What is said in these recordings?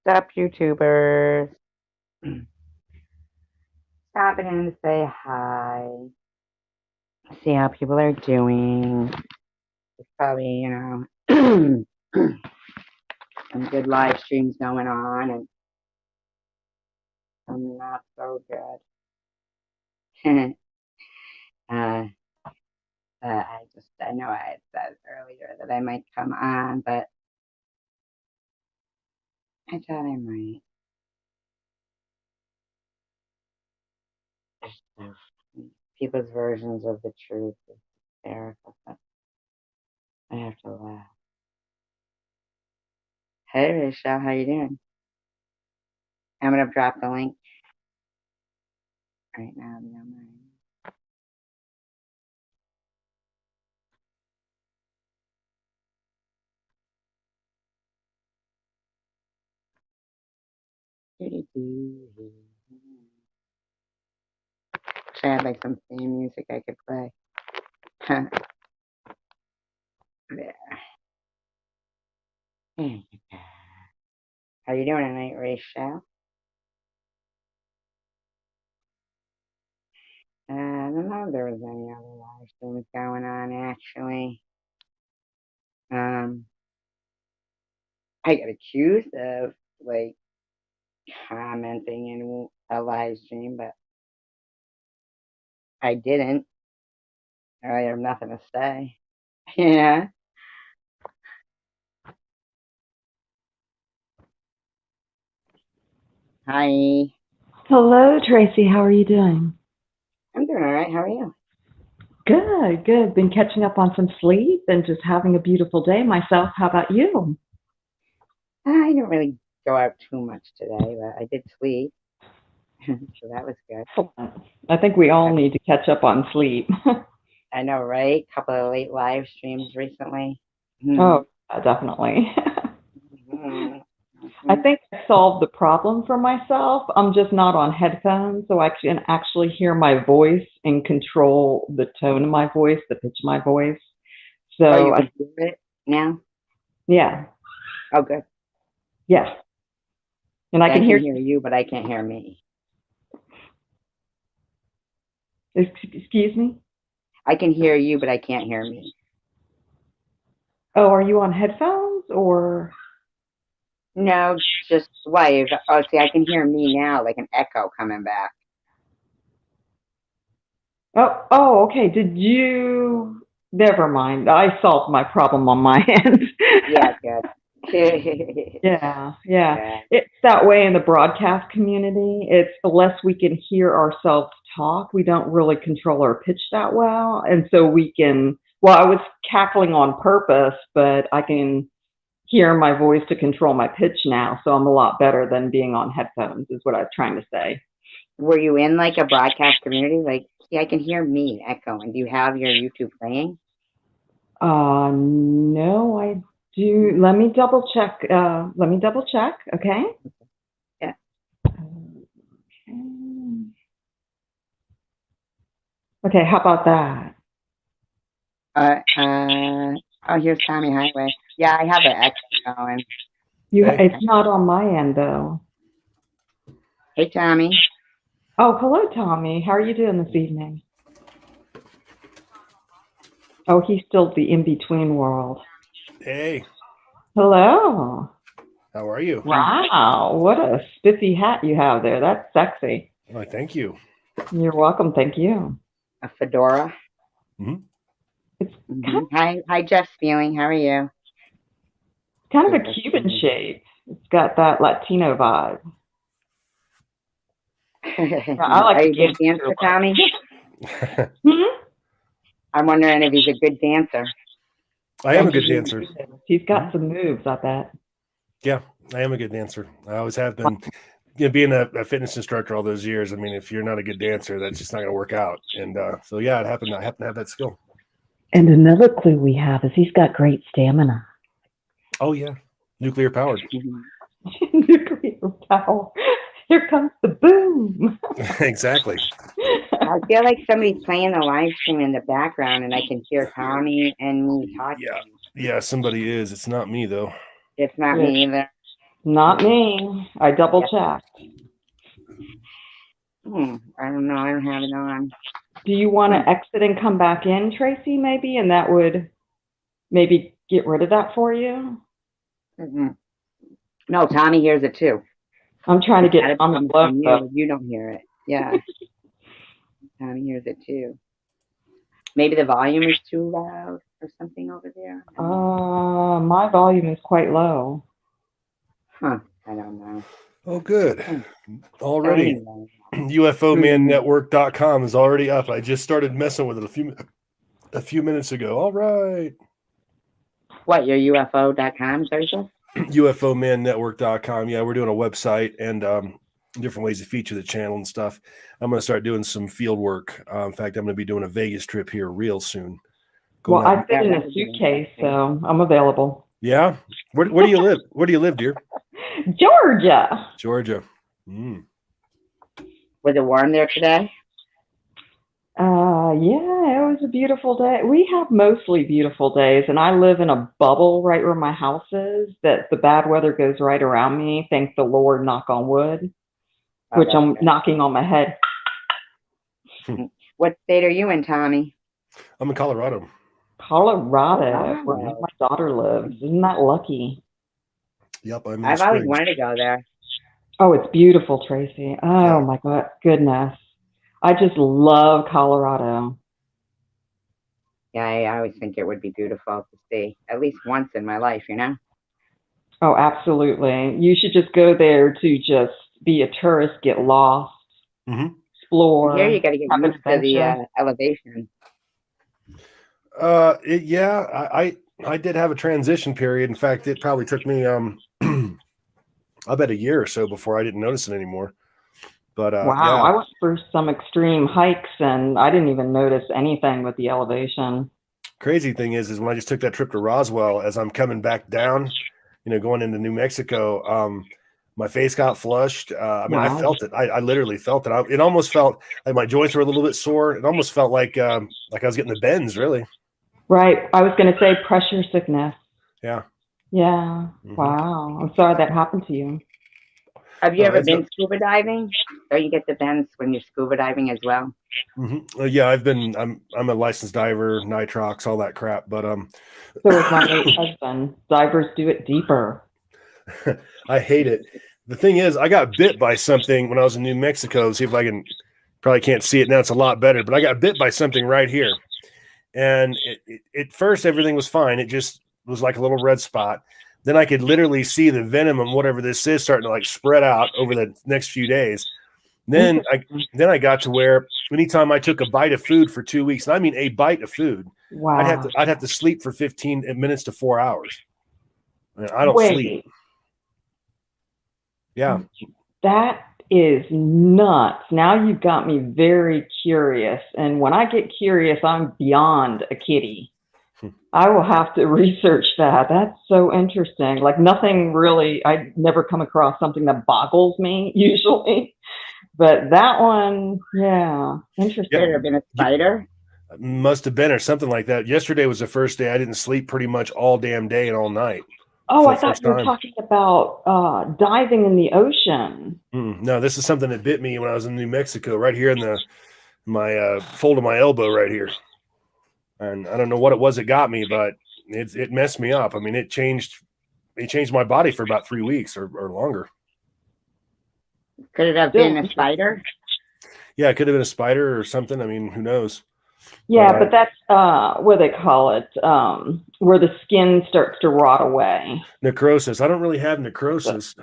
What's up, YouTubers? Stopping in to say hi, see how people are doing. There's probably, some good live streams going on and some not so good. uh, I know I had said earlier that I might come on, but I thought I might. So, people's versions of the truth is hysterical, but I have to laugh. Hey, Rachel, how you doing? I'm gonna drop the link right now. If you don't mind. Wish I had like some theme music I could play. There. How you doing tonight, Rachel? I don't know if there was any other live streams going on actually. Um, I got accused of like commenting in a live stream, but I didn't. I have nothing to say. Yeah. Hi. Hello, Tracy. How are you doing? I'm doing all right. How are you? Good, good. Been catching up on some sleep and just having a beautiful day myself. How about you? I didn't really go out too much today, but I did sleep, so that was good. Excellent. I think we all need to catch up on sleep. I know, right? Couple of late live streams recently. Mm-hmm. Oh, definitely. Mm-hmm. I Mm-hmm. think I solved the problem for myself. I'm just not on headphones, so I can actually hear my voice and control the tone of my voice, the pitch of my voice. Oh, you So, can hear it now? yeah, Oh, good. yeah. And I Yeah, I can can hear, hear you, but I can't hear me. excuse me? I can hear you, but I can't hear me. Oh, are you on headphones or? No, just live. Oh, see, I can hear me now, like an echo coming back. Oh, okay. Did you? Never mind. I solved my problem on my end. Yeah, good. Yeah, yeah. Yeah. It's that way in the broadcast community. It's unless we can hear ourselves talk, we don't really control our pitch that well. And so we can, well, I was cackling on purpose, but I can hear my voice to control my pitch now. So I'm a lot better than being on headphones, is what I was trying to say. Were you in like a broadcast community? Like, see, I can hear me echoing. Do you have your YouTube playing? No, I do. Let me double check. Let me double check. Okay. Yeah. Okay. How about that? Oh, here's Tommy Highway. Yeah, I have an echo going. Hey, It's not on my end though. Hey, Tommy. Oh, hello, Tommy. How are you doing this evening? Oh, he's still the in between world. hey, Hello. how are you? Wow, what a spiffy hat you have there. That's sexy. Why, thank you. You're welcome. Thank you. A fedora. hmm It's Hmm. Hi, Jeff Feeling. How are you? kind of Good a to see Cuban you. shape. It's got that Latino vibe. I like Are the you a good gangster dancer, Tommy? look. Hmm? I'm wondering if he's a good dancer. I Oh, am a good he dancer. is. He's hmm got some moves, I bet. Yeah, I am a good dancer. I always have been. Being a fitness instructor all those years, I mean, if you're not a good dancer, that's just not going to work out. And so, yeah, it happened. I happen to have that skill. And another clue we have is he's got great stamina. Oh, yeah, nuclear powered. Mhm. Nuclear power. Here comes the boom. Exactly. I feel like somebody's playing the live stream in the background, and I can hear Tommy and me Yeah, talking. yeah, somebody is. It's not me though. It's not Yeah, me either. Not me. I double Yeah. checked. I don't know. I don't have it on. Do you want Hmm. to exit and come back in, Tracy, maybe? And that would maybe get rid of that for you? Mm-mm. No, Tommy hears it too. I'm trying to It's get gotta be Tommy coming from logo. you. You don't hear it. Yeah, Tommy hears it too. Maybe the volume is too loud or something over there. I don't know. My volume is quite low. Huh. I don't know. Oh, good. Hmm. So Already. anyway. Hmm. UFOmannetwork.com is already up. I just started messing with it a few minutes ago. All right. What, your UFO.com, Thursday? UFOmannetwork.com. Yeah, we're doing a website and different ways to feature the channel and stuff. I'm going to start doing some field work. In fact, I'm going to be doing a Vegas trip here real soon. Well, Going out. I fit Yeah, in that a would be suitcase, interesting. so I'm available. Yeah. Where do you live? Where do you live, dear? Georgia. Georgia. Mm. Was it warm there today? Yeah, it was a beautiful day. We have mostly beautiful days, and I live in a bubble right where my house is, that the bad weather goes right around me. Thank the Lord, knock on wood, Oh, which that's I'm knocking on my head. good. What state are you in, Tommy? I'm in Colorado. Colorado, where Colorado. my daughter lives. Isn't that lucky? Yep, I'm in I've always Springs. wanted to go there. Oh, it's beautiful, Tracy. Yeah. Oh my God, goodness. I just love Colorado. Yeah, I always think it would be beautiful to see at least once in my life, you know? Oh, absolutely. You should just go there to just be a tourist, get lost, Mm-hmm. Here you explore, got to get have an used to the adventure. elevation. Yeah, I did have a transition period. In fact, it probably took me I bet a year or so before I didn't notice it anymore. But Wow, yeah, I went through some extreme hikes and I didn't even notice anything with the elevation. crazy thing is when I just took that trip to Roswell, as I'm coming back down, going into New Mexico, my face got flushed. I mean, I Wow. felt it. I literally felt it. It almost felt like my joints were a little bit sore. It almost felt like I was getting the bends, really. Right. I was going to say pressure sickness. Yeah. Yeah. Mm-hmm. Wow. I'm sorry that happened to you. Have you Oh, ever it's been scuba diving? Or you get the bends when you're scuba diving as well? yeah. I'm a licensed diver, nitrox, all that crap. But So is my late husband. Divers do it deeper. I hate it. The thing is, I got bit by something when I was in New Mexico. See if I can. Probably can't see it now. It's a lot better. But I got bit by something right here, and at first everything was fine. It just was like a little red spot. Then I could literally see the venom and whatever this is starting to like spread out over the next few days. Then I Interesting. then I got to where anytime I took a bite of food for 2 weeks, and I mean a bite of food, Wow. I'd have to sleep for 15 minutes to 4 hours. I mean, I don't sleep. Wait, Yeah. that is nuts. Now you've got me very curious. And when I get curious, I'm beyond a kitty. I will have to research that. That's so interesting. Like nothing really, I never come across something that boggles me usually. But that one, yeah, Could Yep. it have interesting. been a spider? Must have been or something like that. Yesterday was the first day I didn't sleep pretty much all damn day and all night Oh, for I the thought first you were time. talking about diving in the ocean. No, this is something that bit me when I was in New Mexico, right here in my fold of my elbow right here. And I don't know what it was that got me, but it messed me up. I mean, it changed my body for about 3 weeks or longer. Could it have Still been a interesting. spider? Yeah, it could have been a spider or something. I mean, who knows? But Yeah, but that's what they call it, where the skin starts to rot away. necrosis. I don't really have So, necrosis,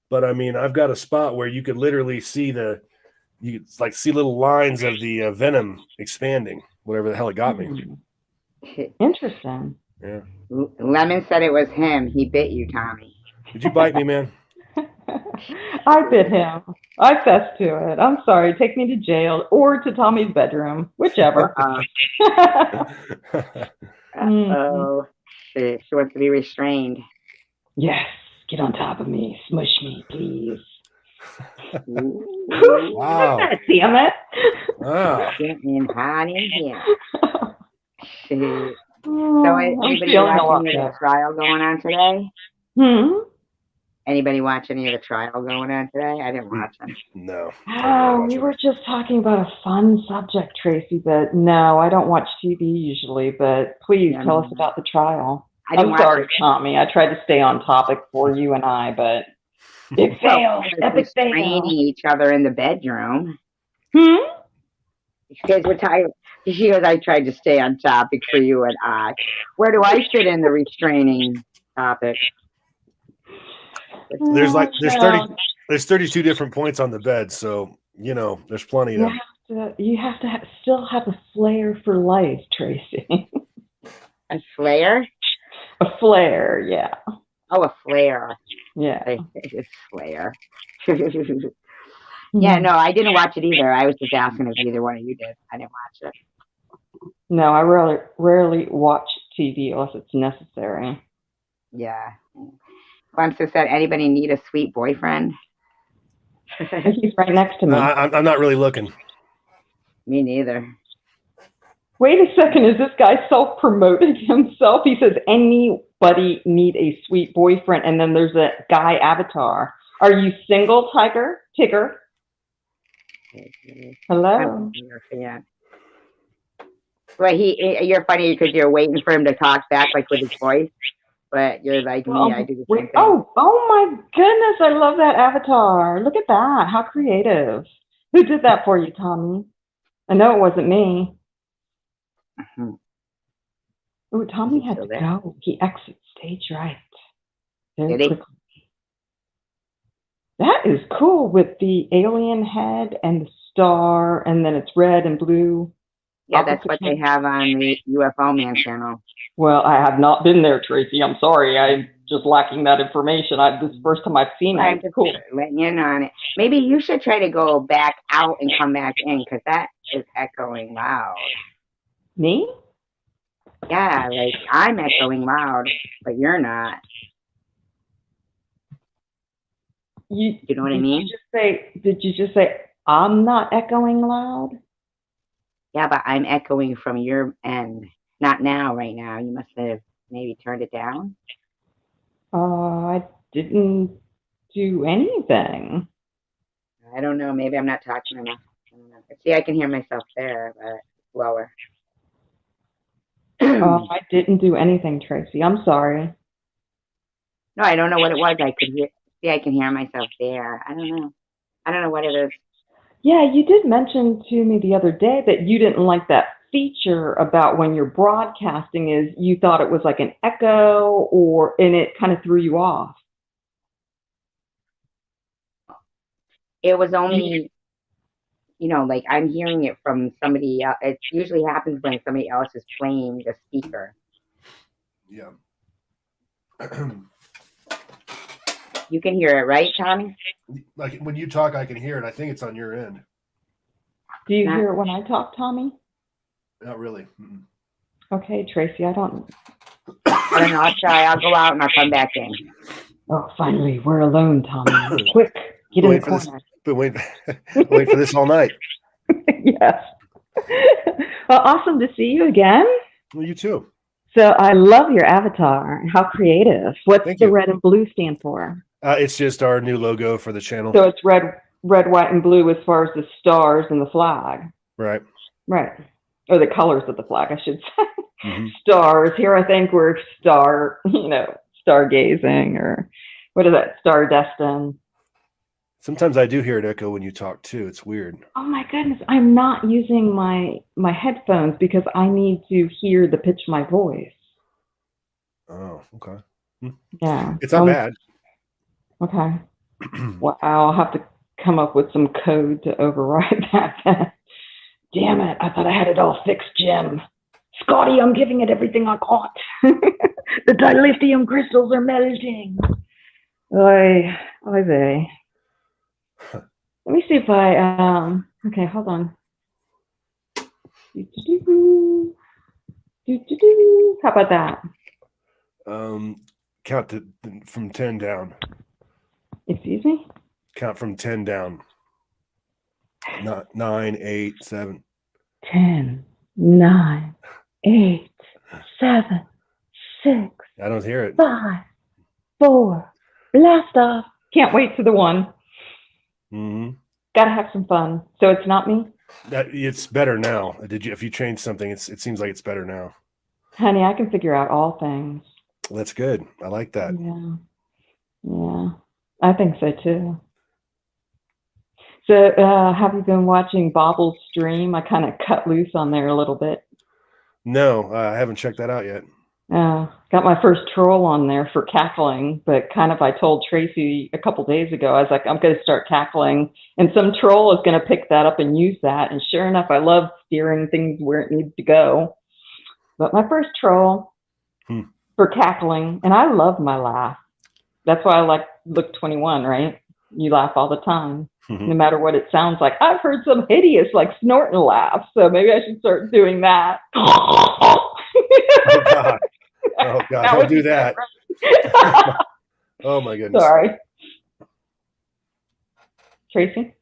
but I mean, I've got a spot where you could literally see you could, like see little lines of the venom expanding, whatever the hell it got me. interesting. Yeah. Lemon said it was him. He bit you, Tommy. Did you bite me, man? I bit him. I fessed to it. I'm sorry. Take me to jail or to Tommy's bedroom, whichever. Mm, Uh-oh. She wants to be restrained. yes, get on top of me. Smush me, please. Ooh. Wow. Damn it. Wow. Getting hot in here. Shoot. So Oh, I'm anybody feeling a watching lot the better. trial going on today? Hmm? Anybody watch any of the trial going on today? I didn't watch them. No. Oh, we were just talking about a fun subject, Tracy, but no, I don't watch TV usually, but please tell us about the trial. I'm sorry, Tommy. I tried to stay on topic for you and I, but it failed. Epic fail. Restraining each other in the bedroom. Hmm? You guys were tired. She goes, I tried to stay on topic for you and I. Where do I fit in the restraining topic? There's 32 different points on the bed, so there's plenty of. You have to still have a flair for life, Tracy. A flare? A flare, yeah. Oh, a flare. Yeah. It's flare. Yeah, no, I didn't watch it either. I was just asking if either one of you did. I didn't watch it. No, I rarely watch TV unless it's necessary. Yeah. Clemson said, anybody need a sweet boyfriend? He's right next to me. No, I'm not really looking. Me neither. Wait a second. Is this guy self-promoting himself? He says, anybody need a sweet boyfriend? And then there's a guy avatar. Are you single, Tigger? Hello. Well, you're funny because you're waiting for him to talk back like with his voice, but you're like me. I do the same thing. Oh my goodness! I love that avatar. Look at that. How creative. Who did that for you, Tommy? I know it wasn't me. Oh, Tommy had to go. He exits stage right. Very quickly. That is cool with the alien head and the star, and then it's red and blue. Yeah, that's what they have on the UFO Man channel. Well, I have not been there, Tracy. I'm sorry. I'm just lacking that information. This is the first time I've seen it. It's cool. Letting you in on it. Maybe you should try to go back out and come back in because that is echoing loud. Me? Yeah, like I'm echoing loud, but you're not. You know what I mean? Did you just say I'm not echoing loud? Yeah, but I'm echoing from your end. Not now, right now. You must have maybe turned it down. I didn't do anything. I don't know. Maybe I'm not talking enough. I don't know. See, I can hear myself there, but lower. I didn't do anything, Tracy. I'm sorry. No, I don't know what it was. I could hear. See, I can hear myself there. I don't know. I don't know what it is. Yeah, you did mention to me the other day that you didn't like that feature about when you're broadcasting is you thought it was like an echo and it kind of threw you off. It was only, like I'm hearing it from somebody else. It usually happens when somebody else is playing the speaker. Yeah. You can hear it, right, Tommy? Like when you talk, I can hear it. I think it's on your end. Do you hear it when I talk, Tommy? Not really. Mm-mm. Okay, Tracy, I don't know. I'll try. I'll go out and I'll come back in. Oh, finally, we're alone, Tommy. Quick, get in the corner. But wait for this all night. Yes. Well, awesome to see you again. Well, you too. So I love your avatar. How creative. What's the red and blue stand for? It's just our new logo for the channel. So it's red, white, and blue as far as the stars and the flag. Right. Right. Or the colors of the flag, I should say. Mm-hmm. Stars. Here I think we're stargazing or what is that? Star destined. Sometimes I do hear it echo when you talk too. It's weird. Oh my goodness. I'm not using my headphones because I need to hear the pitch of my voice. Oh, okay. Yeah. It's not bad. Okay. Well, I'll have to come up with some code to override that. Damn it. I thought I had it all fixed, Jim. Scotty, I'm giving it everything I got. The dilithium crystals are melting. Oy vey. Let me see if I, okay, hold on. How about that? Count from 10 down. Excuse me? Count from 10 down. 9, 8, 7. 10, 9, 8, 7, 6. I don't hear it. 5, 4, Blast off. Can't wait for the one. Hmm. Gotta have some fun. So it's not me? It's better now. If you change something, it seems like it's better now. Honey, I can figure out all things. That's good. I like that. Yeah. Yeah. I think so too. So have you been watching Bobble's stream? I kind of cut loose on there a little bit. No, I haven't checked that out yet. Got my first troll on there for cackling, but kind of I told Tracy a couple days ago, I was like, I'm going to start cackling, and some troll is going to pick that up and use that. And sure enough, I love steering things where it needs to go. But my first troll for cackling, and I love my laugh. That's why I like Look 21, right? You laugh all the time, no matter what it sounds like. I've heard some hideous, like snorting laughs, so maybe I should start doing that. Oh God! Oh God! Don't do that. Oh my goodness! Sorry, Tracy.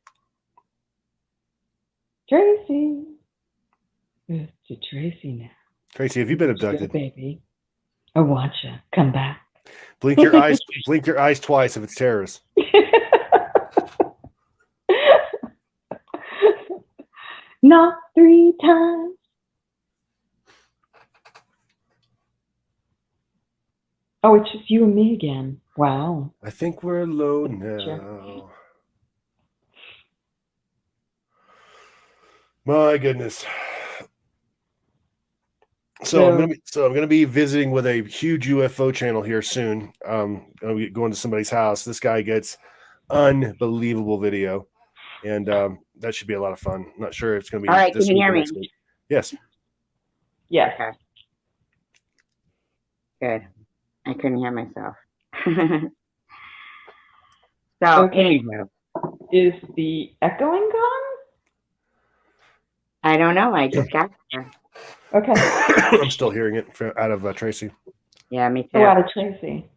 Tracy. It's to Tracy now. Tracy, have you been abducted? Go, baby. I want you. Come back. Blink your eyes. Blink your eyes twice if it's terrorists. Not 3 times. Oh, it's just you and me again. Wow. I think we're alone now. My goodness. So I'm gonna be visiting with a huge UFO channel here soon. I'll be going to somebody's house. This guy gets unbelievable video, and that should be a lot of fun. I'm not sure it's gonna be. All right, can you hear me? Yes. Yes. Okay. Good. I couldn't hear myself. So, anywho. Is the echoing gone? I don't know. I just got there. Okay. I'm still hearing it out of Tracy. Yeah, me too. Oh, out of Tracy.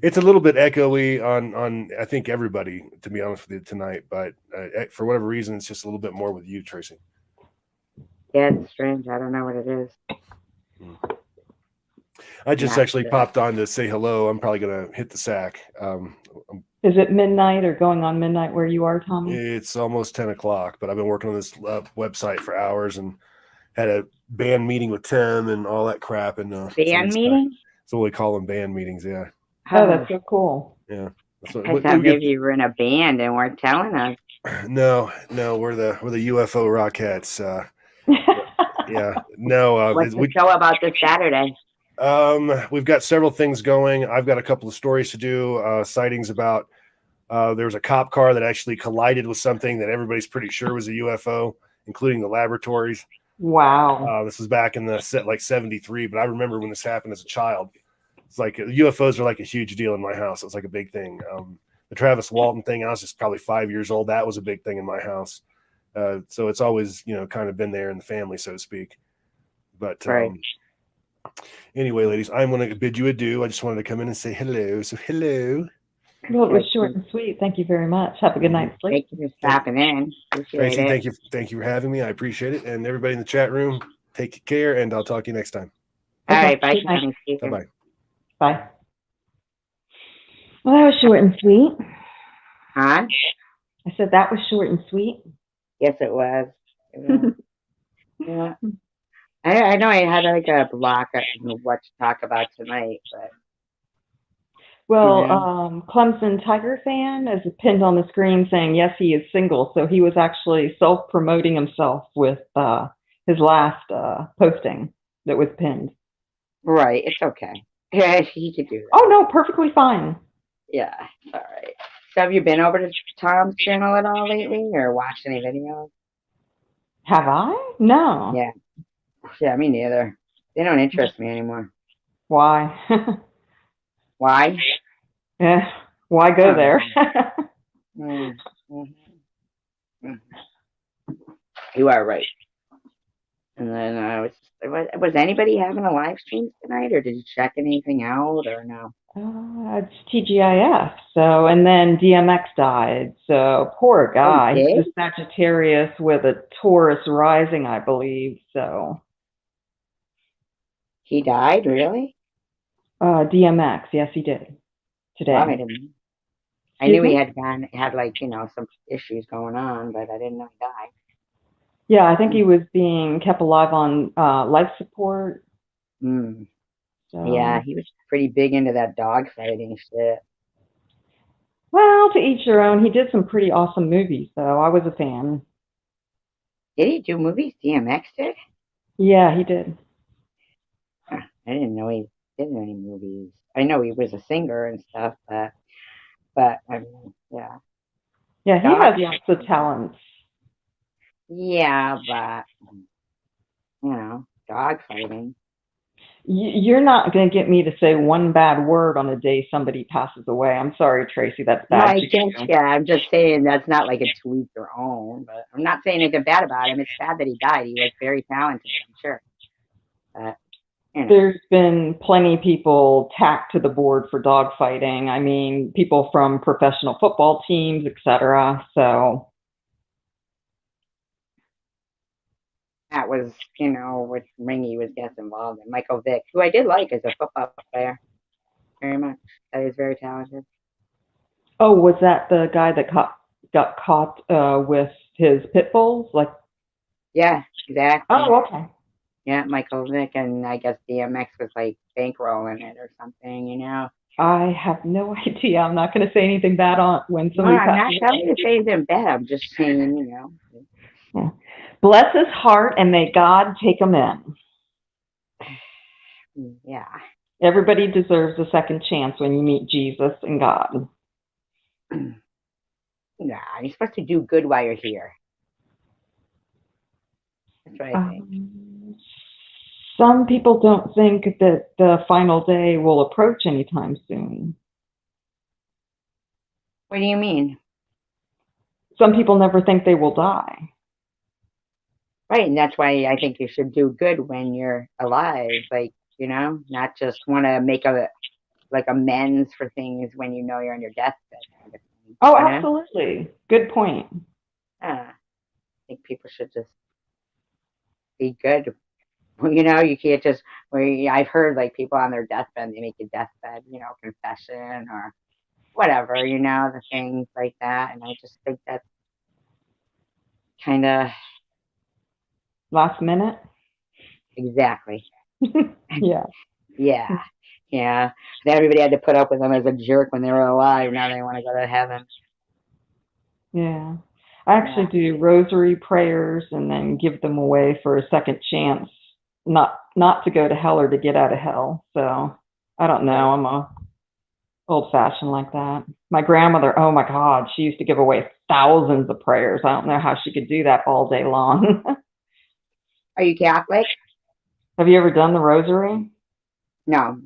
It's a little bit echoey on I think everybody, to be honest with you, tonight. But for whatever reason, it's just a little bit more with you, Tracy. Yeah, it's strange. I don't know what it is. I just actually popped on to say hello. I'm probably going to hit the sack. Is it midnight or going on midnight where you are, Tommy? It's almost 10 o'clock, but I've been working on this website for hours and had a band meeting with Tim and all that crap. And band meeting? That's what we call them, band meetings. Yeah. Oh, that's so cool. Yeah. I thought maybe you were in a band and weren't telling us. No, we're the UFO Rockettes. Yeah. No. What's the show about this Saturday? We've got several things going. I've got a couple of stories to do. Sightings about there was a cop car that actually collided with something that everybody's pretty sure was a UFO, including the laboratories. Wow. This was back in the like 73, but I remember when this happened as a child. It's like UFOs are like a huge deal in my house. It was like a big thing. The Travis Walton thing, I was just probably 5 years old. That was a big thing in my house. So it's always, kind of been there in the family, so to speak. But right. Anyway, ladies, I'm going to bid you adieu. I just wanted to come in and say hello. So hello. Well, it was short and sweet. Thank you very much. Have a good night's sleep. Thank you for stopping in. Tracy, thank you for having me. I appreciate it. And everybody in the chat room, take care, and I'll talk to you next time. All right, bye. Bye-bye. Bye. Well, that was short and sweet. Huh? I said that was short and sweet. Yes, it was. Yeah. I know I had like a block of what to talk about tonight, but. Well, Clemson Tiger fan is pinned on the screen saying, yes, he is single. So he was actually self-promoting himself with his last posting that was pinned. Right. It's okay. Yeah, he could do that. Oh, no, perfectly fine. Yeah. All right. So have you been over to Tom's channel at all lately or watched any videos? Have I? No. Yeah. Yeah, me neither. They don't interest me anymore. Why? Why? Yeah. Why go there? You are right. And then was anybody having a live stream tonight, or did you check anything out, or no? It's TGIF. So, and then DMX died. So, poor guy. He's a Sagittarius with a Taurus rising, I believe. So. He died, really? DMX, yes, he did. today. Well, I didn't. I Excuse knew he me? had like, some issues going on, but I didn't know he died. Yeah, I think he was being kept alive on life support. Mm. Yeah, So, he was pretty big into that dog fighting shit. well, to each their own. He did some pretty awesome movies, though. I was a fan. Did he do movies? DMX did? Yeah, he did. Huh, I didn't know he did any movies. I know he was a singer and stuff, but I mean, yeah, Yeah, he dog has lots of fighting. talents. Yeah, but dog fighting. You're not going to get me to say one bad word on the day somebody passes away. I'm sorry, Tracy. That's No, bad I to get you. you. I'm just saying that's not like a to each their own. But I'm not saying anything bad about him. It's sad that he died. He was very talented, I'm sure. But you know, There's been plenty of people tacked to the board for dogfighting. I mean, people from professional football teams, etc. So, that was which ring he was gets involved in. Michael Vick, who I did like as a football player, very much. He was very talented. oh, was that the guy that got caught with his pit bulls? Like, Yeah, exactly. oh, okay. Yeah, Michael Vick, and I guess DMX was like bankrolling it or something. I have no idea. I'm not going to say anything bad on when No, somebody I'm passes not telling you away. to say anything bad. I'm just saying. Yeah. Bless his heart and may God take him in. Yeah. Everybody deserves a second chance when you meet Jesus and God. Nah, you're supposed to do good while you're here. That's what I think. Um, some people don't think that the final day will approach anytime soon. What do you mean? Some people never think they will die. Right, and that's why I think you should do good when you're alive. Like, not just want to make like amends for things when you're on your deathbed kind of thing. Oh, You know? absolutely. Good point. I think people should just be good. Well, you can't just. I've heard like people on their deathbed, they make a deathbed, confession or whatever, the things like that. And I just think that's kind of Last minute? exactly. Yeah. Yeah. Yeah. Everybody had to put up with them as a jerk when they were alive. Now they want to go to heaven. Yeah. I actually Yeah. do rosary prayers and then give them away for a second chance, not to go to hell or to get out of hell. So I don't know. Right. I'm a old fashioned like that. My grandmother, oh my God, she used to give away thousands of prayers. I don't know how she could do that all day long. Are you Catholic? Have you ever done the rosary? No.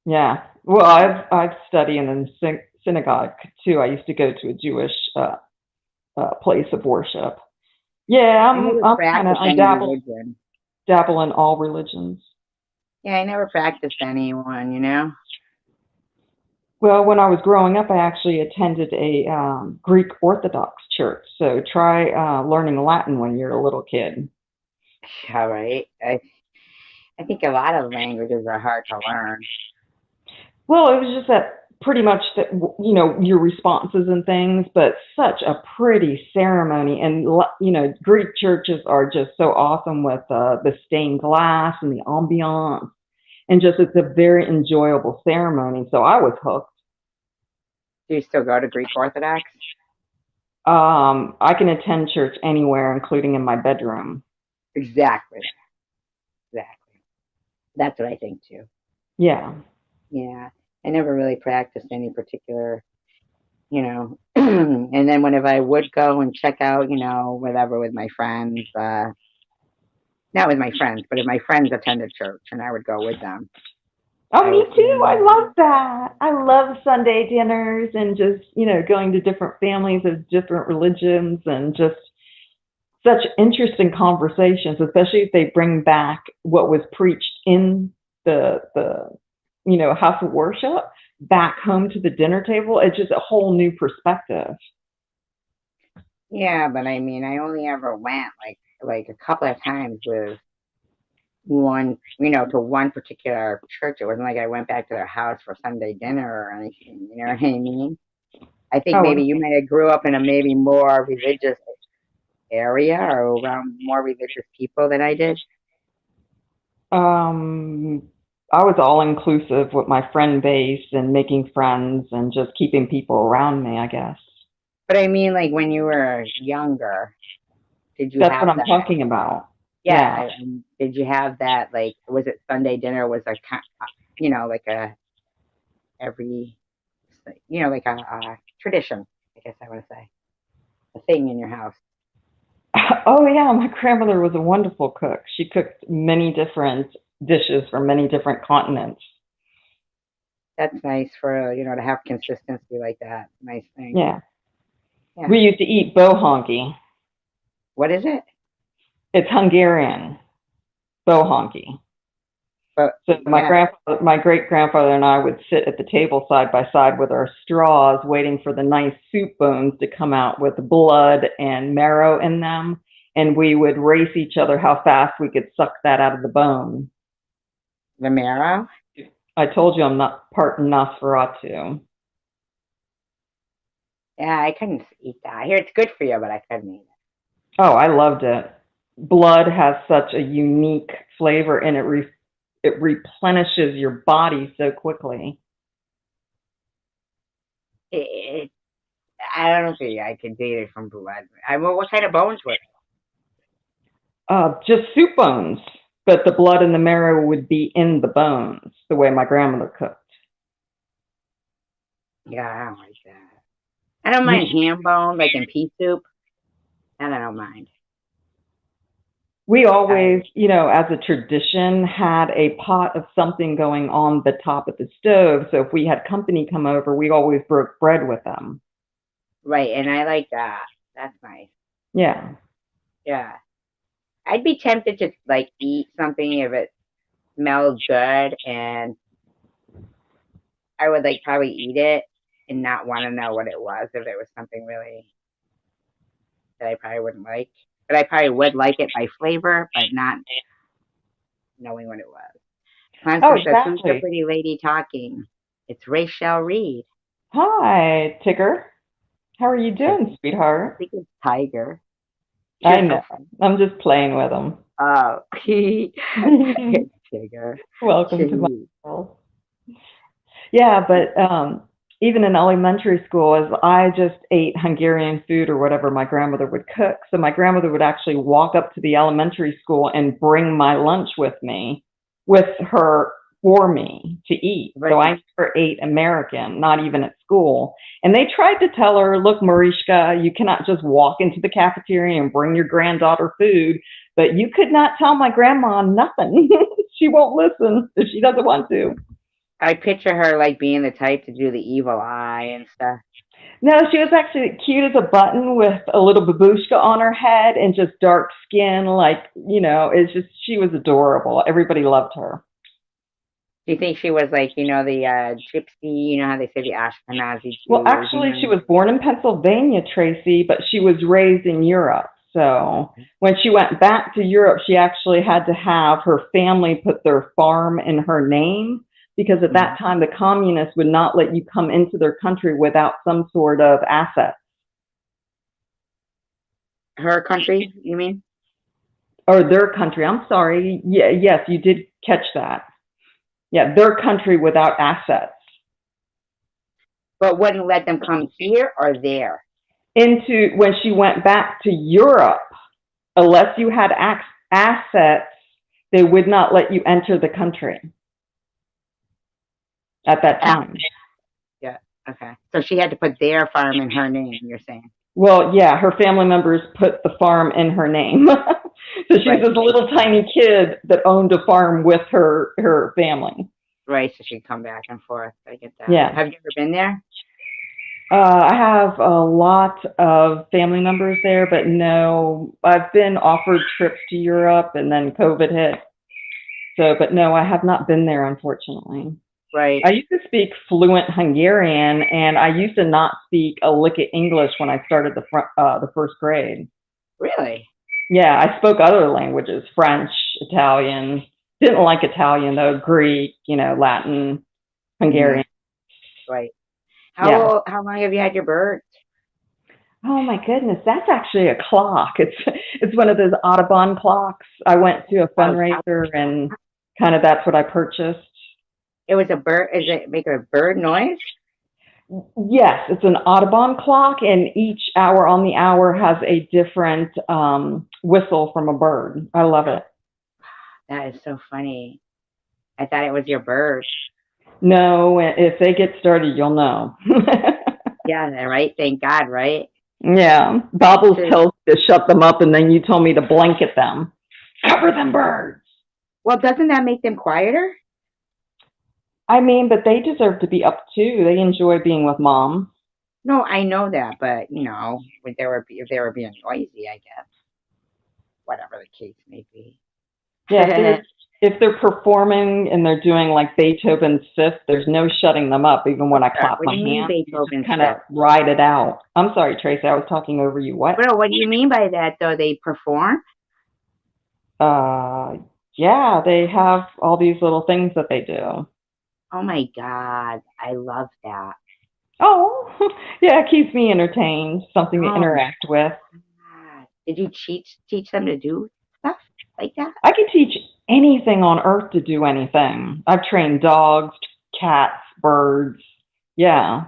Yeah. Well, I've studied in a synagogue too. I used to go to a Jewish place of worship. Yeah, I never I'm kind of practiced I any religion. dabble in all religions. Yeah, I never practiced anyone. Well, when I was growing up, I actually attended a Greek Orthodox church. So try learning Latin when you're a little kid. All right. I think a lot of languages are hard to learn. Well, it was just that pretty much that your responses and things, but such a pretty ceremony. And Greek churches are just so awesome with the stained glass and the ambiance, and just it's a very enjoyable ceremony. So I was hooked. Do you still go to Greek Orthodox? I can attend church anywhere, including in my bedroom. Exactly. Exactly. That's what I think too. Yeah. Yeah. I never really practiced any particular, and then whenever I would go and check out, whatever with my friends, not with my friends, but if my friends attended church and I would go with them, Oh, I me would, too. I love that. I love Sunday dinners and just, going to different families of different religions and just such interesting conversations, especially if they bring back what was preached in the house of worship back home to the dinner table. It's just a whole new perspective. yeah, but I mean, I only ever went like a couple of times with one, to one particular church. It wasn't like I went back to their house for Sunday dinner or anything. You know what I mean? I think maybe Oh, you might have grew up in a maybe more religious area or around more religious people than I did. um, I was all inclusive with my friend base and making friends and just keeping people around me, I guess. But I mean, like when you were younger, did you That's what have I'm that? talking about. Yeah, Yeah. did you have that? Like, was it Sunday dinner? Was a like a every, like a tradition? I guess I want to say a thing in your house. Oh, yeah, my grandmother was a wonderful cook. She cooked many different dishes from many different continents. That's nice for to have consistency like that. Nice thing. Yeah. Yeah. We used to eat bohonki. What is it? It's Hungarian, bohonki. But So yeah, my great grandfather and I would sit at the table side by side with our straws, waiting for the nice soup bones to come out with blood and marrow in them, and we would race each other how fast we could suck that out of the bone. the marrow. I told you I'm not part Nosferatu. Yeah, I couldn't eat that. I hear it's good for you, but I couldn't eat Oh, I loved it. Blood has such a unique flavor, and it replenishes your body so quickly. it. I don't think I could eat it from blood. Well, what kind of bones were Just soup bones, but the blood and the marrow would be in the bones, the way my grandmother cooked. they? Yeah, I don't like that. I don't You, mind ham bone, like in pea soup. That I don't mind. we I always, as a tradition, had a pot of something going on the top of the stove. So if we had company come over, we always broke bread with them. Right, and I like that. That's nice. Yeah. Yeah, I'd be tempted to like eat something if it smelled good, and I would like probably eat it and not want to know what it was if it was something really that I probably wouldn't like. But I probably would like it by flavor, but not knowing what it was. Oh, Constance says, "Who's the exactly. pretty lady talking?" It's Rachel Reed. Hi, Tigger. How are you I doing, sweetheart? think it's Tiger. I You're know. so funny. I'm just playing with them. Oh, Tigger. Welcome to my Jeez. world. Yeah, but even in elementary school, as I just ate Hungarian food or whatever my grandmother would cook. So my grandmother would actually walk up to the elementary school and bring my lunch with her for me to eat. So Right. I never ate American, not even at school. And they tried to tell her, look, Marishka, you cannot just walk into the cafeteria and bring your granddaughter food. But you could not tell my grandma nothing. She won't listen if she doesn't want to. I picture her like being the type to do the evil eye and stuff. No, she was actually cute as a button with a little babushka on her head and just dark skin. Like, it's just, she was adorable. Everybody loved her. Do you think she was like, the gypsy, how they say the Ashkenazi Well, Jews, actually, she was born in Pennsylvania, Tracy, but she was raised in Europe. So when she went back to Europe, she actually had to have her family put their farm in her name because at Mhm. that time the communists would not let you come into their country without some sort of asset. Her country, you mean? Or their country. I'm sorry. Yeah, yes, you did catch that. Yeah, their country without assets. But wouldn't let them come here or there. Into when she went back to Europe, unless you had assets, they would not let you enter the country at that Ah, time. yeah. Okay. So she had to put their farm in her name, you're saying. Well, yeah, her family members put the farm in her name. So she was Right. this little tiny kid that owned a farm with her family. Right. So she'd come back and forth. I get that. Yeah. Have you ever been there? I have a lot of family members there, but no, I've been offered trips to Europe and then COVID hit. So, but no, I have not been there, unfortunately. Right. I used to speak fluent Hungarian, and I used to not speak a lick of English when I started the first grade. Really? Yeah, I spoke other languages, French, Italian, Didn't like Italian though, Greek, Latin, Hmm. Hungarian. Right. Yeah. How long have you had your bird? Oh my goodness, that's actually a clock. It's one of those Audubon clocks. I went to a Oh, fundraiser and kind of that's what I purchased. it was a bird. Is it make a bird noise? Yes, it's an Audubon clock, and each hour on the hour has a different whistle from a bird. I love it. That is so funny. I thought it was your bird. No, if they get started, you'll know. Yeah, right. Thank God, right? Yeah, Bobbles So, tells me to shut them up, and then you told me to blanket them. Cover them birds. well, doesn't that make them quieter? I mean, but they deserve to be up too. They enjoy being with mom. No, I know that, but if they were being noisy, I guess whatever the case may be. Yeah, if they're performing and they're doing like Beethoven's Fifth, there's no shutting them up. Even when I clap What my do you mean hands, you just Beethoven's kind of Fifth? ride it out. I'm sorry, Tracy, I was talking over you. What? Bro, what do you mean by that though? They perform? Uh, yeah, they have all these little things that they do. Oh my God, I love that. Oh, yeah, it keeps me entertained. Something to Oh my interact with. God. Did you teach them to do stuff like that? I can teach anything on earth to do anything. I've trained dogs, cats, birds. Yeah.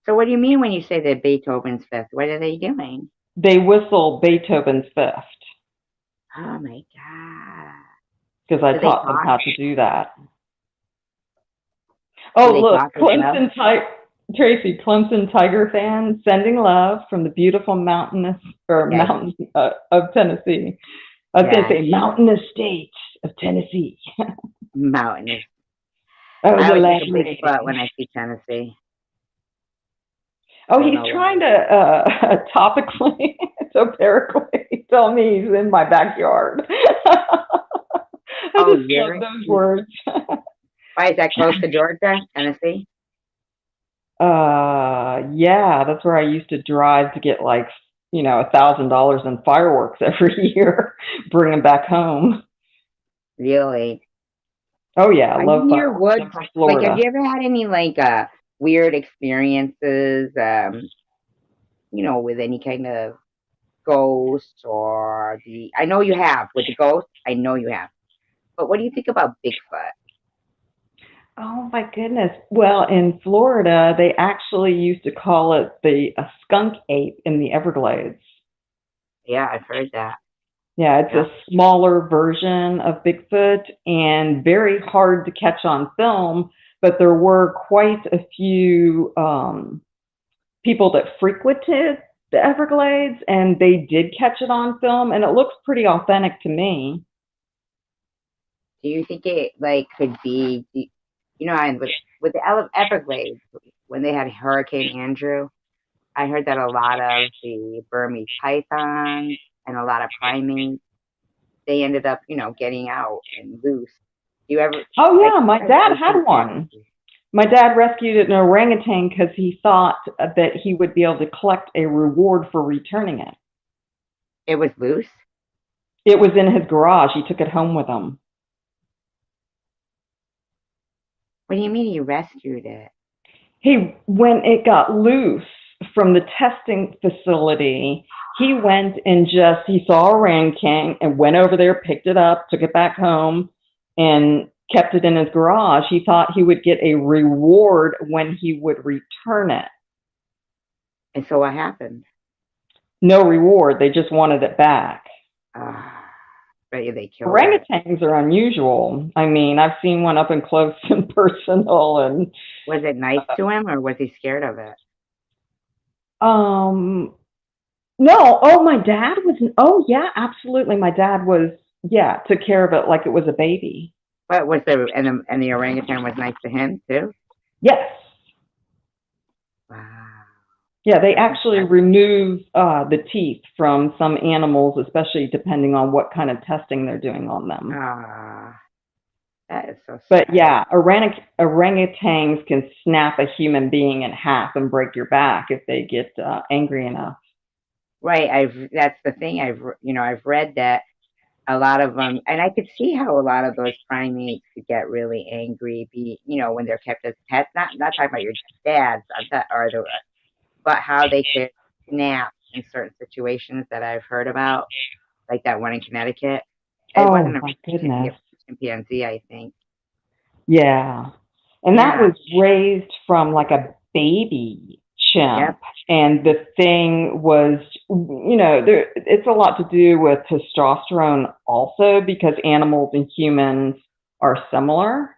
So what do you mean when you say the Beethoven's Fifth? What are they doing? They whistle Beethoven's Fifth Oh my God. because I Do they taught them talk? how to do that. Do Oh, they look, talk as well? Tracy, Clemson Tiger fan, sending love from the beautiful mountainous or Yes, mountains of Tennessee. I was going to yes. say mountainous state of Tennessee. Mountainous. I was I a always think lad of Bigfoot lady. when I see Tennessee. Oh, Don't he's know trying why. to topically, satirically tell me he's in my backyard. I Oh, just love you're those words. why is that close to Georgia, Tennessee? Yeah, that's where I used to drive to get like, $1,000 in fireworks every year, bring them back home. Really? Oh yeah, I Are you love near fireworks. I'm woods? from Like, have Florida. you ever had any weird experiences? With any kind of ghosts or the? I know you have with the ghosts. I know you have. But what do you think about Bigfoot? Oh my goodness. Well, in Florida, they actually used to call it the a skunk ape in the Everglades. Yeah, I've heard that. Yeah, it's Yeah. a smaller version of Bigfoot and very hard to catch on film, but there were quite a few people that frequented the Everglades and they did catch it on film and it looks pretty authentic to me. Do you think it could be? And with the Everglades when they had Hurricane Andrew, I heard that a lot of the Burmese pythons and a lot of primates they ended up, getting out and loose. Do you ever Oh yeah, my I dad always had think that. one. My dad rescued an orangutan because he thought that he would be able to collect a reward for returning it. It was loose. It was in his garage. He took it home with him. What do you mean you rescued it? When it got loose from the testing facility, he went and he saw a orangutan and went over there, picked it up, took it back home, and kept it in his garage. He thought he would get a reward when he would return it. And so what happened? No reward. They just wanted it back. Bet you they killed it. Orangutans are unusual. I mean, I've seen one up and close and personal, and Was it nice to him or was he scared of it? um, no. Oh, my dad was. Oh, yeah, absolutely. My dad was. Yeah, took care of it like it was a baby. But was the orangutan was nice to him too? Yes. Wow. Yeah, they That's actually impressive. remove the teeth from some animals, especially depending on what kind of testing they're doing on them. That is so But sad. yeah, orangutans can snap a human being in half and break your back if they get angry enough. Right. That's the thing. I've read that a lot of them, and I could see how a lot of those primates could get really angry, when they're kept as pets. Not talking about your dads, or but how they could snap in certain situations that I've heard about, like that one in Connecticut. It Oh wasn't a my chimpanzee, it goodness. was a chimpanzee, I think. Yeah. And that Yeah. was raised from like a baby Yep. chimp. And the thing was, it's a lot to do with testosterone also because animals and humans are similar.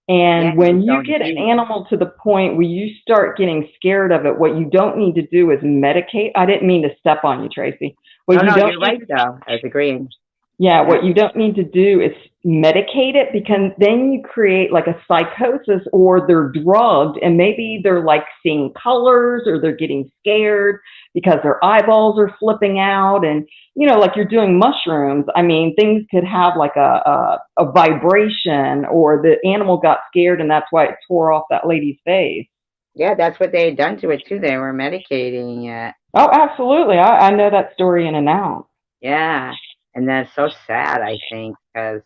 Yeah. And when you Going to get an heat. animal to the point where you start getting scared of it, what you don't need to do is medicate. I didn't mean to step on you, Tracy. No, What you no, don't you're need right though. I was agreeing. Yeah, Yeah. what you don't need to do is medicate it because then you create like a psychosis or they're drugged and maybe they're like seeing colors or they're getting scared because their eyeballs are flipping out and like you're doing mushrooms. I mean, things could have like a vibration or the animal got scared and that's why it tore off that lady's face. Yeah, that's what they had done to it too. They were medicating it. Oh, absolutely. I know that story in and out. Yeah. And that's so sad, I think, because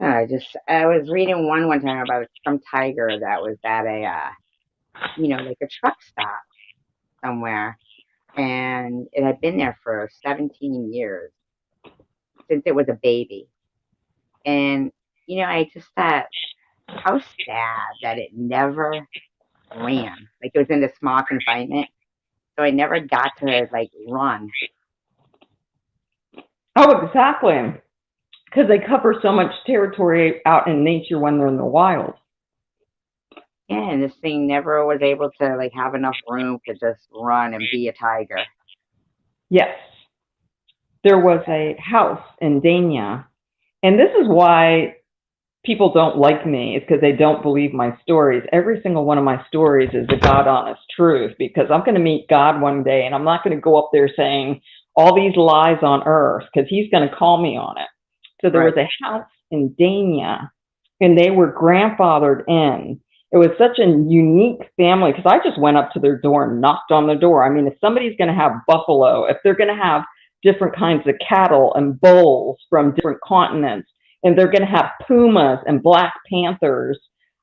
I was reading one time about some tiger that was at like a truck stop somewhere, and it had been there for 17 years since it was a baby. And I just thought how sad that it never ran. Like it was in the small confinement, so I never got to like run. Oh, exactly. Because they cover so much territory out in nature when they're in the wild. Yeah, and this thing never was able to like have enough room to just run and be a tiger. Yes, there was a house in Dania, and this is why people don't like me is because they don't believe my stories. Every single one of my stories is the God honest truth because I'm going to meet God one day, and I'm not going to go up there saying all these lies on earth because He's going to call me on it. So there was Right. a house in Dania, and they were grandfathered in. It was such a unique family because I just went up to their door and knocked on the door. I mean, if somebody's going to have buffalo, if they're going to have different kinds of cattle and bulls from different continents, and they're going to have pumas and black panthers,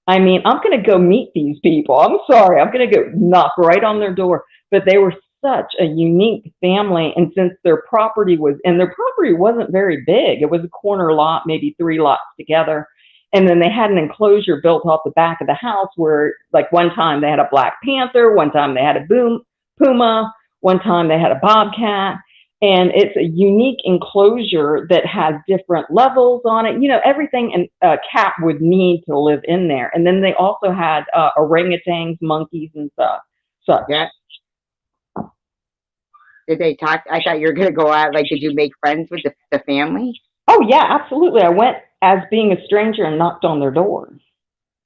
I mean, I'm going to go meet these people. I'm sorry, I'm going to go knock right on their door. But they were such a unique family, and since their property wasn't very big, it was a corner lot, maybe 3 lots together, and then they had an enclosure built off the back of the house where, like, one time they had a black panther, one time they had a puma, one time they had a bobcat, and it's a unique enclosure that has different levels on it. Everything a cat would need to live in there. And then they also had orangutans, monkeys, and stuff. Such. Yeah. Did they talk? I thought you were gonna go out. Like, did you make friends with the family? Oh yeah, absolutely. I went as being a stranger and knocked on their door.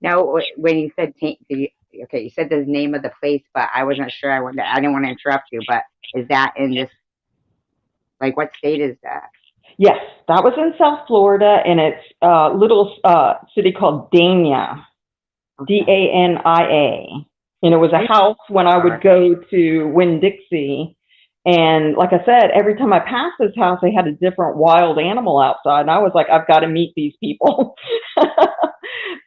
Now, when you said, okay, you said the name of the place, but I wasn't sure. I didn't want to interrupt you, but is that in this? Like, what state is that? Yes, that was in South Florida, and it's a little city called Dania, Okay. Dania. And it was a I house when I would go to Winn-Dixie. And like I said, every time I passed this house, they had a different wild animal outside. And I was like, I've got to meet these people.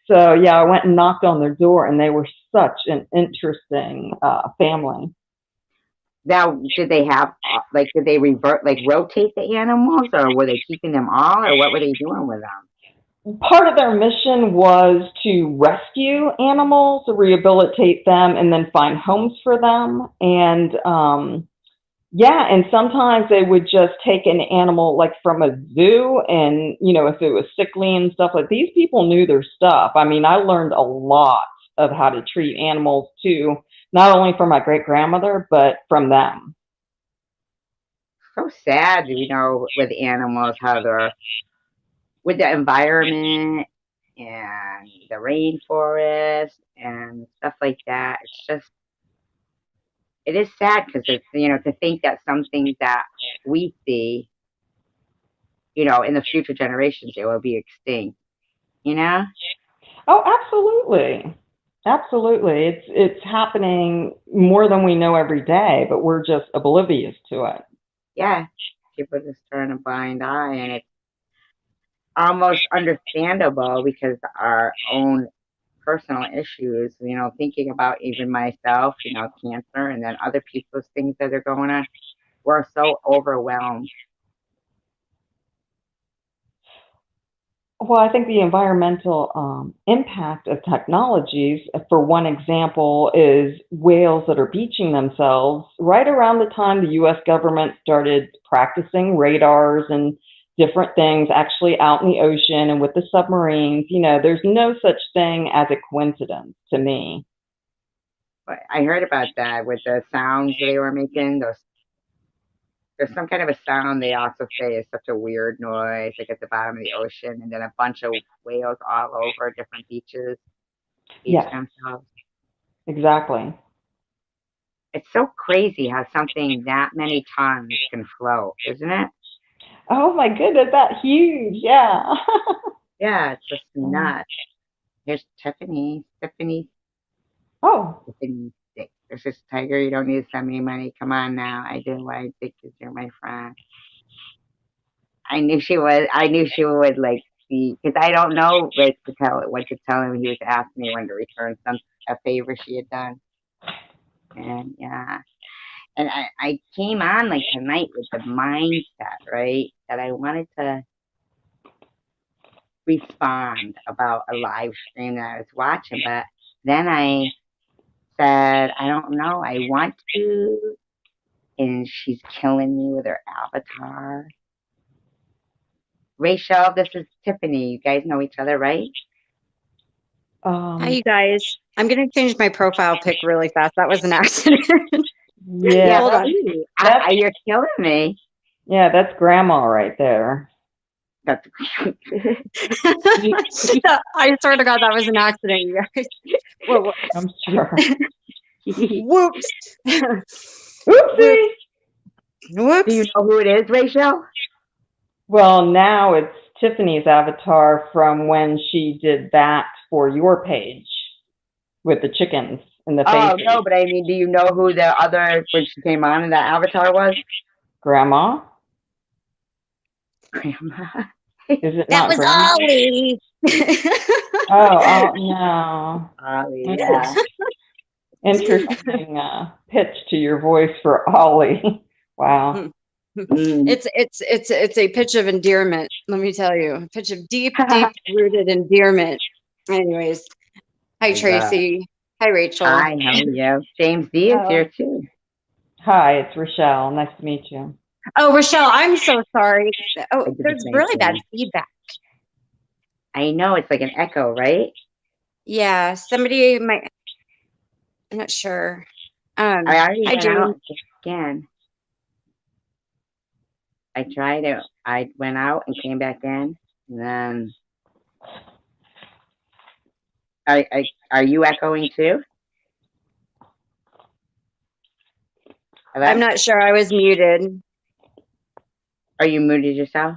So, yeah, I went and knocked on their door, and they were such an interesting family. Now, did they have did they revert like rotate the animals, or were they keeping them all, or what were they doing with them? Part of their mission was to rescue animals, rehabilitate them, and then find homes for them. And yeah, and sometimes they would just take an animal like from a zoo, and if it was sickly and stuff like these people knew their stuff. I mean, I learned a lot of how to treat animals too, not only from my great grandmother, but from them. So sad, with animals, how they're with the environment and the rainforest and stuff like that. It is sad because it's, to think that some things that we see, in the future generations, it will be extinct, you know? Oh, absolutely. Absolutely. It's happening more than we know every day, but we're just oblivious to it. Yeah. people just turn a blind eye, and it's almost understandable because our own personal issues, thinking about even myself, cancer, and then other people's things that are going on, we're so overwhelmed. Well, I think the environmental impact of technologies, for one example, is whales that are beaching themselves right around the time the US government started practicing radars and different things actually out in the ocean and with the submarines. There's no such thing as a coincidence to me. But I heard about that with the sounds they were making. There's some kind of a sound they also say is such a weird noise, like at the bottom of the ocean, and then a bunch of whales all over different beaches beach Yes, themselves. exactly. It's so crazy how something that many tons can float, isn't it? Oh my goodness, that huge. Yeah. Yeah, it's just nuts. Here's Tiffany. Oh, Tiffany. There's this tiger. You don't need to send me money. Come on now. I do what I think because you're my friend. I knew she was. I knew she would like see because I don't know like what to tell him. He was asking me when to return a favor she had done, and yeah, and I came on like tonight with the mindset right that I wanted to respond about a live stream that I was watching, but then I said I don't know. I want to, and she's killing me with her avatar. Rachel, this is Tiffany. You guys know each other, right? Hi, you guys. I'm going to change my profile pic really fast. That was an accident. yeah. Hold on. You're killing me. Yeah, that's grandma right there. That's I swear to God, that was an accident, you guys. Whoa. I'm sure. Whoops. Oopsie. Whoops. Do you know who it is, Rachel? Well, now it's Tiffany's avatar from when she did that for your page with the chickens and the Oh, faces. no, but I mean, do you know who the other, when she came on and that avatar was? Grandma? Grandma. Is it That not was Grandma? Ollie. Oh, no. Ollie, yeah. Interesting pitch to your voice for Ollie. Wow. It's a pitch of endearment, let me tell you. A pitch of deep rooted endearment. Anyways, hi Tracy. Hi Rachel. Hi, how are you? James D is here too. Hi, it's Rochelle. Nice to meet you. Oh, Rochelle, I'm so sorry. Oh, there's really bad feedback. I know, it's like an echo, right? Yeah, somebody might. I'm not sure. I already hi went James. out again. I went out and came back in, and then are you echoing too? Hello? I'm not sure. I was muted. Are you muted yourself?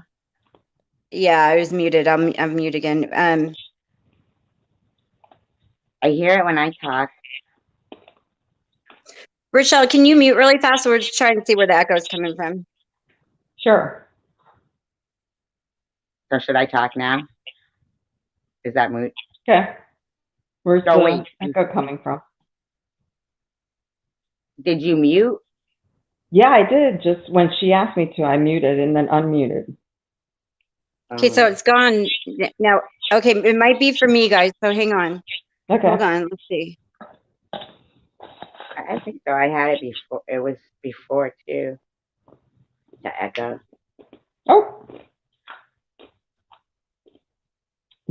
Yeah, I was muted. I'm mute again. I hear it when I talk. Rochelle, can you mute really fast? We're just trying to see where the echo is coming from. Sure. So should I talk now? Is that mute? Okay. Where's the echo coming from? Did you mute? Yeah, I did. Just when she asked me to, I muted and then unmuted. Okay, so it's gone now. Okay, it might be for me, guys. So hang on. Okay. Hold on. Let's see. I think so. I had it before. It was before too. The echo. Oh.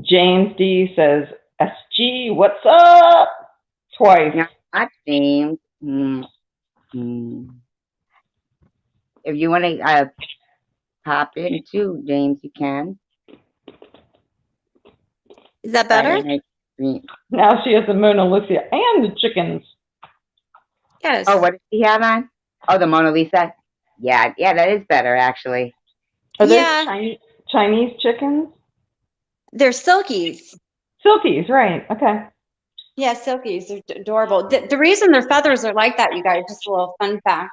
James D says, SG, what's up? Twice. No, not James. If you want to pop in too, James, you can. Is that better? Now she has the Mona Lisa and the chickens. Yes. Oh, what does she have on? Oh, the Mona Lisa? Yeah, that is better, actually. Are those Chinese chickens? They're silkies. Silkies, right. Okay. Yeah, silkies. They're adorable. The reason their feathers are like that, you guys, just a little fun fact.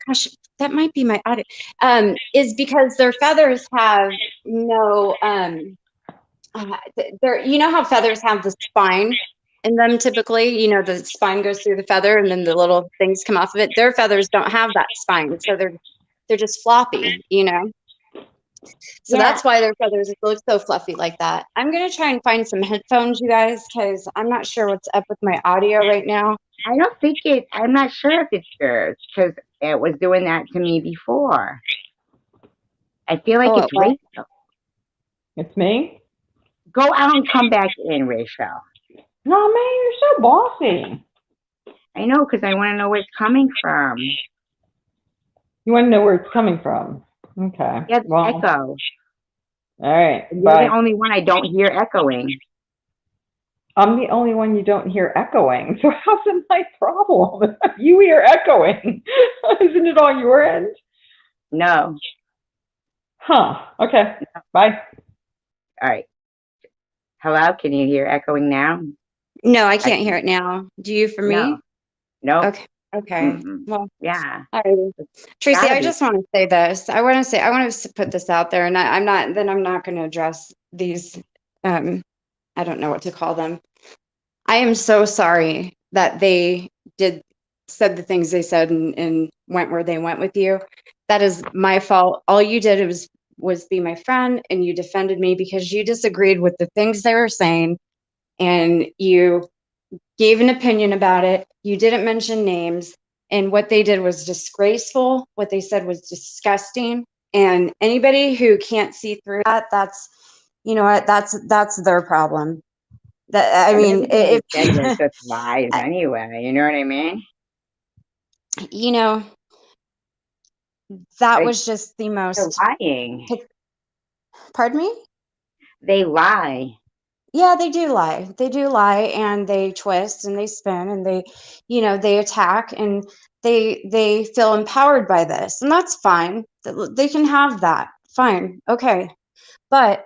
gosh, that might be my audio. Is because their feathers have no they're, you know how feathers have the spine in them typically, you know, the spine goes through the feather and then the little things come off of it. Their feathers don't have that spine, so they're just floppy, you know. So Yeah, that's why their feathers look so fluffy like that. I'm gonna try and find some headphones, you guys, because I'm not sure what's up with my audio right now. I don't think I'm not sure if it's yours because it was doing that to me before. I feel like Oh, it's well, Rachel. It's me? Go out and come back in, Rachel. No, man, you're so bossy. I know because I want to know where it's coming from. You want to know where it's coming from. Okay. Yeah, the Well, echo. all right. And you're the Bye. only one I don't hear echoing. I'm the only one you don't hear echoing. So how's it my problem? You hear echoing. Isn't it on your end? No. Huh. Okay. Bye. All right. Hello? Can you hear echoing now? no, I I can't can. hear it now. Do you for me? No. Nope. Okay. Okay. Mm-mm. Well, Yeah. all right. It's Tracy, gotta I be. just want to say this. I want to put this out there, and I'm not. Then I'm not going to address these. I don't know what to call them. I am so sorry that they said the things they said and went where they went with you. That is my fault. All you did was be my friend, and you defended me because you disagreed with the things they were saying, and you gave an opinion about it. You didn't mention names. And what they did was disgraceful. What they said was disgusting. And anybody who can't see through that, that's, you know what, that's their problem. That I And mean, everything if they said was just lies anyway. You know what I mean? you know, that Like, was just the they're most. lying. Pardon me? They lie. Yeah, they do lie. They do lie, and they twist and they spin and they, you know, they attack, and they feel empowered by this, and that's fine. They can have that. Fine. Okay. But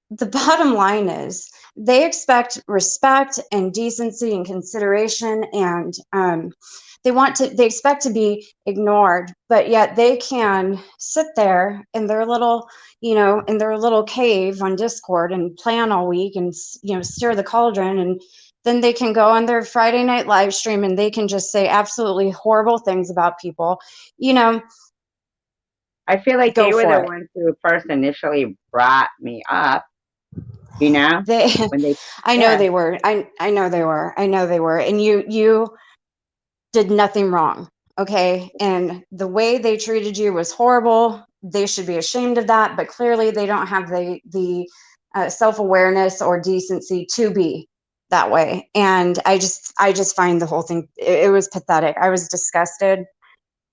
the bottom line is they expect respect and decency and consideration, and they expect to be ignored, but yet they can sit there in their little, you know, in their little cave on Discord and plan all week and, you know, stir the cauldron, and then they can go on their Friday night live stream and they can just say absolutely horrible things about people, you know. I feel like Go they were for the it. ones who first initially brought me up, you know, They when they, I know yeah, they were. I know they were. I know they were. And you did nothing wrong. Okay. And the way they treated you was horrible. They should be ashamed of that, but clearly they don't have the self-awareness or decency to be that way. And I just find the whole thing, it was pathetic. I was disgusted.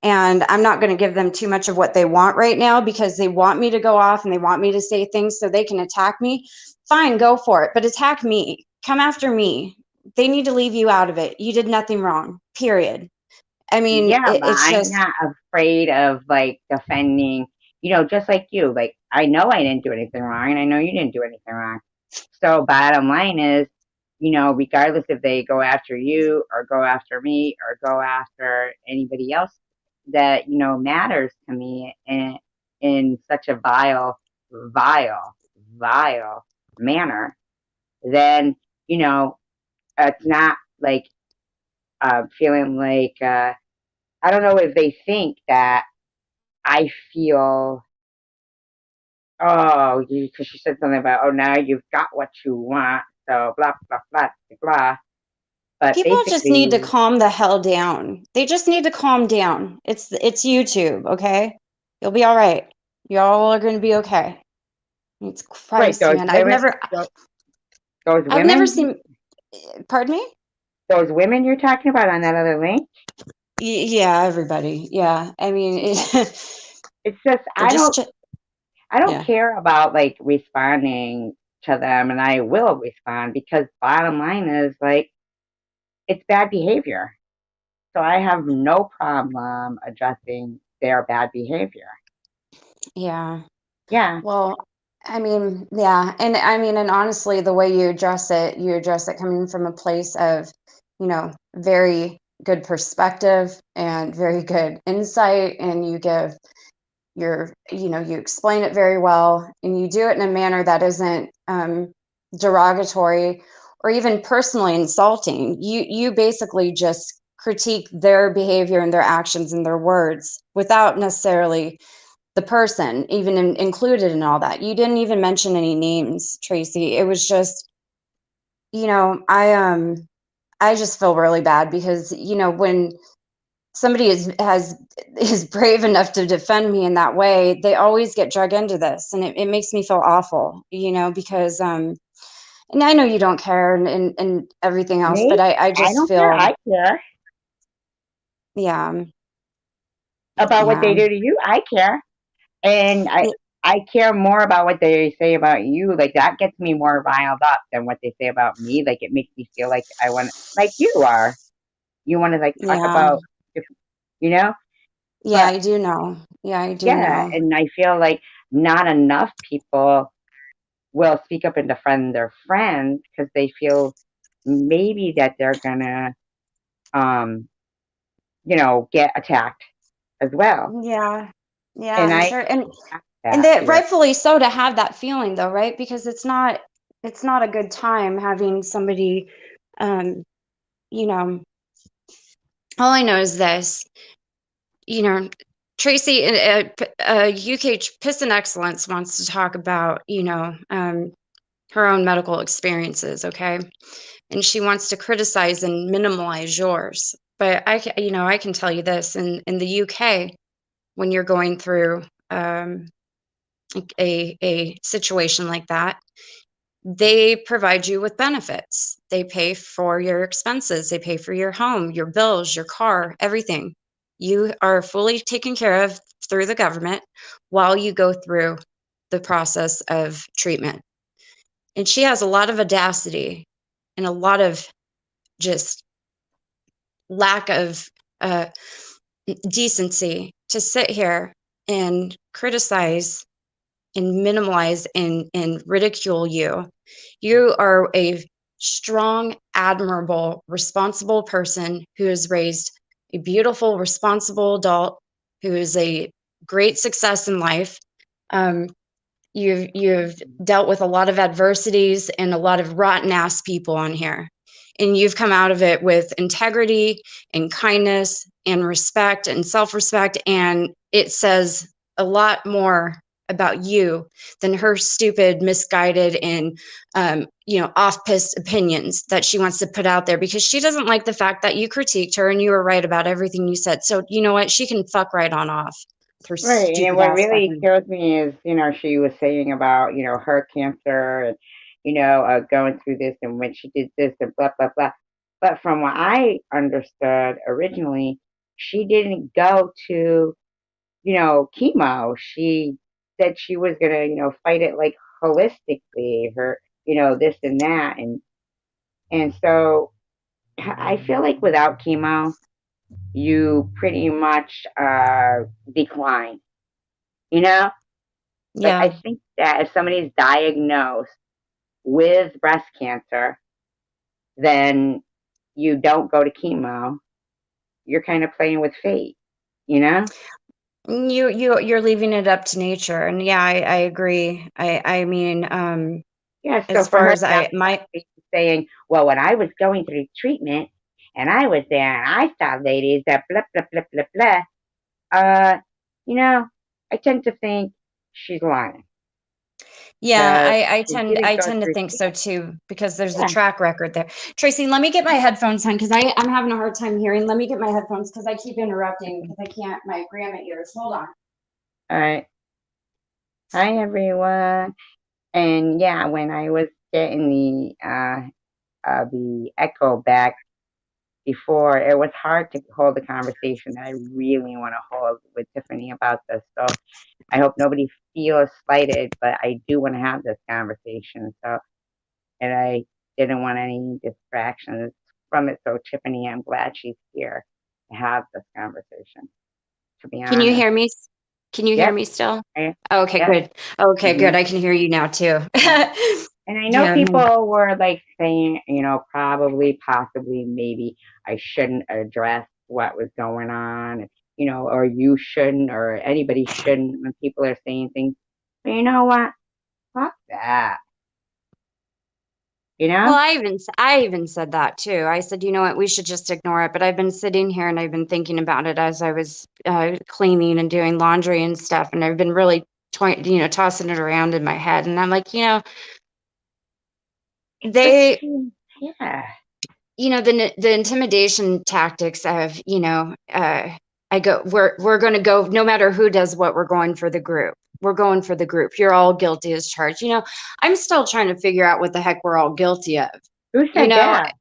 And I'm not going to give them too much of what they want right now because they want me to go off and they want me to say things so they can attack me. Fine, go for it, but attack me. Come after me. They need to leave you out of it. You did nothing wrong, period. I mean, yeah, but it's I'm just, not afraid of like defending, you know, just like you. Like, I know I didn't do anything wrong and I know you didn't do anything wrong. So, bottom line is, you know, regardless if they go after you or go after me or go after anybody else that, you know, matters to me in such a vile manner, then, you know, it's not like feeling like, I don't know if they think that I feel, oh, because she said something about, oh, now you've got what you want, so blah, blah, blah, blah. But people just need to basically, calm the hell down. They just need to calm down. It's YouTube, okay? You'll be all right. Y'all are going to be okay. It's wait, Christ, man. those I've never women, seen, pardon me? those women you're talking about on that other link, Yeah, everybody. Yeah. I mean, it's just, they're just, I don't yeah. care about like responding to them, and I will respond because bottom line is like, it's bad behavior. So I have no problem addressing their bad behavior. Yeah. Yeah. Well, I mean, yeah. And I mean, and honestly, the way you address it coming from a place of, you know, very good perspective and very good insight, and you give you explain it very well, and you do it in a manner that isn't derogatory or even personally insulting. You basically just critique their behavior and their actions and their words without necessarily the person even included in all that. You didn't even mention any names, Tracy. It was just, I just feel really bad because, when somebody is brave enough to defend me in that way, they always get drug into this, and it makes me feel awful, because and I know you don't care and everything else, Me? but I I just don't care. feel, I care yeah, about what yeah, they do to you. I care. And I care more about what they say about you. Like that gets me more riled up than what they say about me. Like it makes me feel like I want, like you are. You want to like talk yeah, about, you know. yeah, But I do know. Yeah, I do yeah, know. and I feel like not enough people will speak up and defend their friends because they feel maybe that they're gonna, um, get attacked as well. Yeah, yeah, And I'm I sure, have and that that here. rightfully so, to have that feeling though, right? Because it's not a good time having somebody, um, you know, all I know is this, you know, Tracy, UK Piston Excellence wants to talk about, her own medical experiences, okay? And she wants to criticize and minimize yours. But I can tell you this, in the UK, when you're going through a situation like that, they provide you with benefits. They pay for your expenses, they pay for your home, your bills, your car, everything. You are fully taken care of through the government while you go through the process of treatment. And she has a lot of audacity and a lot of just lack of uh, decency to sit here and criticize and minimize and ridicule you. You are a strong, admirable, responsible person who has raised a beautiful, responsible adult who is a great success in life. Um, you've dealt with a lot of adversities and a lot of rotten ass people on here. And you've come out of it with integrity and kindness and respect and self-respect. And it says a lot more about you than her stupid, misguided, and off-piste opinions that she wants to put out there, because she doesn't like the fact that you critiqued her and you were right about everything you said. So you know what? She can fuck right on off with her Right. And stupid what ass really fucking. kills me is, she was saying about, her cancer and, going through this and when she did this and blah, blah, blah. But from what I understood originally, she didn't go to, chemo. She said she was going to, fight it like holistically, her, this and that. And so I feel like without chemo, you pretty much, decline, you know? Like, I Yeah. think that if somebody's diagnosed with breast cancer, then you don't go to chemo. You're kind of playing with fate, you know? You're leaving it up to nature, and yeah, I agree. I mean, Yeah, so as for far her as to I my be saying, well, when I was going through treatment and I was there and I saw ladies that blah, blah, blah, blah, blah, uh, you know, I tend to think she's lying yeah, because I she tend didn't I go tend to through think so chemo. too, because there's a Yeah. track record there. Tracy, let me get my headphones on because I'm having a hard time hearing. Let me get my headphones because I keep interrupting because I can't. My grandma ears. Hold on. All right. Hi, everyone. And yeah, when I was getting the echo back before, it was hard to hold the conversation that I really want to hold with Tiffany about this. So I hope nobody feels slighted, but I do want to have this conversation. So, and I didn't want any distractions from it. So Tiffany, I'm glad she's here to have this conversation, to be Can you honest. hear me? Can you hear Yep. me still? Okay. Okay, Yep. good. Okay, Hmm. good. I can hear you now too. And I know Yeah, people were like saying, probably, possibly, maybe I shouldn't address what was going on, or you shouldn't, or anybody shouldn't when people are saying things. But you know what? Fuck that. You well, know? I even said that too. I said, you know what, we should just ignore it. But I've been sitting here and I've been thinking about it as I was cleaning and doing laundry and stuff, and I've been really, tossing it around in my head. And I'm like, It's just, they, yeah. the intimidation tactics of, we're going to go no matter who does what. We're going for the group. We're going for the group. You're all guilty as charged. I'm still trying to figure out what the heck we're all guilty of. Who You said know, that?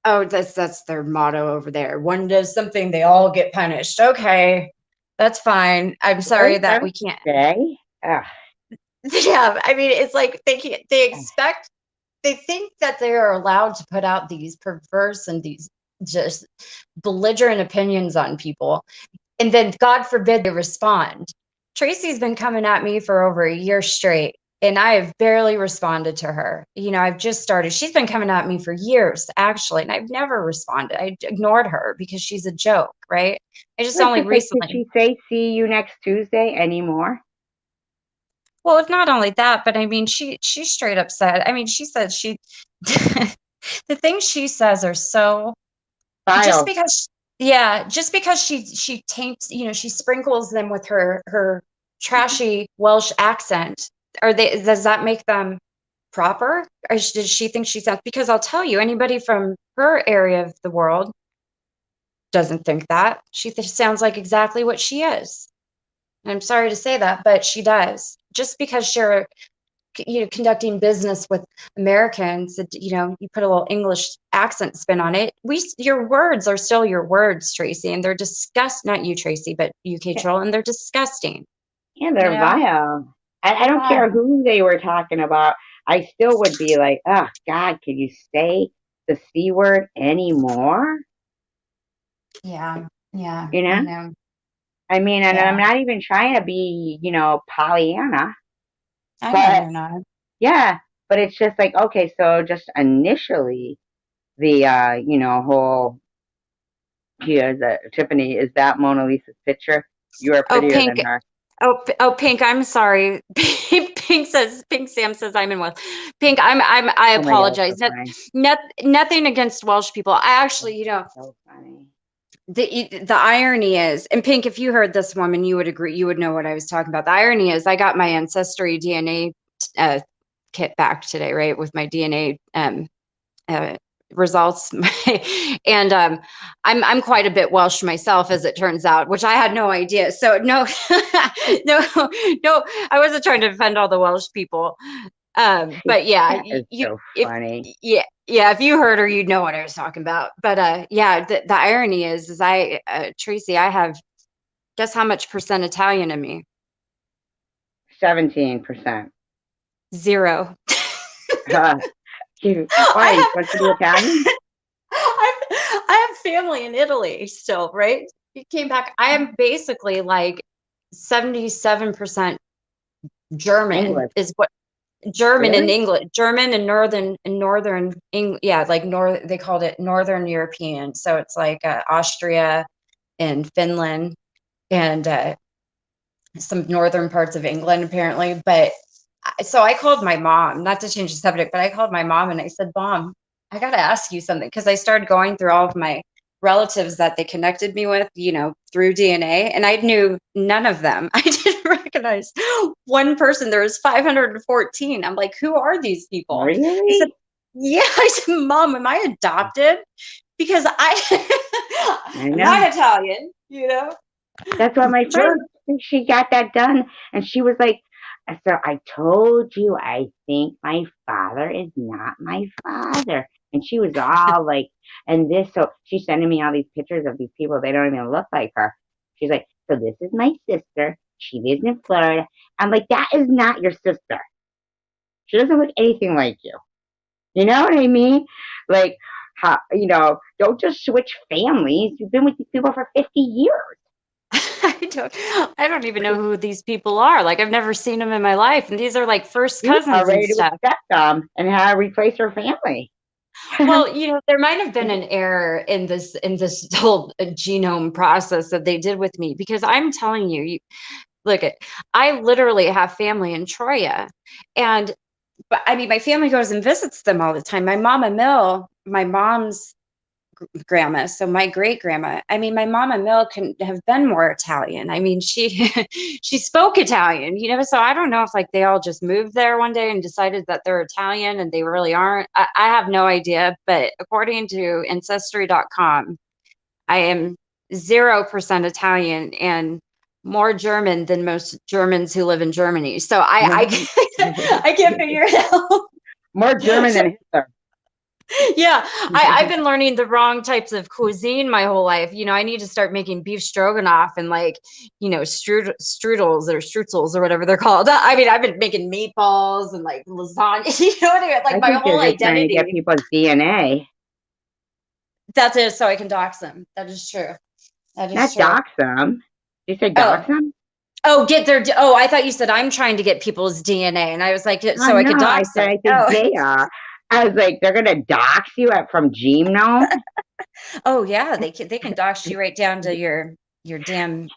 oh, that's their motto over there. One does something, they all get punished. Okay, that's fine. I'm sorry Really? that we Every can't. day? Ugh. Yeah, I mean, it's like they can't. They think that they are allowed to put out these perverse and these just belligerent opinions on people, and then God forbid they respond. Tracy's been coming at me for over a year straight, and I have barely responded to her. I've just started. She's been coming at me for years, actually, and I've never responded. I ignored her because she's a joke, right? I just It's only just like, did recently. she say see you next Tuesday anymore? Well, it's not only that, but I mean, she straight up said. I mean, she said she. The things she says are so, just File. because yeah, just because she taints, she sprinkles them with her trashy Welsh accent. Does that make them proper? Or does she think she sounds, because I'll tell you, anybody from her area of the world doesn't think that. She sounds like exactly what she is. And I'm sorry to say that, but she does. Just because you're, conducting business with Americans, you put a little English accent spin on it. Your words are still your words, Tracy, and they're not you, Tracy, but UK Yeah, Troll, and they're disgusting. yeah, You they're know, vile. I they're don't care vile. who they were talking about. I still would be like, oh God, could you say the C word anymore? Yeah, yeah, You I know? know. I mean, and I'm Yeah, not even trying to be, Pollyanna, I know but you're not. yeah, but it's just like, okay, so just initially the, whole, here, Tiffany, is that Mona Lisa's picture? You are Oh, prettier Pink. than her. Oh, Pink. I'm sorry. Pink Sam says I'm in Welsh. Pink. I Oh my God, it's apologize. so funny. Nothing against Welsh people. I actually, So funny. the irony is, and Pink, if you heard this woman, you would agree. You would know what I was talking about. The irony is, I got my ancestry DNA kit back today, right, with my DNA uh, results, and I'm quite a bit Welsh myself, as it turns out, which I had no idea. So no, no, no, I wasn't trying to offend all the Welsh people. But yeah, That is you so if funny. yeah, if you heard her, you'd know what I was talking about. But yeah, the irony is I Tracy, I have, guess how much percent Italian in me? 17%. 0. Why? You I supposed to be Italian? I have family in Italy still, right? He came back. I am basically like 77% German, English. is what German and Really? English, German and northern England. Yeah, like they called it Northern European. So it's like Austria and Finland and some northern parts of England, apparently. But so I called my mom, not to change the subject, but I called my mom and I said, Mom, I got to ask you something. Because I started going through all of my relatives that they connected me with, through DNA, and I knew none of them. I didn't recognize one person. There was 514. I'm like, who are these people? I said, Really? yeah. I said, Mom, am I adopted? Because I I'm know. not Italian. That's what my German. friend, she got that done. And she was like, so I told you, I think my father is not my father. And she was all like, and this, so she's sending me all these pictures of these people. They don't even look like her. She's like, so this is my sister. She lives in Florida. I'm like, that is not your sister. She doesn't look anything like you. You know what I mean? Like, how, don't just switch families. You've been with these people for 50 years. I don't even know who these people are. Like I've never seen them in my life, and these are like first You are cousins and ready to stuff. accept them and how to replace her family. Well, there might have been an error in this whole genome process that they did with me, because I'm telling you, look at, I literally have family in Troya, and but I mean, my family goes and visits them all the time. My mama Mill, my mom's grandma, so my great grandma, I mean, my mama Mill can have been more Italian. I mean, she she spoke Italian, so I don't know if like they all just moved there one day and decided that they're Italian and they really aren't. I have no idea, but according to ancestry.com, I am 0% Italian and more German than most Germans who live in Germany. So I can't figure it out. More German than Hitler. Yeah, I've been learning the wrong types of cuisine my whole life. I need to start making beef stroganoff and like, strudels or streuzels or whatever they're called. I mean, I've been making meatballs and like lasagna. What I mean? Like I my think whole they're just trying to get identity. people's DNA. That's it, so I can dox them. That is true. That is Not true. dox them. Did you say dox them? Oh, I thought you said I'm trying to get people's DNA, and I was like, Oh, so I no, could I dox said, them. I think they are. I was like, they're going to dox you from genome? Oh yeah, they can dox you right down to your damn,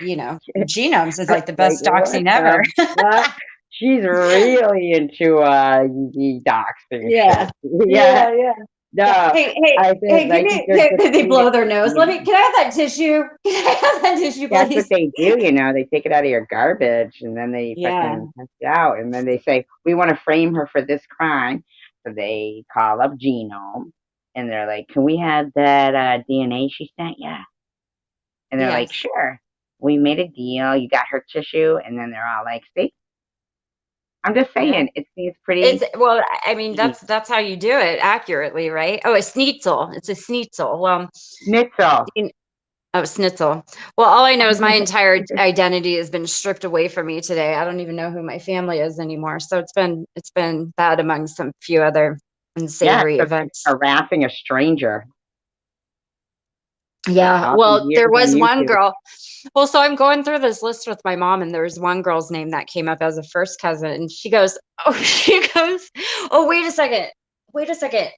genomes is I was like the like, best what doxing ever. the fuck? She's really into the doxing Yeah. shit. Yeah, Yeah. Yeah. no. Hey, I hey, said, give I think me. they're just They doing blow it. their nose. Can I have that tissue? Can I have that tissue, That's what please? they do, They take it out of your garbage and then they Yeah. fucking test it out. And then they say, we want to frame her for this crime. So they call up Genome and they're like, can we have that DNA she sent? Yeah. And they're like, Yes. sure. We made a deal. You got her tissue. And then they're all like, see, I'm just Yeah. saying, it seems pretty Well, I mean, easy. that's how you do it accurately, right? Oh, a schnitzel. It's a schnitzel. Well, Schnitzel. oh, schnitzel. Well, all I know is my entire identity has been stripped away from me today. I don't even know who my family is anymore. So it's been bad among some few other Yeah, unsavory it's like events. harassing a stranger. Yeah. All these Well, there years on was one YouTube. girl. Well, so I'm going through this list with my mom, and there was one girl's name that came up as a first cousin, and she goes, "Oh, oh, wait a second, wait a second,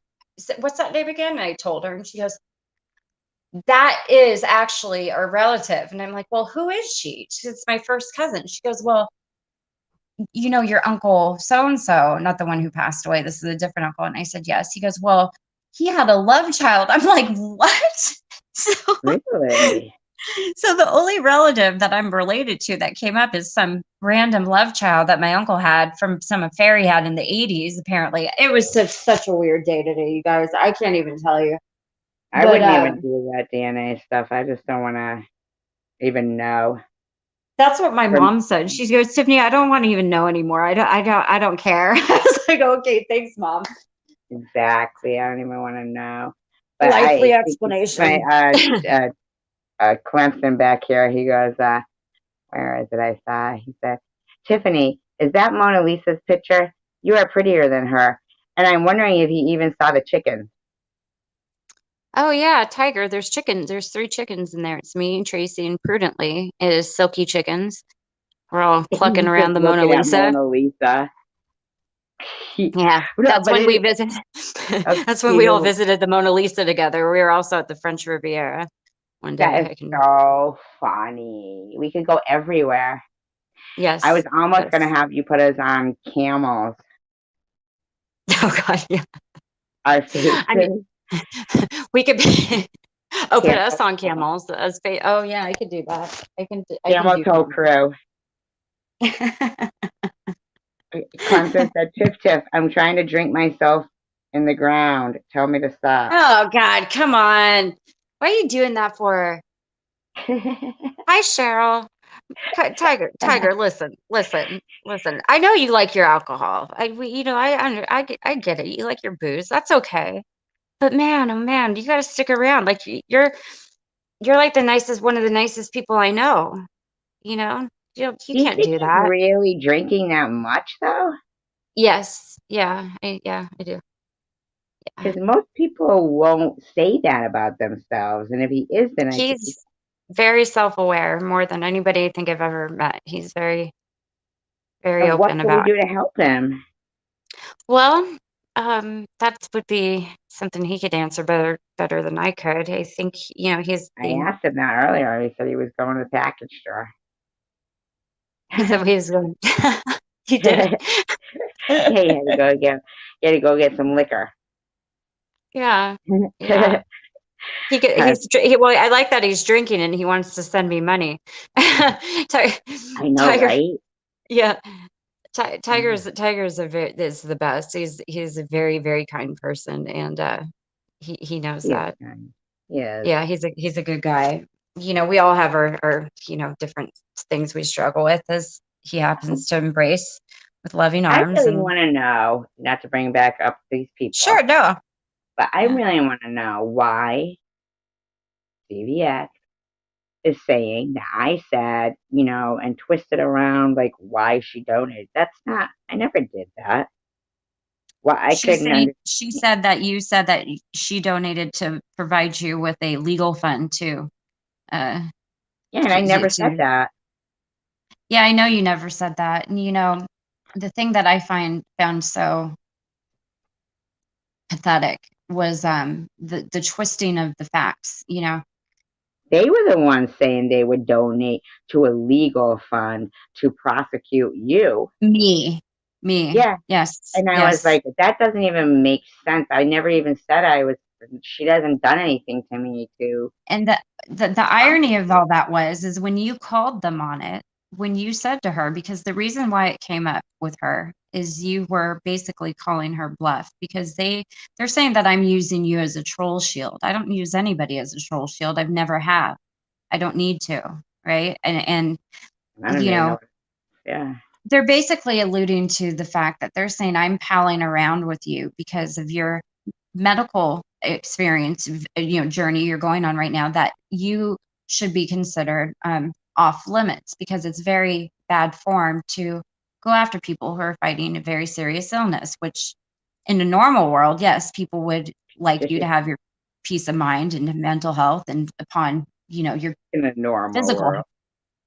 what's that name again?" And I told her, and she goes, "That is actually a relative." And I'm like, "Well, who is she?" She says, "It's my first cousin." She goes, "Well, your uncle so and so, not the one who passed away. This is a different uncle." And I said, "Yes." He goes, "Well, he had a love child." I'm like, "What?" So Really? So the only relative that I'm related to that came up is some random love child that my uncle had from some affair he had in the 80s, apparently. It was such a weird day today, you guys. I can't even tell you. I But wouldn't even do that DNA stuff. I just don't want to even know. that's what my From mom said. She goes, "Tiffany, I don't want to even know anymore. I don't care." I was like, "Okay, thanks, Mom." exactly. I don't even want to know. But Likely I think my explanation. Clemson back here, he goes, where is it? I saw. He said, Tiffany, is that Mona Lisa's picture? You are prettier than her. And I'm wondering if he even saw the chickens. Oh yeah, Tiger, there's chickens. There's 3 chickens in there. It's me and Tracy and Prudently. It is Silky Chickens. We're all plucking He's around just the Mona looking at Lisa. Mona Lisa. Yeah, No, that's but when we it visit. is That's when we all cute. visited the Mona Lisa together. We were also at the French Riviera one day. That is I can, so funny. We could go everywhere. I was yes, almost going to yes. have you put us on camels, Oh God, yeah. our I mean, faces. we could be, oh, put us Camel, on camels as oh yeah, I could do that. I can camel do toe camels. crew. Clemson said, Tiff, Tiff, I'm trying to drink myself in the ground. Tell me to stop. Oh God, come on. Why are you doing that for? Hi, Cheryl. Tiger, listen. I know you like your alcohol. I get it. You like your booze. That's okay. But man, oh man, you got to stick around. Like you're like one of the nicest people I know. You know, you Do you can't think do he's that. really drinking that much, though? Yes, yeah, I do. Yeah. Because most people won't say that about themselves. And if he is, then I think he's He's very self-aware, more than anybody I think I've ever met. He's very, very And what open can we about. do to help him? Well, that would be something he could answer better than I could. I think, he's I being. asked him that earlier. He said he was going to the package store. He said he was going. He did. Yeah, he had to go get some liquor. Yeah, yeah. Well, I like that he's drinking and he wants to send me money. I know, Tiger, right? yeah. Yeah, Tiger's is the best. He's a very, very kind person, and he knows he is that. kind. He is. Yeah, he's a good guy. We all have our different things we struggle with, as he happens to embrace with loving I arms. really And want to know, not to bring back up these people, sure, no, but I yeah, really want to know why CVS is saying that I said, and twisted around like why she donated. That's not, I never did that. Why I couldn't understand. she said that you said that she donated to provide you with a legal fund uh Yeah, and I never said to. that. Yeah, I know you never said that. And the thing that I found so pathetic was the twisting of the facts. They were the ones saying they would donate to a legal fund to prosecute you. Me, Yeah. yes, And I was yes. like, that doesn't even make sense. I never even said she hasn't done anything to me to And the irony of all that is when you called them on it, when you said to her, because the reason why it came up with her is you were basically calling her bluff, because they're saying that I'm using you as a troll shield. I don't use anybody as a troll shield. I've never have. I don't need to, right? And I don't you even know, know. Yeah. they're basically alluding to the fact that they're saying I'm palling around with you because of your medical experience, journey you're going on right now, that you should be considered off limits, because it's very bad form to go after people who are fighting a very serious illness, which in a normal world, yes, people would like Just you to have your peace of mind and mental health, and upon your in a normal physical. world.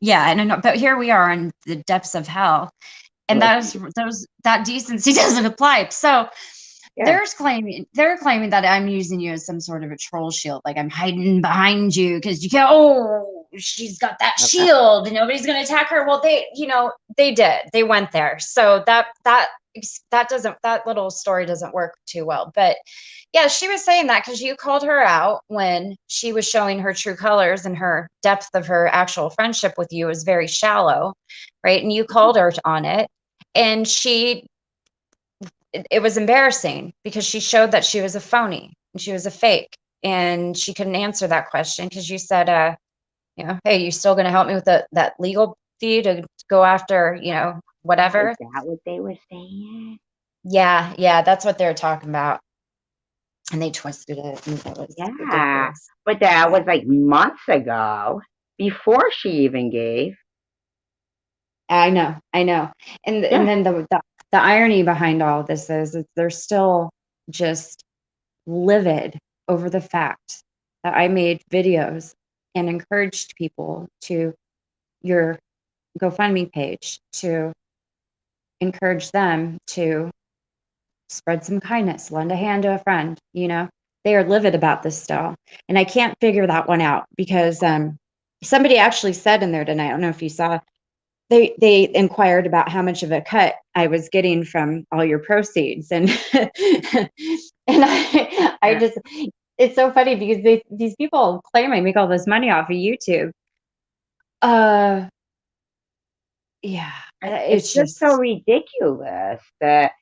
Yeah, but here we are in the depths of hell, and Like, that decency doesn't apply. So yeah. they're claiming that I'm using you as some sort of a troll shield, like I'm hiding behind you because you can't. Oh, she's got that shield, and nobody's going to attack her. Well, they went there, so that little story doesn't work too well. But yeah, she was saying that because you called her out when she was showing her true colors, and her depth of her actual friendship with you is very shallow, right? And you called her on it, and it was embarrassing because she showed that she was a phony and she was a fake, and she couldn't answer that question because you said, hey, you still going to help me with that legal fee to go after, Is whatever. that what they were saying? Yeah, that's what they were talking about, and they twisted it, and it was Yeah. ridiculous. But that Yeah, was like months ago, before she even gave. I know, and Yeah. then the irony behind all of this is that they're still just livid over the fact that I made videos and encouraged people to your GoFundMe page to encourage them to spread some kindness, lend a hand to a friend. They are livid about this still. And I can't figure that one out because somebody actually said in there tonight, I don't know if you saw, they inquired about how much of a cut I was getting from all your proceeds. And and I Yeah. just, it's so funny because these people claim I make all this money off of YouTube. Uh, yeah, It's it's just so just, ridiculous that,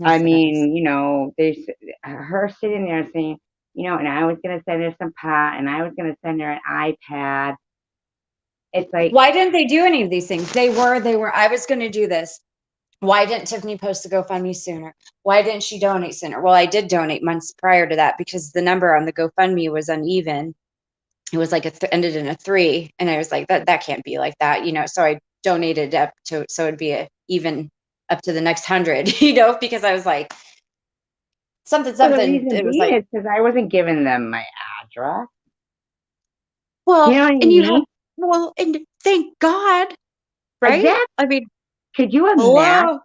I yes, it is. mean, there's her sitting there saying, and I was going to send her some pot and I was going to send her an iPad. It's like, Why didn't they do any of these things? I was going to do this. Why didn't Tiffany post the GoFundMe sooner? Why didn't she donate sooner? Well, I did donate months prior to that because the number on the GoFundMe was uneven. It was like ended in a 3, and I was like, that can't be like that, So I donated up to, so it'd be a even up to the next 100, because I was like, well, the something. reason It was being like, is because I wasn't giving them my address. You know Well, what I and you have, mean? well, and thank God, right? Exactly. I mean, Could you imagine? hello.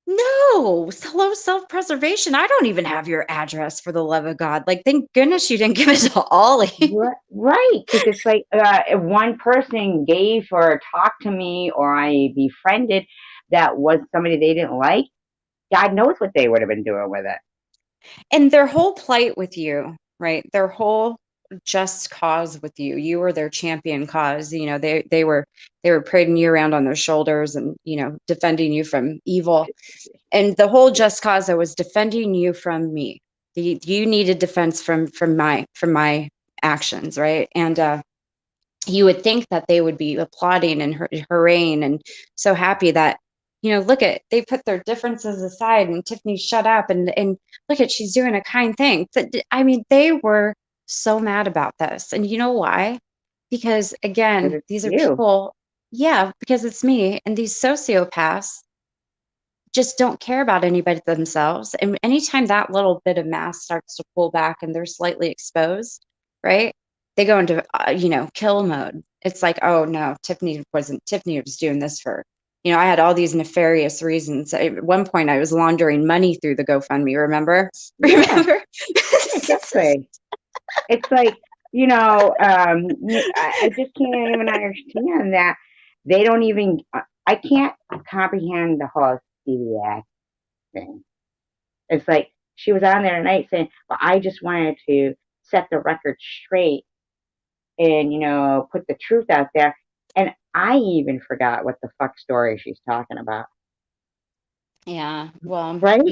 No, hello, self-preservation. I don't even have your address for the love of God. Like, thank goodness you didn't give it to Ollie. Right, because it's like if one person gave or talked to me or I befriended that was somebody they didn't like, God knows what they would have been doing with it. And their whole plight with you, right? Their whole just cause with you. You were their champion cause. You know, they were parading you around on their shoulders and, defending you from evil. And the whole just cause that was defending you from me. You needed defense from my actions, right? And you would think that they would be applauding and hurraying and so happy that, look at, they put their differences aside and Tiffany shut up and look at, she's doing a kind thing. I mean, they were so mad about this. And you know why? Because But again, it's these are you. people, yeah, because it's me. And these sociopaths just don't care about anybody but themselves. And anytime that little bit of mask starts to pull back and they're slightly exposed, right? They go into, kill mode. It's like, oh no, Tiffany was doing this for, I had all these nefarious reasons. At one point I was laundering money through the GoFundMe, remember? Yeah, Remember? exactly. It's like, I just can't even understand that they don't even, I can't comprehend the whole CVS thing. It's like she was on there tonight saying, well, I just wanted to set the record straight and, put the truth out there. And I even forgot what the fuck story she's talking about. Yeah. Well, Right?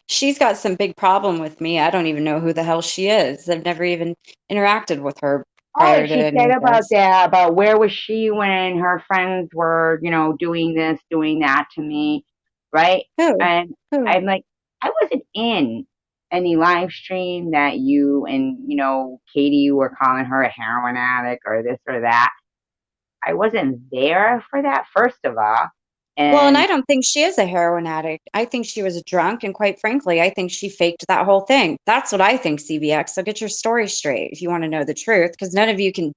she's got some big problem with me. I don't even know who the hell she is. I've never even interacted with her Oh, prior to she any said of about this. that, about where was she when her friends were, doing this, doing that to me, right? Who? And Who? I'm like, I wasn't in any live stream that you and, Katie were calling her a heroin addict or this or that. I wasn't there for that, first of all. Well, and I And don't think she is a heroin addict. I think she was drunk, and quite frankly, I think she faked that whole thing. That's what I think, CBX. So get your story straight if you want to know the truth, because none of you can,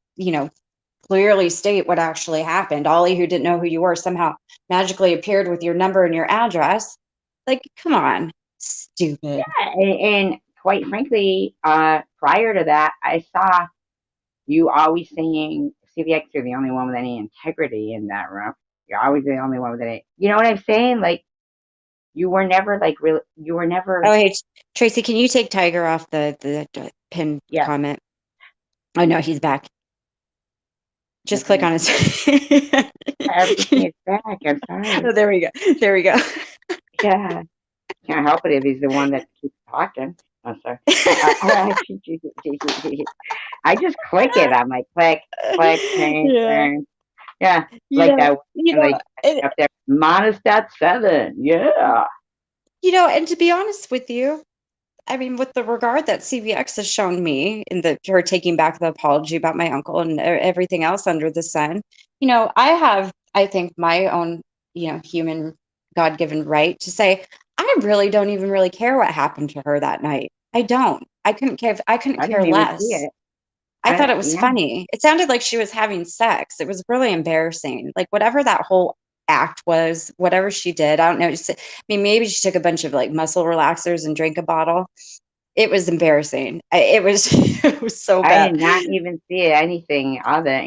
clearly state what actually happened. Ollie, who didn't know who you were, somehow magically appeared with your number and your address. Like, come on, stupid. and quite frankly, prior to that, I saw you always saying, CVX, you're the only one with any integrity in that room. You're always the only one with any. You know what I'm saying? Like you were never like real. You were Oh, never. hey, Tracy, can you take Tiger off the pinned Yeah. comment? Oh no, he's back. Just click Okay. on his. Everything is back. I'm sorry. Oh, there we go. There we go. Yeah. Can't help it if he's the one that keeps talking. I'm sorry. I just click it. I'm like, click, click, change, Yeah. change. Yeah. You Like know, that. you And know, they up there, -7. Yeah. and to be honest with you, I mean, with the regard that CVX has shown me in her taking back the apology about my uncle and everything else under the sun, I have, I think, my own, human God-given right to say, I really don't even really care what happened to her that night. I don't. I couldn't care. I couldn't I care didn't even see less. it. I thought I it was Yeah. funny. It sounded like she was having sex. It was really embarrassing. Like whatever that whole act was, whatever she did, I don't know. I mean, maybe she took a bunch of like muscle relaxers and drank a bottle. It was embarrassing. It was it was so I bad. did not even see anything of it.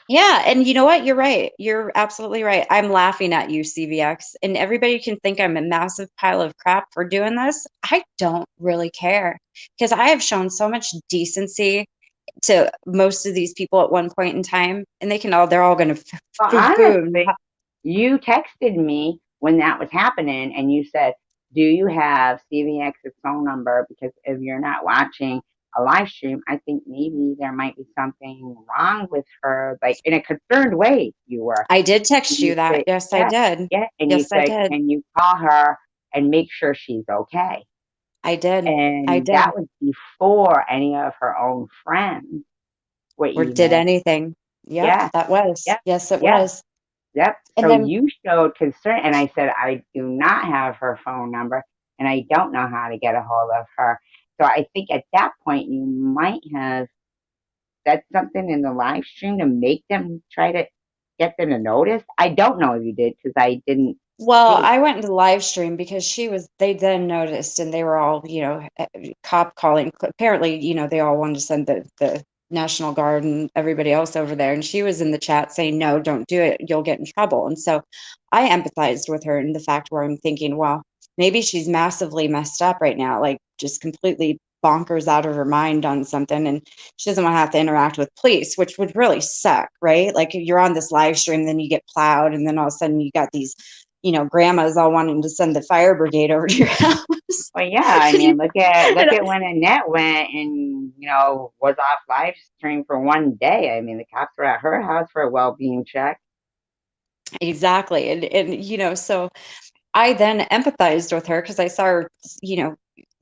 Yeah, and you know what? You're right. You're absolutely right. I'm laughing at you, CVX, and everybody can think I'm a massive pile of crap for doing this. I don't really care because I have shown so much decency to most of these people at one point in time, and they're all going to Well, boo boo. honestly, you texted me when that was happening and you said, do you have CVX's phone number? Because if you're not watching a live stream, I think maybe there might be something wrong with her, like in a concerned way you were. I did text And you you that. said, Yes, I yeah, did. yeah. And you Yes, I said, did. can you call her and make sure she's okay? I did. I And did. that was before any of her own friends were Or did even, anything. Yep, yeah, that was. yeah, Yes, it yeah. was. Yep. And So then you showed concern, and I said, I do not have her phone number, and I don't know how to get a hold of her. So I think at that point, you might have said something in the live stream to make them try to get them to notice? I don't know if you did because I didn't Well, see. I went into live stream because they then noticed and they were all, cop calling. Apparently, they all wanted to send the National Guard and everybody else over there. And she was in the chat saying, no, don't do it. You'll get in trouble. And so I empathized with her in the fact where I'm thinking, well, maybe she's massively messed up right now, like just completely bonkers out of her mind on something. And she doesn't want to have to interact with police, which would really suck, right? Like you're on this live stream, then you get plowed, and then all of a sudden you got these grandmas all wanting to send the fire brigade over to your house. Well, yeah, I mean, look at And when Annette went and was off live stream for one day. I mean, the cops were at her house for a well-being check. exactly. And so I then empathized with her because I saw her,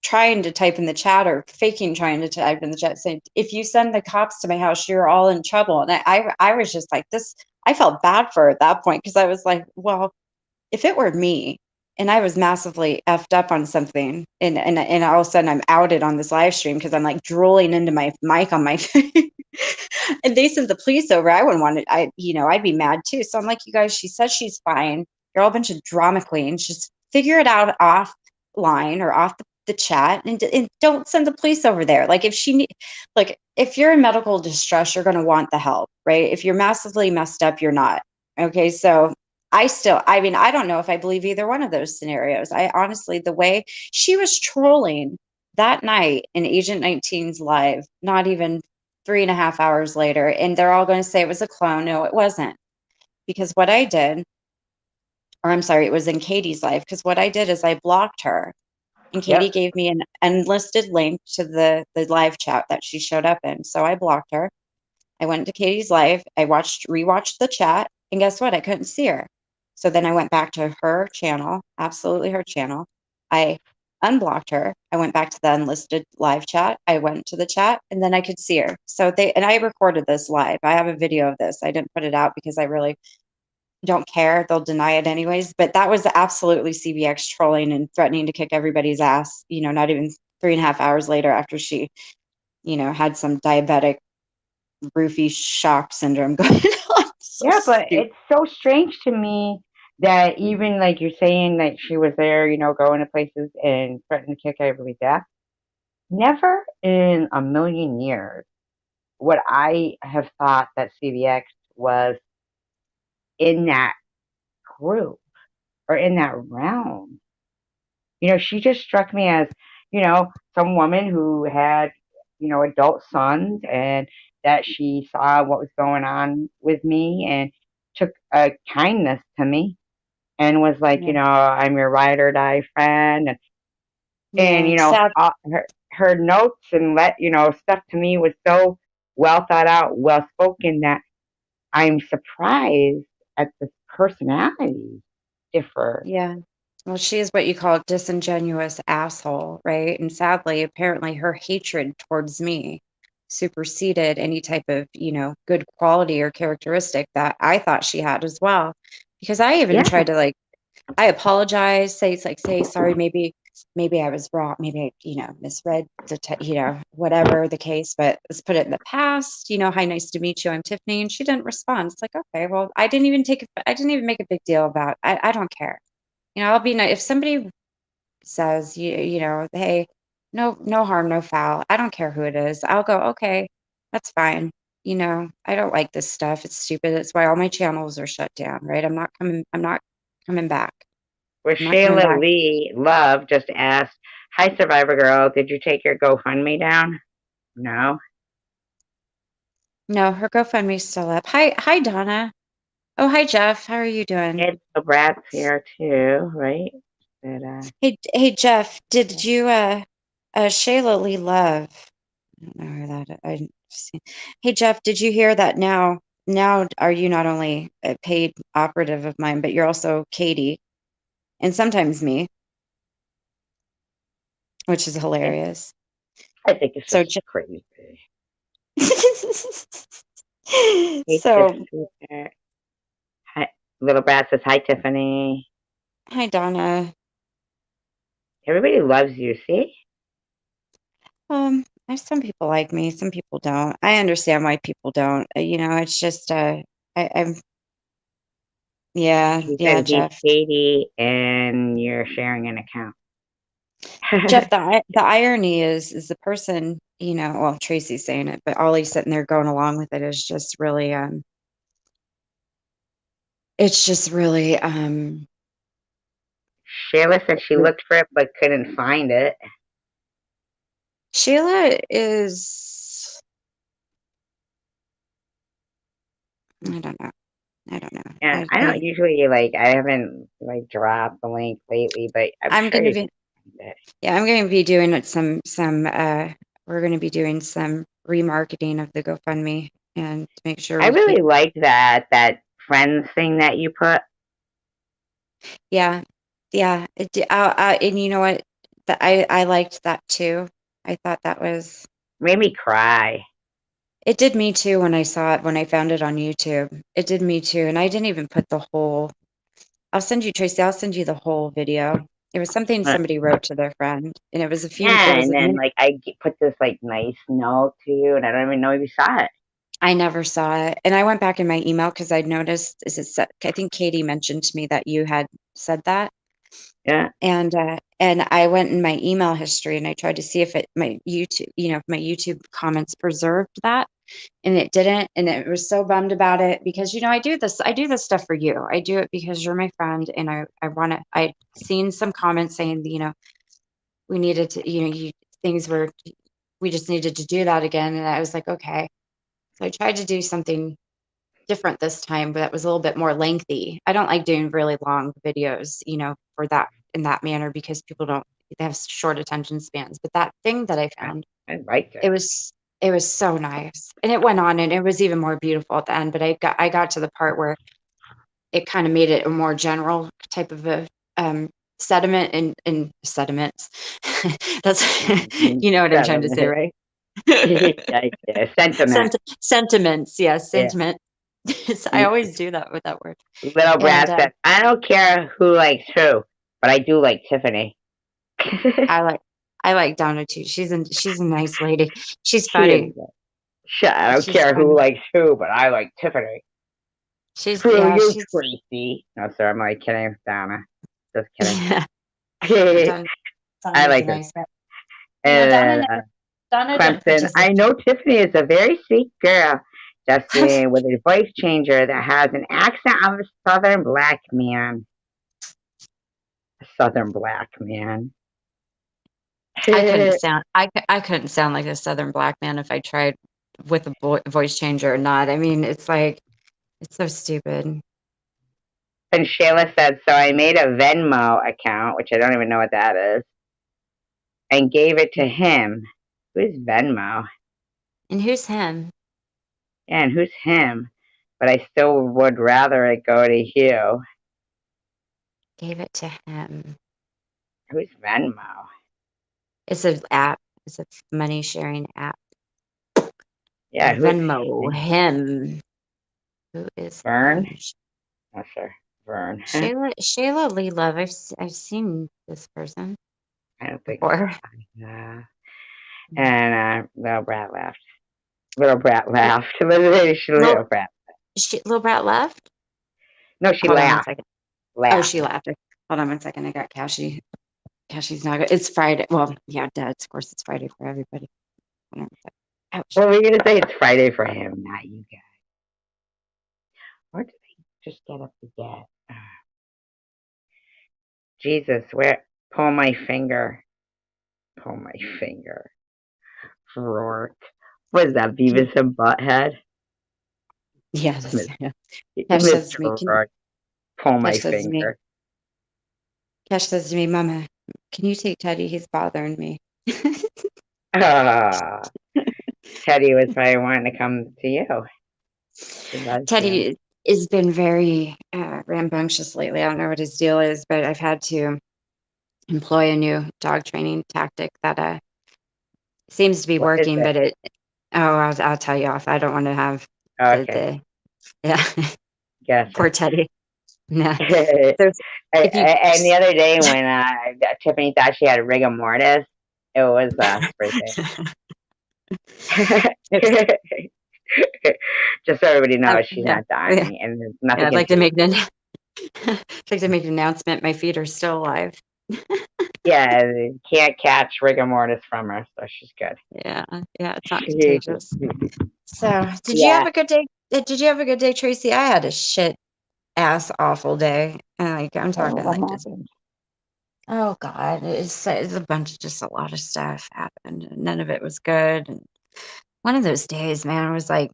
trying to type in the chat or faking trying to type in the chat saying, if you send the cops to my house, you're all in trouble. And I was just like this. I felt bad for her at that point because I was like, well, if it were me and I was massively effed up on something and all of a sudden I'm outed on this live stream because I'm like drooling into my mic on my and they sent the police over, I wouldn't want it. I'd be mad too. So I'm like, you guys, she says she's fine. You're all a bunch of drama queens. Just figure it out offline or off the chat and don't send the police over there. Like if you're in medical distress, you're going to want the help, right? If you're massively messed up, you're not. Okay. So I don't know if I believe either one of those scenarios. I honestly, the way she was trolling that night in Agent 19's live, not even 3.5 hours later, and they're all going to say it was a clone. No, it wasn't. Because what I did, or I'm sorry, it was in Katie's live, because what I did is I blocked her. And Katie Yep. gave me an unlisted link to the live chat that she showed up in. So I blocked her. I went to Katie's live. I rewatched the chat, and guess what? I couldn't see her. So then I went back to her channel, absolutely her channel. I unblocked her. I went back to the unlisted live chat. I went to the chat, and then I could see her. And I recorded this live. I have a video of this. I didn't put it out because I really don't care. They'll deny it anyways. But that was absolutely CBX trolling and threatening to kick everybody's ass. Not even 3.5 hours later after she, had some diabetic roofie shock syndrome going on. So Yeah, but stupid. it's so strange to me that even like you're saying that she was there, going to places and threatening to kick everybody's ass. Never in a million years would I have thought that CVX was in that group or in that realm. She just struck me as, some woman who had, adult sons and that she saw what was going on with me and took a kindness to me and was like, Yeah. I'm your ride or die friend. And Yeah. Sad. her notes and stuff to me was so well thought out, well spoken that I'm surprised at the personality differ. Yeah. Well, she is what you call a disingenuous asshole, right? And sadly, apparently her hatred towards me superseded any type of, good quality or characteristic that I thought she had as well. Because I even Yeah, tried to I apologize, say sorry, maybe I was wrong, maybe I, misread whatever the case, but let's put it in the past. Hi, nice to meet you. I'm Tiffany. And she didn't respond. It's like, okay, well, I didn't even make a big deal about I don't care. I'll be nice if somebody says, hey, no harm, no foul. I don't care who it is. I'll go, okay, that's fine. I don't like this stuff. It's stupid. It's why all my channels are shut down, right? I'm not coming back. where I'm not coming Shayla back. Lee Love just asked, "Hi, Survivor Girl, did you take your GoFundMe down?" No. No, her GoFundMe's still up. Hi, Donna. Oh, hi, Jeff. How are you doing? It's the Brat's here too, right? But, Hey, Jeff. Did you Shayla Lee Love? I don't know who that. I see. Hey, Jeff. Did you hear that now? Now, are you not only a paid operative of mine, but you're also Katie, and sometimes me, which is hilarious. I think it's So, just crazy. Hey, so sister. Hi, little Brat says, "Hi, Tiffany." hi, Donna. Everybody loves you. See? There's some people like me, some people don't. I understand why people don't. It's just I'm yeah, Because he's Jeff. shady and you're sharing an account. Jeff, the irony is the person, well, Tracy's saying it, but Ollie's sitting there going along with it is just really it's just really Shayla said she looked for it but couldn't find it. Sheila is I don't know. I don't know. And I don't usually I haven't dropped the link lately, but I'm sure gonna you be can find it. Yeah, I'm gonna be doing some we're gonna be doing some remarketing of the GoFundMe and to make sure I we keep really liked that friends thing that you put. yeah. And you know what? I liked that too. I thought that was Made me cry. it did me too when I saw it when I found it on YouTube. It did me too. And I didn't even put the whole I'll send you Tracy, I'll send you the whole video. It was something Uh, somebody wrote to their friend and it was Yeah, and then put this nice note to you, and I don't even know if you saw it. I never saw it. And I went back in my email because I'd noticed I think Katie mentioned to me that you had said that. Yeah. And I went in my email history and I tried to see if my YouTube, if my YouTube comments preserved that. And it didn't. And it was so bummed about it because, I do this stuff for you. I do it because you're my friend and I want to, I'd seen some comments saying, we needed to, we just needed to do that again. And I was like, okay. So I tried to do something different this time, but that was a little bit more lengthy. I don't like doing really long videos, for that in that manner because people they have short attention spans. But that thing that I found, I liked it it. was it was so nice. And it went on and it was even more beautiful at the end. But I got to the part where it kind of made it a more general type of a sediment and sediments. That's you know what I'm trying to say, right? Sentiment. Sentiments, yes, Yeah. sentiment. I always do that with that word. Little And Brad said, I don't care who likes who, but I do like Tiffany. I like Donna too. She's a nice lady. She's She is. funny. I don't She's care who funny. likes who, but I like Tiffany. She's Screw yeah, you, she's Tracy. No, sir, I'm kidding, Donna. Just kidding. yeah. Donna, I Donna's a like her. nice guy. And Donna didn't Clemson, I participate. know Tiffany is a very sweet girl, Justin, with a voice changer that has an accent of a southern black man. A southern black man. I couldn't sound like a Southern black man if I tried with a voice changer or not. I mean, it's so stupid. And Shayla said, so I made a Venmo account, which I don't even know what that is, and gave it to him. Who's Venmo? And who's him? Yeah, and who's him? But I still would rather it go to you. Gave it to him. Who's Venmo? It's an app. It's a money sharing app. Yeah, who's Venmo him. Who is Vern? Not sure. Vern. Shayla Lee Love. I've seen this person I don't think before. so. And Little Brat laughed. Little Brat laughed. Little Brat. Little Brat left. No, she Hold on one laughed. second. Oh, Laughed. she laughed. Hold on one second. I got Cashy. Cashy's not good. It's Friday. Well, yeah, Dad's. Of course, it's Friday for everybody. Hold on one second. Ouch. Well, we're gonna say it's Friday for him, not you guys. What did I just get up to get? Jesus, where? Pull my finger. Pull my finger. Rourke. What is that, Beavis and Butthead? Yeah, yeah. Cash says to me, Mr. Rourke. Pull my Cash says to me, finger. Cash says to me, Mama, can you take Teddy? He's bothering me. Teddy was probably wanting to come to you. Teddy has been very rambunctious lately. I don't know what his deal is, but I've had to employ a new dog training tactic that seems to be What is working, it? but I'll tell you off. I don't want to have Okay. yeah. Gotcha. Poor Teddy. No. And the other day when Tiffany thought she had rigor mortis, it was spray paint. Just so everybody knows, she's Yeah, not yeah, dying, and there's nothing yeah. I'd like against to you. make I'd like to make an announcement. My feet are still alive. Yeah, can't catch rigor mortis from her, so she's good. Yeah, yeah. It's not contagious. So, did you have Yeah. a good day? Did you have a good day, Tracy? I had a shit ass awful day, and like I'm Oh, talking what like just happened? oh god, it's a bunch of just a lot of stuff happened, and none of it was good. And one of those days, man, was like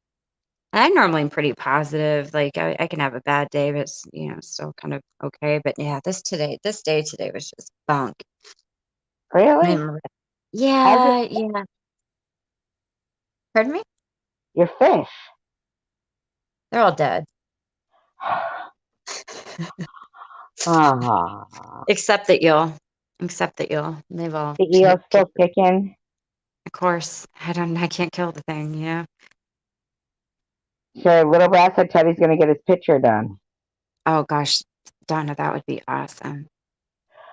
I'm normally pretty positive. Like I can have a bad day, but it's, still kind of okay. But yeah, this day today was just bunk. I Really? remember, How's yeah, yeah. Pardon me? your fish? They're all dead. Ah, Except the eel. Except the eel. They've all the eel's still kicked. kicking. Of course, I can't kill the thing, So little Brad said Teddy's gonna get his picture done. Oh gosh, Donna, that would be awesome.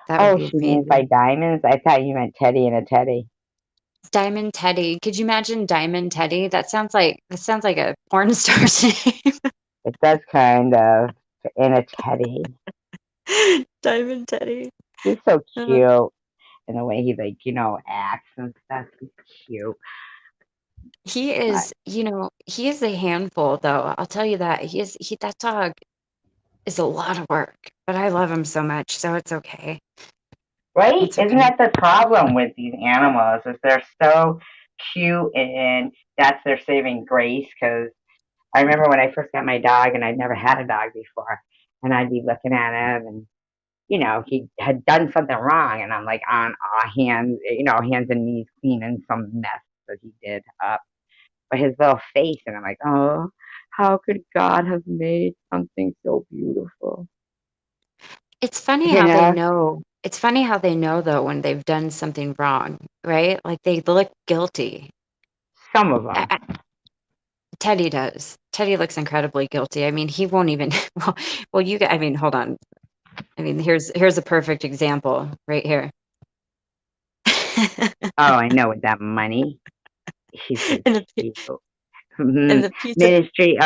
That would Oh, be she means by amazing. diamonds? I thought you meant Teddy and a Teddy. Diamond Teddy. Could you imagine Diamond Teddy? That sounds like a porn star's name. It does kind of in a Teddy. Diamond Teddy. He's so Uh, cute in the way he acts and stuff. He's cute. he But, is, he is a handful though. I'll tell you that. That dog is a lot of work, but I love him so much, so it's okay. right? It's Isn't okay. that the problem with these animals? Is they're so cute and that's their saving grace. Because I remember when I first got my dog and I'd never had a dog before, and I'd be looking at him and he had done something wrong, and I'm like on hands, hands and knees cleaning some mess that he did up. But his little face, and I'm like, oh, how could God have made something so beautiful? It's funny You how they know, know. It's funny how they know though when they've done something wrong, right? Like they look guilty. some of them. Teddy does. Teddy looks incredibly guilty. I mean, he won't even. Well, I mean, hold on. I mean, here's a perfect example right here. Oh, I know with that money, he's so in the cute. in Mhm. the pizza. Ministry,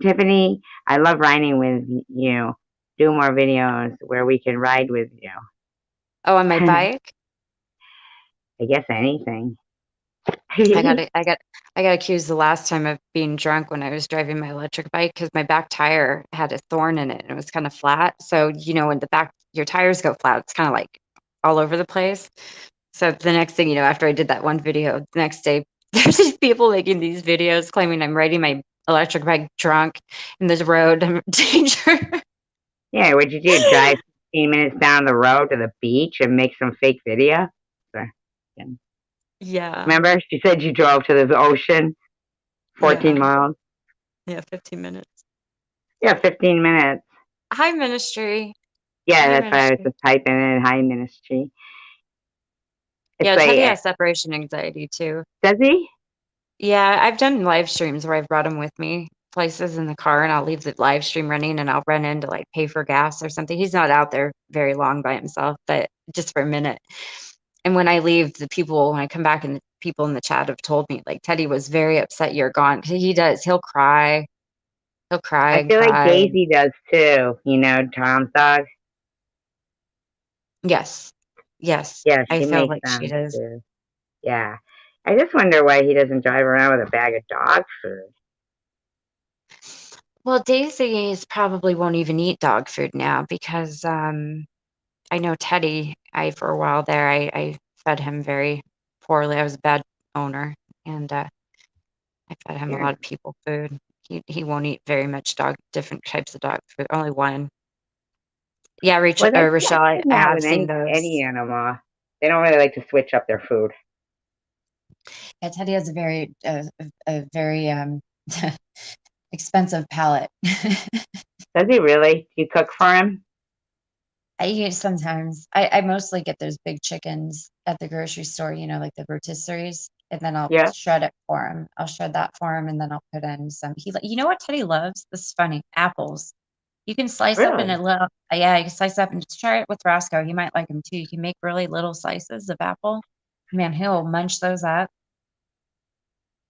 Tiffany, I love riding with you. Do more videos where we can ride with you. Oh, on my I bike. guess anything. I got I got accused the last time of being drunk when I was driving my electric bike because my back tire had a thorn in it and it was kind of flat. So when the back your tires go flat, it's kind of like all over the place. So the next thing you know, after I did that one video, the next day there's these people making these videos claiming I'm riding my electric bike drunk in this road. I'm a danger. Yeah, what'd you do? Drive 15 minutes down the road to the beach and make some fake video? So, yeah. Yeah, Remember, she said you drove to the ocean, 14 yeah, miles. yeah. 15 minutes. Yeah, 15 minutes. Hi, ministry. Yeah, Hi, that's why I was ministry. just typing in high ministry. It's Yeah, like, Teddy has separation anxiety too. does he? Yeah, I've done live streams where I've brought him with me places in the car and I'll leave the live stream running and I'll run in to like pay for gas or something. He's not out there very long by himself, but just for a minute. And when I leave, when I come back and the people in the chat have told me like Teddy was very upset you're gone. He does. He'll cry. He'll cry I and feel like cry. Daisy does too, Tom's dog. Yes. Yes. Yeah, I she feel makes like she them does. too. Yeah. I just wonder why he doesn't drive around with a bag of dog food. Well, Daisy probably won't even eat dog food now because I know Teddy, for a while there, I fed him very poorly. I was a bad owner, and I fed him a Yeah. lot of people food. He won't eat very much different types of dog food. Only one. Yeah, Rachel Well, or that's Rochelle, I that have with seen any those. animal. They don't really like to switch up their food. Yeah, Teddy has a very expensive palate. Does he really? Do you cook for him? I use sometimes. I mostly get those big chickens at the grocery store, like the rotisseries, and then I'll Yeah. shred it for him. I'll shred that for him, and then I'll put in some. You know what Teddy loves? This is funny. Apples. You can slice up in a Really? little. Yeah, you can slice up and just try it with Roscoe. He might like them too. You can make really little slices of apple. Man, he'll munch those up.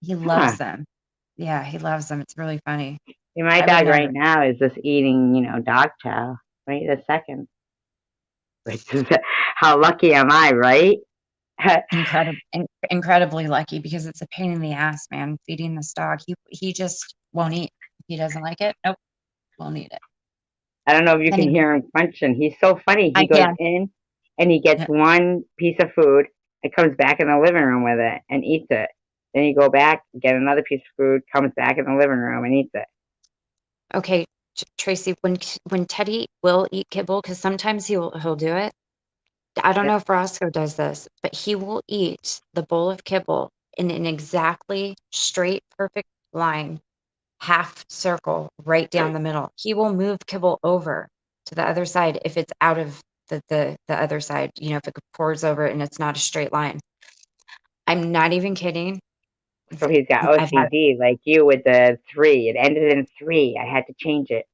He Huh. loves them. Yeah, he loves them. It's really funny. See, my I would dog right never. now is just eating, dog chow. Wait a second. Like, how lucky am I, right? Incredibly lucky because it's a pain in the ass, man. Feeding this dog, he just won't eat. If he doesn't like it, nope, won't eat it. I don't know if you can Anyway, hear him crunching. He's so funny. I He goes can. in and he gets one piece of food and comes back in the living room with it and eats it. Then you go back, get another piece of food, comes back in the living room and eats it. Okay, Tracy, when Teddy will eat kibble, because sometimes he'll do it. I don't Yeah. know if Roscoe does this, but he will eat the bowl of kibble in an exactly straight, perfect line, half circle, right down the middle. He will move kibble over to the other side if it's out of the other side, if it pours over and it's not a straight line. I'm not even kidding. So he's got I've had, OCD like you with the 3. It ended in 3. I had to change it.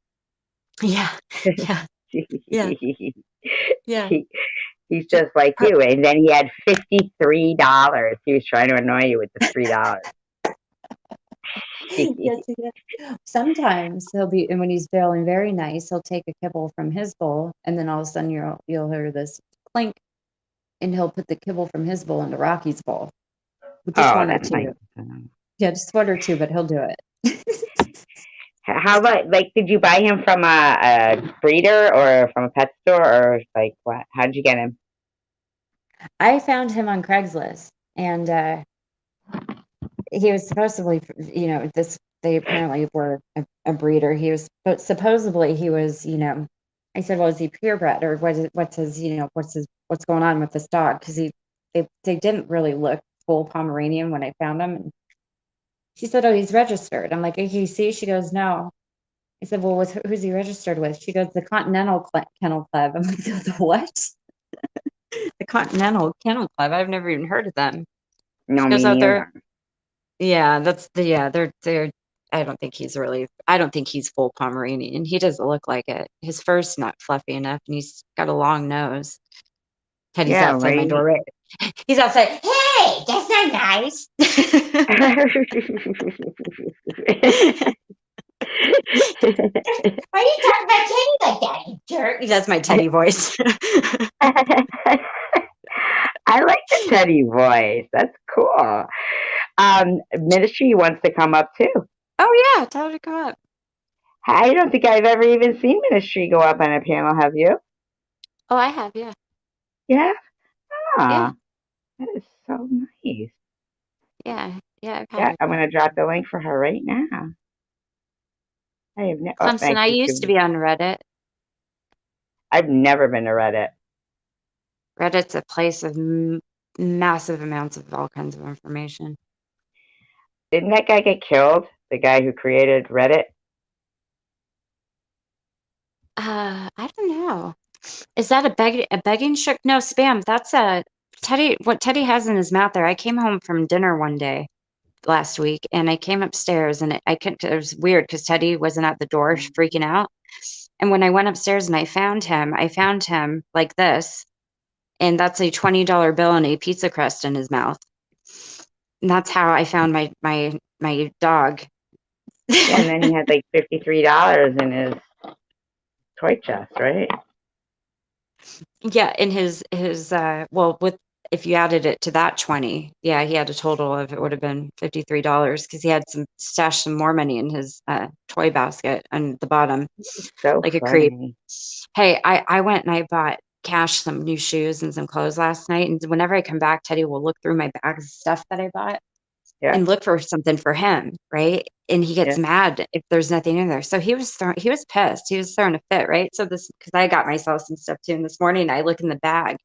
yeah, yeah, yeah, yeah. he, he's just like you. And then he had $53. He was trying to annoy you with the $3. Yes, he does. Sometimes he'll be, and when he's feeling very nice, he'll take a kibble from his bowl, and then all of a sudden you'll hear this clink, and he'll put the kibble from his bowl into Rocky's bowl. Just Oh, one or that's nice. two. Yeah, just one or two, but he'll do it. How about, like, did you buy him from a breeder or from a pet store or like what? How did you get him? I found him on Craigslist, and he was supposedly, they apparently were a breeder. He was, but supposedly he was, I said, well, is he purebred or what's going on with this dog? Because they didn't really look full Pomeranian when I found him. And she said, oh, he's registered. I'm like, okay, see? She goes, no. I said, well, who's he registered with? She goes, the Continental Kennel Club. I'm like, the what? The Continental Kennel Club. I've never even heard of them. No, She me goes, oh, neither. they're I don't think he's full Pomeranian. He doesn't look like it. His fur's not fluffy enough and he's got a long nose. Teddy's Yeah, outside my right. door, right? He's outside. Hey, that's not nice. Why are you talking about Teddy like that, you jerk? That's my Teddy voice. I like the Teddy voice. That's cool. Ministry wants to come up too. Oh yeah, tell her to come up. I don't think I've ever even seen Ministry go up on a panel. Have you? Oh, I have, yeah. Yeah. Yeah, Ah, that is so nice. yeah, yeah, I've had Yeah, her I'm come up. gonna drop the link for her right now. I have oh, Clemson, thank I you. used to be on Reddit. I've never been to Reddit. Reddit's a place of massive amounts of all kinds of information. Didn't that guy get killed? The guy who created Reddit? I don't know. Is that a begging shook? No, spam. That's a Teddy. What Teddy has in his mouth there. I came home from dinner one day last week, and I came upstairs, and I couldn't. It was weird because Teddy wasn't at the door, freaking out. And when I went upstairs and I found him like this, and that's a $20 bill and a pizza crust in his mouth. And that's how I found my dog. Yeah, and then he had like $53 in his toy chest, right? Yeah, in his well, with if you added it to that 20, yeah, he had a total of it would have been $53 because he had stashed some more money in his toy basket on the bottom, So like a creep. funny. Hey, I went and I bought Cash some new shoes and some clothes last night, and whenever I come back, Teddy will look through my bag of stuff that I bought Yeah, and look for something for him, right? And he gets yeah. mad if there's nothing in there. So he was pissed. He was throwing a fit, right? So this because I got myself some stuff too. And this morning I look in the bag,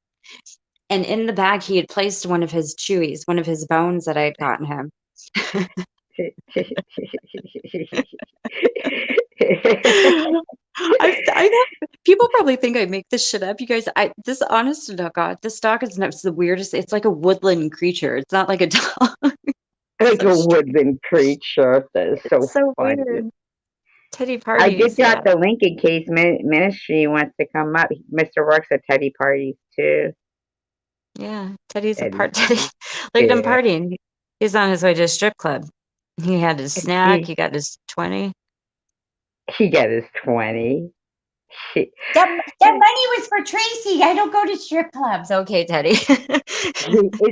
and in the bag he had placed one of his chewies, one of his bones that I had gotten him. I know people probably think I make this shit up. You guys, this honest to God, this dog is the weirdest. It's like a woodland creature. It's not like a dog. Like So a strange. woodland creature. That is so It's so funny. weird. Teddy I did parties, drop yeah. the link in case Ministry wants to come up. Mr. works at Teddy parties too. Yeah, Teddy's a Teddy part Teddy. parties. Look at him Yeah. partying. He's on his way to a strip club. He had his snack. He got his 20. He got his 20. That money was for Tracy. I don't go to strip clubs. Okay, Teddy. Is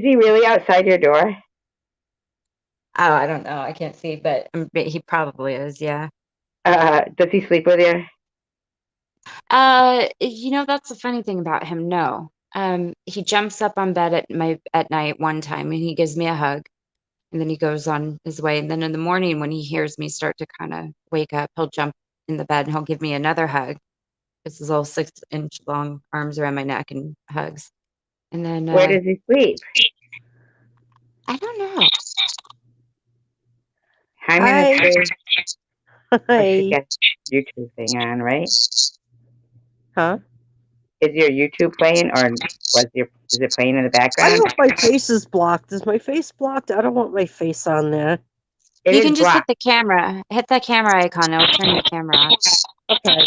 he really outside your door? Oh, I don't know. I can't see, but he probably is. Yeah. Does he sleep with you? That's the funny thing about him. No. He jumps up on bed at night one time and he gives me a hug, and then he goes on his way. And then in the morning when he hears me start to kind of wake up, he'll jump in the bed and he'll give me another hug. This is all 6-inch long arms around my neck and hugs. And then Where does he sleep? I don't know. I'm Hi. gonna say I should Hi. get YouTube thing on, right? Huh? Is your YouTube playing, or is it playing in the I background? hope my face is blocked. Is my face blocked? I don't want my face on there. It You is can just hit blocked. the camera. Hit that camera icon. It'll turn your camera off. Okay.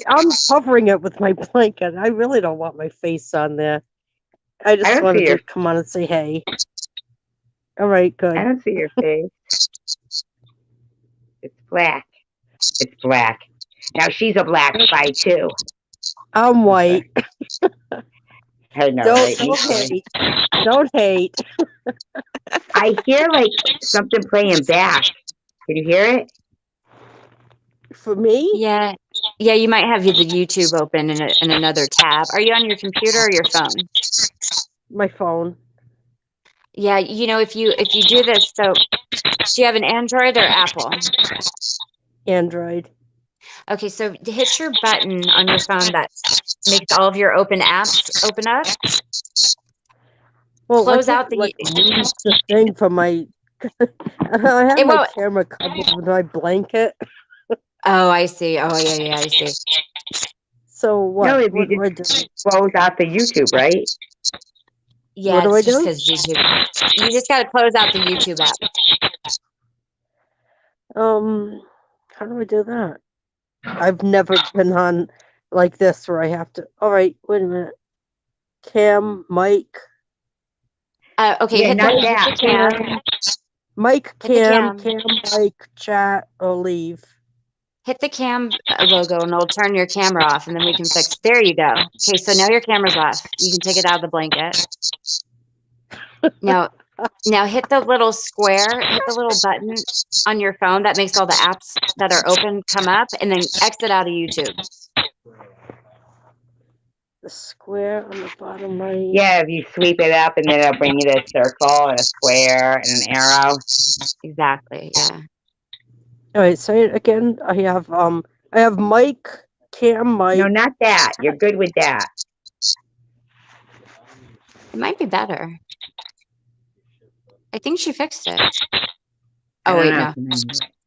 I'm covering it with my blanket. I really don't want my face on there. I just don't wanted see to your- come on and say hey. All right, I good. don't see your face. It's black. It's black. Now she's a black spy too. I'm white. I know, Don't right? Me too. hate. Don't hate. I hear like something playing back. Can you hear it? For me, Yeah. Yeah, you might have the YouTube open in another tab. Are you on your computer or your phone? my phone. Yeah, if you do this, so do you have an Android or Apple? Android. Okay, so hit your button on your phone that makes all of your open apps open up. Well, Close I out can't, use the thing for my. I have It my won't- camera covered with my blanket. Oh, I see. Oh, yeah, I see. So what? No, if What you do I just do? close out the YouTube, right? Yeah, What do I it's just do? because YouTube. You just got to close out the YouTube app. How do I do that? I've never been on like this where I have to. All right, wait a minute. Cam, mic, Okay, Yeah, hit not the that. cam. mic, Hit the cam, cam. mic, chat, or leave. Hit the cam logo and it'll turn your camera off, and then we can fix. There you go. Okay, so now your camera's off. You can take it out of the blanket. Now hit the little square, hit the little button on your phone that makes all the apps that are open come up, and then exit out of YouTube. The square on the bottom right. Yeah, if you sweep it up and then it'll bring you to a circle and a square and an arrow. Exactly. Yeah. All right, say it again. I have mic, cam, mic. No, not that. You're good with that. It might be better. I think she fixed it. I Oh, don't wait, know. no.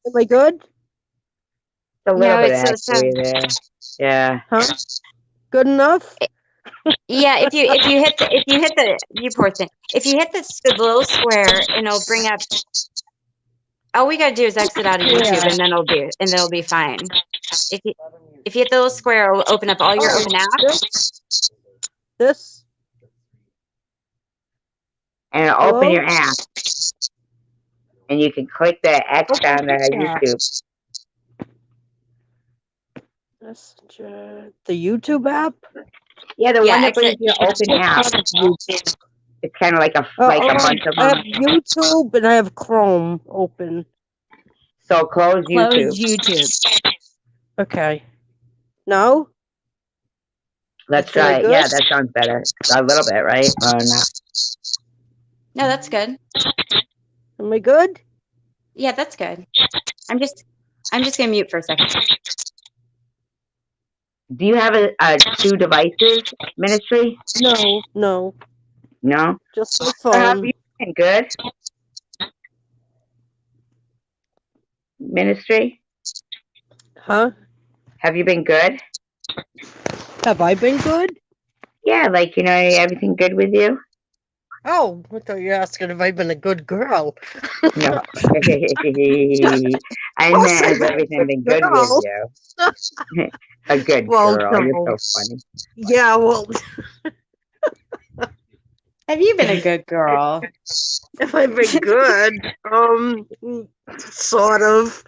Am I good? A little No, bit it's so- actually there. Yeah. Huh? Good enough? Yeah, if you hit the you poor thing. If you hit the little square, and it'll bring up. All we gotta do is exit out of YouTube, and then it'll be fine. If you hit the little square, it'll open up all your open apps. This? And it'll Hello? open your app. And you can click the X on the YouTube. Messenger. The YouTube app? Yeah, the Yeah, one that exit. brings you open app. It's kind of like a Oh, bunch of I have them. YouTube and I have Chrome open. So close YouTube. Close YouTube. Okay. No? Let's Is that try it. good? Yeah, that sounds better. A little bit, right? Oh, no. No, that's good. Am I good? Yeah, that's good. I'm just gonna mute for a second. Do you have a 2 devices ministry? No. No? Just my So have phone. you been good? Ministry? Huh? Have you been good? Have I been good? Yeah, like, everything good with you? Oh, I thought you were asking if I've been a good girl. No. I course meant, I've has everything been good with girl. you? A good Well, girl. no. You're so funny. Yeah, well, Have you been a good girl? If I've been good, sort of.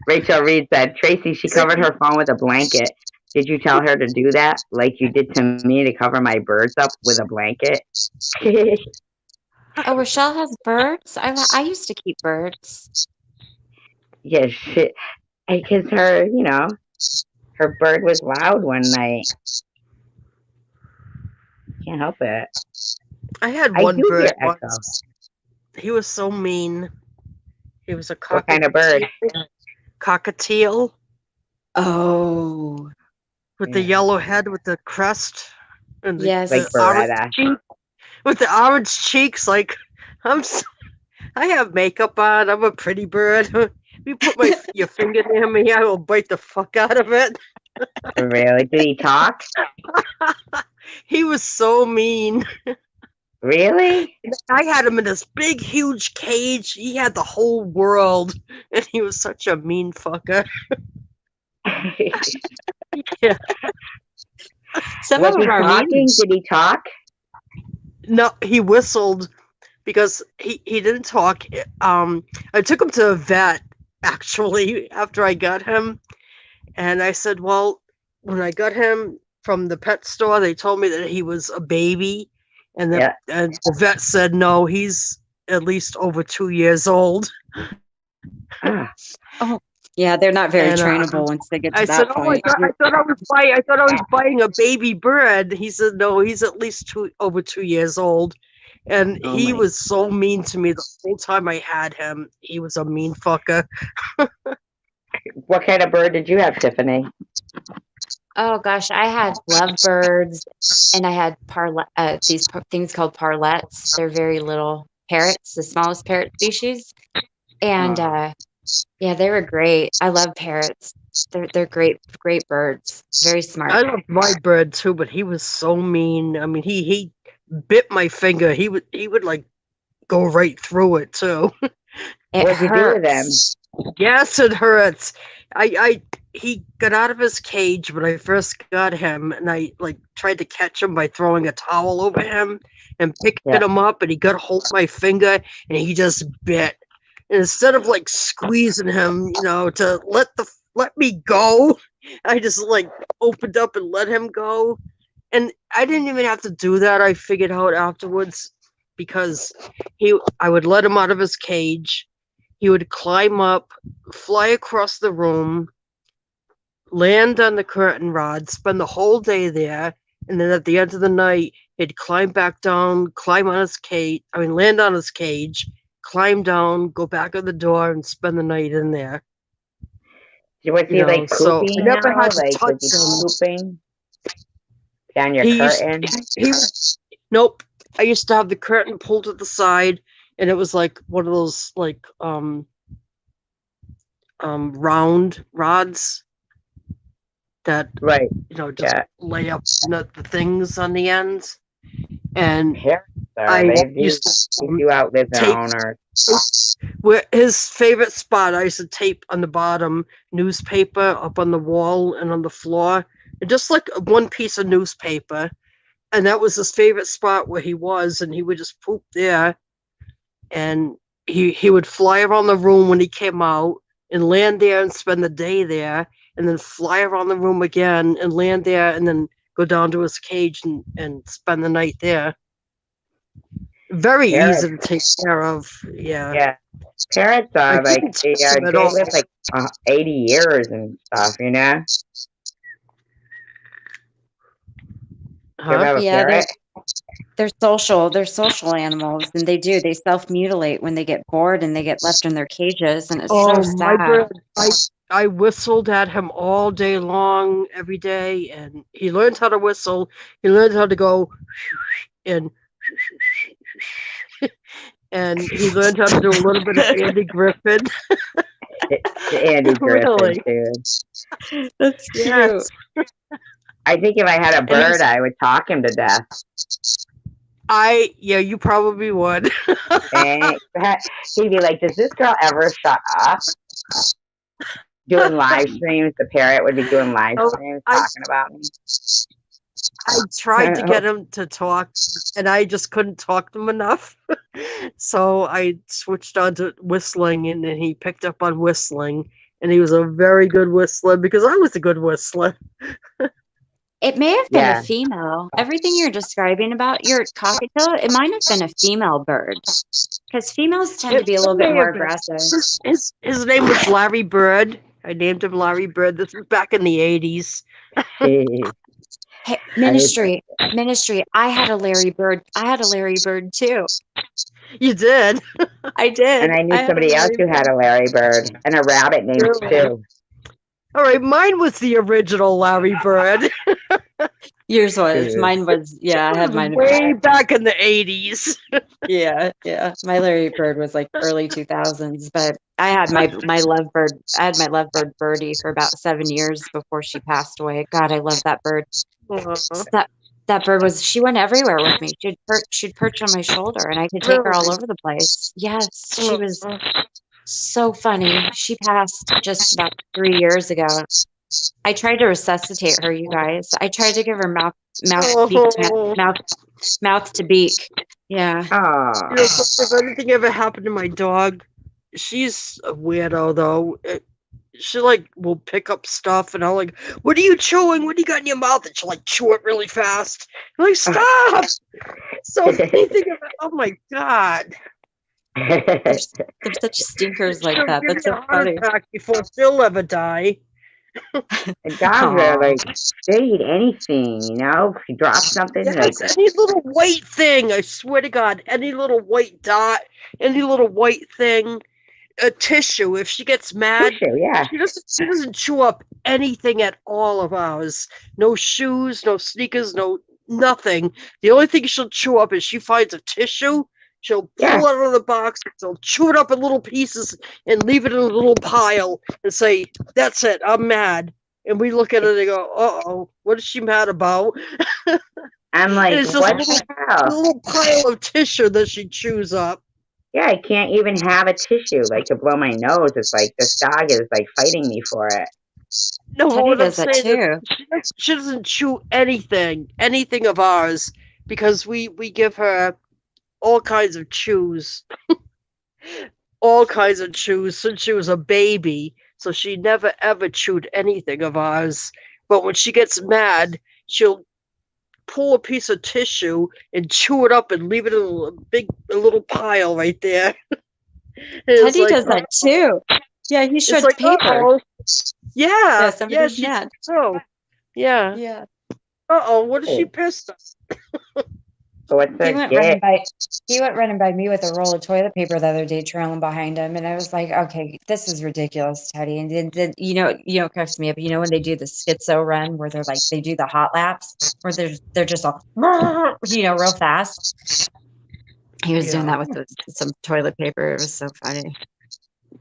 Rachel Reed said, Tracy, she covered her phone with a blanket. Did you tell her to do that like you did to me to cover my birds up with a blanket? Oh, Rochelle has birds. I used to keep birds. Yeah, shit. Because her, her bird was loud one night. Can't help it. I had I one do bird hear echo. once. He was so mean. He was a What kind of bird? cockatiel Oh, with the Yeah. yellow head with the crest and yes. Like orange Beretta. cheek, with the orange cheeks. Like I have makeup on. I'm a pretty bird. If you put your finger near me, I will bite the fuck out of it. Really? Did he talk? He was so mean. Really? I had him in this big, huge cage. He had the whole world, and he was such a mean fucker. Yeah. Some Was of he them are mean. talking? Did he talk? No, he whistled because he didn't talk. I took him to a vet actually after I got him, and I said, well, when I got him from the pet store, they told me that he was a baby, and Yeah. the vet said no, he's at least over 2 years old. Ah, Oh, yeah, they're not very And trainable once they get to I said, that "Oh, point. I thought I was buying a baby bird." He said, "No, he's at least over 2 years old." And oh he my. was so mean to me the whole time I had him. He was a mean fucker. What kind of bird did you have, Tiffany? Oh gosh, I had lovebirds and I had things called parlettes. They're very little parrots, the smallest parrot species. And Oh, yeah, they were great. I love parrots. They're great birds. Very smart. I loved my bird too, but he was so mean. I mean, he bit my finger. He would like go right through it too. It what'd you do with him? hurts. Yes, it hurts. He got out of his cage when I first got him, and I like tried to catch him by throwing a towel over him and picking Yeah. him up, and he got a hold of my finger, and he just bit. And instead of like squeezing him, to let me go, I just like opened up and let him go. And I didn't even have to do that. I figured out afterwards because I would let him out of his cage. He would climb up, fly across the room, land on the curtain rod, spend the whole day there, and then at the end of the night, he'd climb back down, land on his cage, climb down, go back at the door, and spend the night in there. Was he like So I pooping never now? had to Like, touch was he him. pooping down your He used curtain? nope. I used to have the curtain pulled to the side, and it was like one of those like round rods that Right. just Yeah. lay up the things on the ends. And Parrots I they used do to outlive their tape owners. where his favorite spot. I used to tape on the bottom newspaper up on the wall and on the floor, and just like one piece of newspaper. And that was his favorite spot where he was, and he would just poop there. And he would fly around the room when he came out and land there and spend the day there, and then fly around the room again and land there, and then go down to his cage and spend the night there. Very Parrots. easy to take care of. Yeah. Yeah. Parrots I are like couldn't they touch them at all. live like 80 years and stuff. You ever Huh? have a Yeah, parrot? they're social. They're social animals, and they self-mutilate when they get bored and they get left in their cages, and it's so Oh, my sad. bird! I whistled at him all day long, every day, and he learned how to whistle. He learned how to go and and he learned how to do a little bit of Andy Griffin. Andy Griffin, Really? dude. That's cute. Yes. I think if I had a bird, I would talk him to death. Yeah, you probably would. And he'd be like, "Does this girl ever shut up?" Doing live streams. The parrot would be doing live streams talking about me. I tried to get him to talk, and I just couldn't talk to him enough. So I switched on to whistling, and then he picked up on whistling, and he was a very good whistler because I was a good whistler. It may have been a Yeah. female. Everything you're describing about your cockatiel, it might have been a female bird. Because females tend to be a little bit may more have been. aggressive. His name was Larry Bird. I named him Larry Bird. This was back in the 80s. Jeez. Hey, ministry. I had a Larry Bird. I had a Larry Bird too. You did. I did. And I knew had a somebody else Larry who had a Larry Bird and a rabbit named Really? Stu. All right, mine was the original Larry Bird. Yours was. Dude. Mine was. Yeah, I had mine. Way back in the 80s. Yeah. My Larry Bird was like early 2000s, but I had my lovebird. I had my lovebird Birdie for about 7 years before she passed away. God, I love that bird. That bird was. She went everywhere with me. She'd perch on my shoulder, and I could take her all over the place. Yes, she was so funny. She passed just about 3 years ago. I tried to resuscitate her, you guys. I tried to give her mouth to beak. Yeah. Aw. If anything ever happened to my dog, she's a weirdo though. She like will pick up stuff and I'll like, what are you chewing? What do you got in your mouth? And she'll like chew it really fast. I'm like, stop! So anything about, oh my god. They're such stinkers like that. That's so funny. Before she'll ever die. The dogs are like, they eat anything, you know? If you drop something, Yes, like, any little white thing, I swear to God, any little white dot, any little white thing, a tissue. If she gets mad, tissue, yeah. she doesn't chew up anything at all of ours. No shoes, no sneakers, no nothing. The only thing she'll chew up is she finds a tissue. She'll pull it out of the box, she'll chew it up in little pieces and leave it in a little pile and say, that's it, I'm mad. And we look at it and go, uh-oh, what is she mad about? I'm like, it's just what a the hell? little pile of tissue that she chews up. Yeah, I can't even have a tissue, like, to blow my nose. It's like, this dog is, like, fighting me for it. No, Teddy what I'm does that saying too. is she doesn't chew anything of ours, because we give her all kinds of chews. All kinds of chews since she was a baby. So she never ever chewed anything of ours. But when she gets mad, she'll pull a piece of tissue and chew it up and leave it in a little pile right there. Teddy does that too. Yeah, he shreds like, paper. uh-oh. Yeah, somebody's she mad. so. Yeah. Yeah. Uh-oh, what is she pissed at? What's He that went running by me with a roll of toilet paper the other day, trailing behind him, and I was like, "Okay, this is ridiculous, Teddy." And then you know, cracks me up. You know when they do the schizo run, where they do the hot laps, where they're just all, real fast. He was doing that with some toilet paper. It was so funny.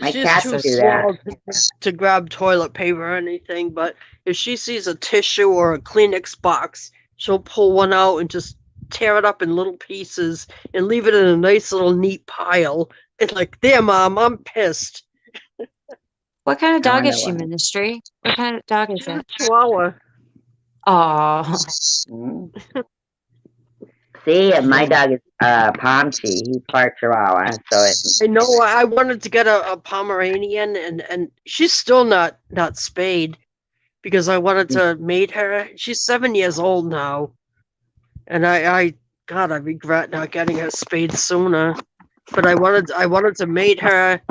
My She's cats too do that. small to grab toilet paper or anything, but if she sees a tissue or a Kleenex box, she'll pull one out and just tear it up in little pieces and leave it in a nice little neat pile. It's like, there, Mom, I'm pissed. What kind of dog is she, why. Ministry? What kind of dog is it? Chihuahua. Oh. See, my dog is Pomchi. He's part Chihuahua, so it's. I know. I wanted to get a Pomeranian, and she's still not spayed because I wanted to mate her. She's 7 years old now, and I regret not getting her spayed sooner. But I wanted to mate her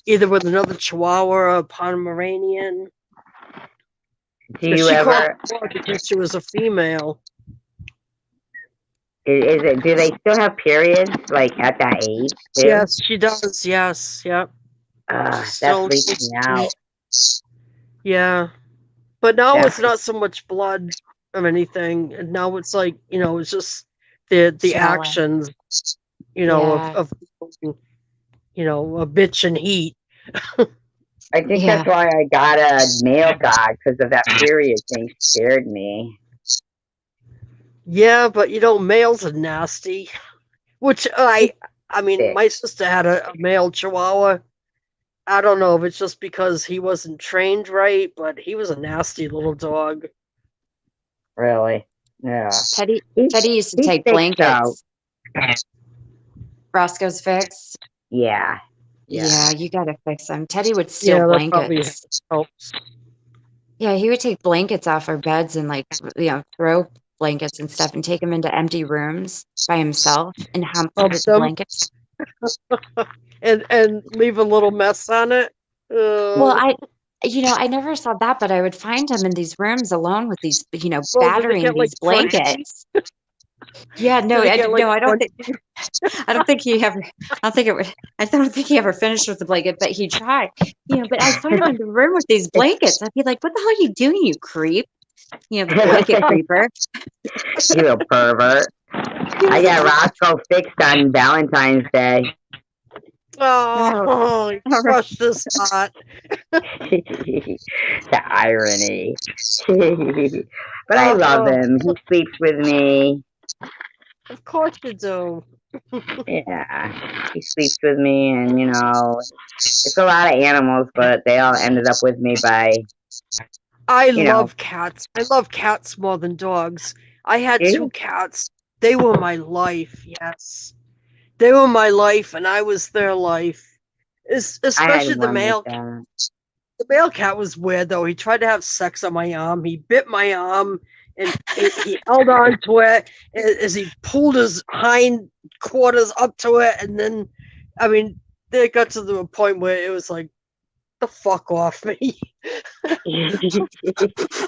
either with another Chihuahua or a Pomeranian. Do you ever? Because she was a female. Is it? Do they still have periods like at that age? Too? Yes, she does. Yes, yep. That's freaking me out. Yeah, but now it's not so much blood or anything. And now it's like, it's just the actions, of a bitch and heat. I think that's why I got a male dog, because of that period thing scared me. Yeah, but males are nasty. Which I mean, my sister had a male Chihuahua. I don't know if it's just because he wasn't trained right, but he was a nasty little dog. Really? Yeah. Teddy He, Teddy used to he's take thick though. blankets. Roscoe's fixed. Yeah. Yeah, you gotta fix him. Teddy would steal Yeah, that probably blankets. helps. Yeah, he would take blankets off our beds and like throw blankets and stuff and take them into empty rooms by himself and hump Help the them blankets. and leave a little mess on it. Well, I never saw that, but I would find him in these rooms alone with these, Well, did they battering get like these crunchy? blankets. Yeah, no, Did it get like no, crunchy? I don't think he ever, I don't think it would, I don't think he ever finished with the blanket, but he tried, but I'd find him in the room with these blankets. I'd be like, what the hell are you doing, you creep? The blanket creeper. You little pervert. I got Roscoe fixed on Valentine's Day. Oh, you crushed this spot. The irony. But I love him. He sleeps with me. Of course you do. Yeah. He sleeps with me, and it's a lot of animals, but they all ended up with me by I love cats. I love cats more than dogs. I had See? 2 cats. They were my life, yes. They were my life, and I was their life. I Especially had the one male like that. The male cat was weird though. He tried to have sex on my arm. He bit my arm, and he held on to it as he pulled his hind quarters up to it. And then, I mean, it got to the point where it was like, the fuck off me.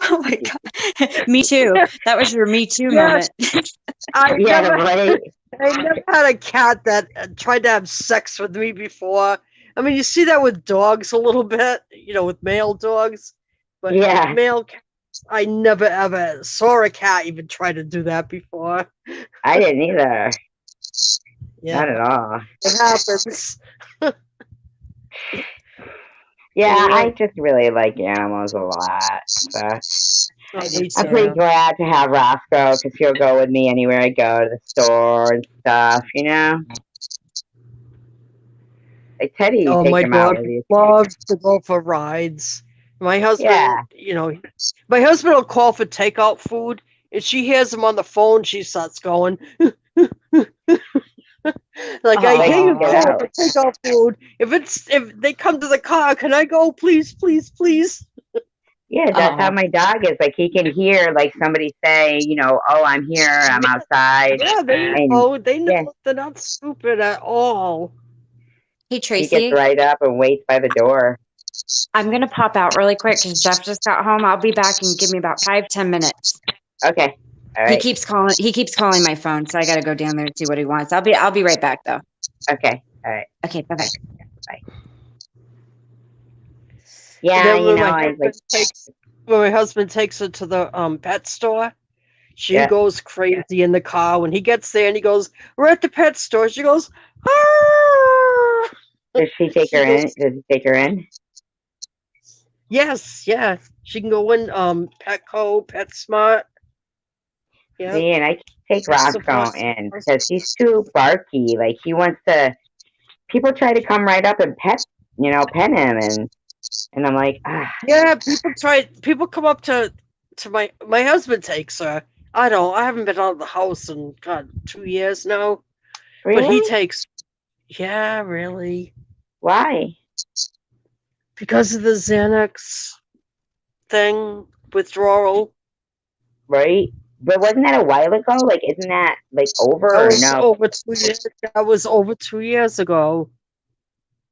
Oh my God. Me too. That was your Me Too Yes. moment. I Right. never had a cat that tried to have sex with me before. I mean, you see that with dogs a little bit, with male dogs, but Yeah. male cats, I never ever saw a cat even try to do that before. I didn't either. Yeah, Not at all. it happens. Yeah, Yeah. I just really like animals a lot. So Me I'm too. pretty glad to have Roscoe because he'll go with me anywhere I go to the store and stuff, Like Teddy, you Oh, take my him out dog with you. loves to go for rides. My husband, Yeah. My husband will call for takeout food, and she hears him on the phone. She starts going, like, I hear you Get calling out. for takeout food. If they come to the car, can I go, please, please, please? Yeah, that's how my dog is. Like he can hear like somebody say, oh, I'm here, I'm outside. Yeah, they And know. They know yeah, they're not stupid at all. Hey, he gets Tracy, right up and waits by the door. I'm going to pop out really quick because Jeff just got home. I'll be back and give me about 5-10 minutes. Okay. All He right. keeps calling my phone, so I got to go down there and see what he wants. I'll be right back though. Okay. All right. Okay, bye-bye. Bye. Yeah, Then when when my husband takes her to the pet store, she Yeah. goes crazy in the car. When he gets there and he goes, "We're at the pet store," she goes, "Ah!" Does she take her in? Does he take her in? Yes, yeah. She can go in Petco, PetSmart. Yeah. See, and I take Roscoe in because he's too barky. Like he wants to. People try to come right up and pet him, and I'm like, ah. Yeah, people come up to my husband takes her. I haven't been out of the house in 2 years now. Really? But he takes yeah, really. Why? Because of the Xanax thing, withdrawal. Right? But wasn't that a while ago? Like, isn't that like over That or was no? over 2 years. That was over 2 years ago.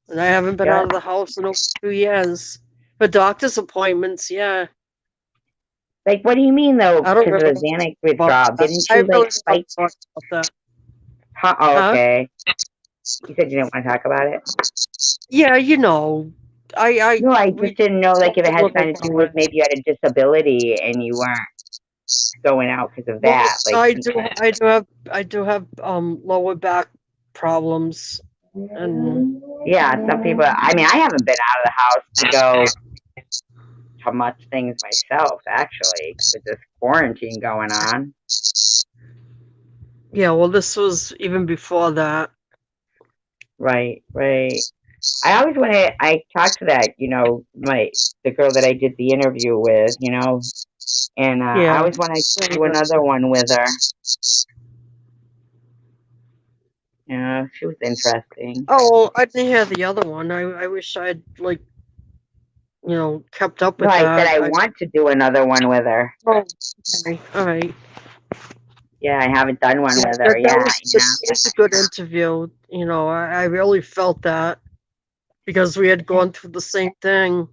And I haven't been out of the house in over 2 years. For doctor's appointments, yeah. Like, what do you mean though? I don't Because really of the Xanax withdrawal, didn't I you really like fight? don't talk about that. Oh, okay. You said you didn't want to talk about it. Yeah, No, I just didn't know like if it had something to do with maybe you had a disability and you weren't going out because of that. Well, Like, I do have lower back problems, and yeah, some people. I mean, I haven't been out of the house to go to much things myself, actually, with this quarantine going on. yeah, well, this was even before that. Right. I always want to. I talked to that, the girl that I did the interview with, And I Yeah. always want to do another one with her. Yeah, she was interesting. Oh, I didn't hear the other one. I wish I'd kept up No, with I said that. I want to do another one with her. Oh, okay. All right. Yeah, I haven't done one with her. That Yeah, was a good interview. I really felt that because we had gone through the same thing.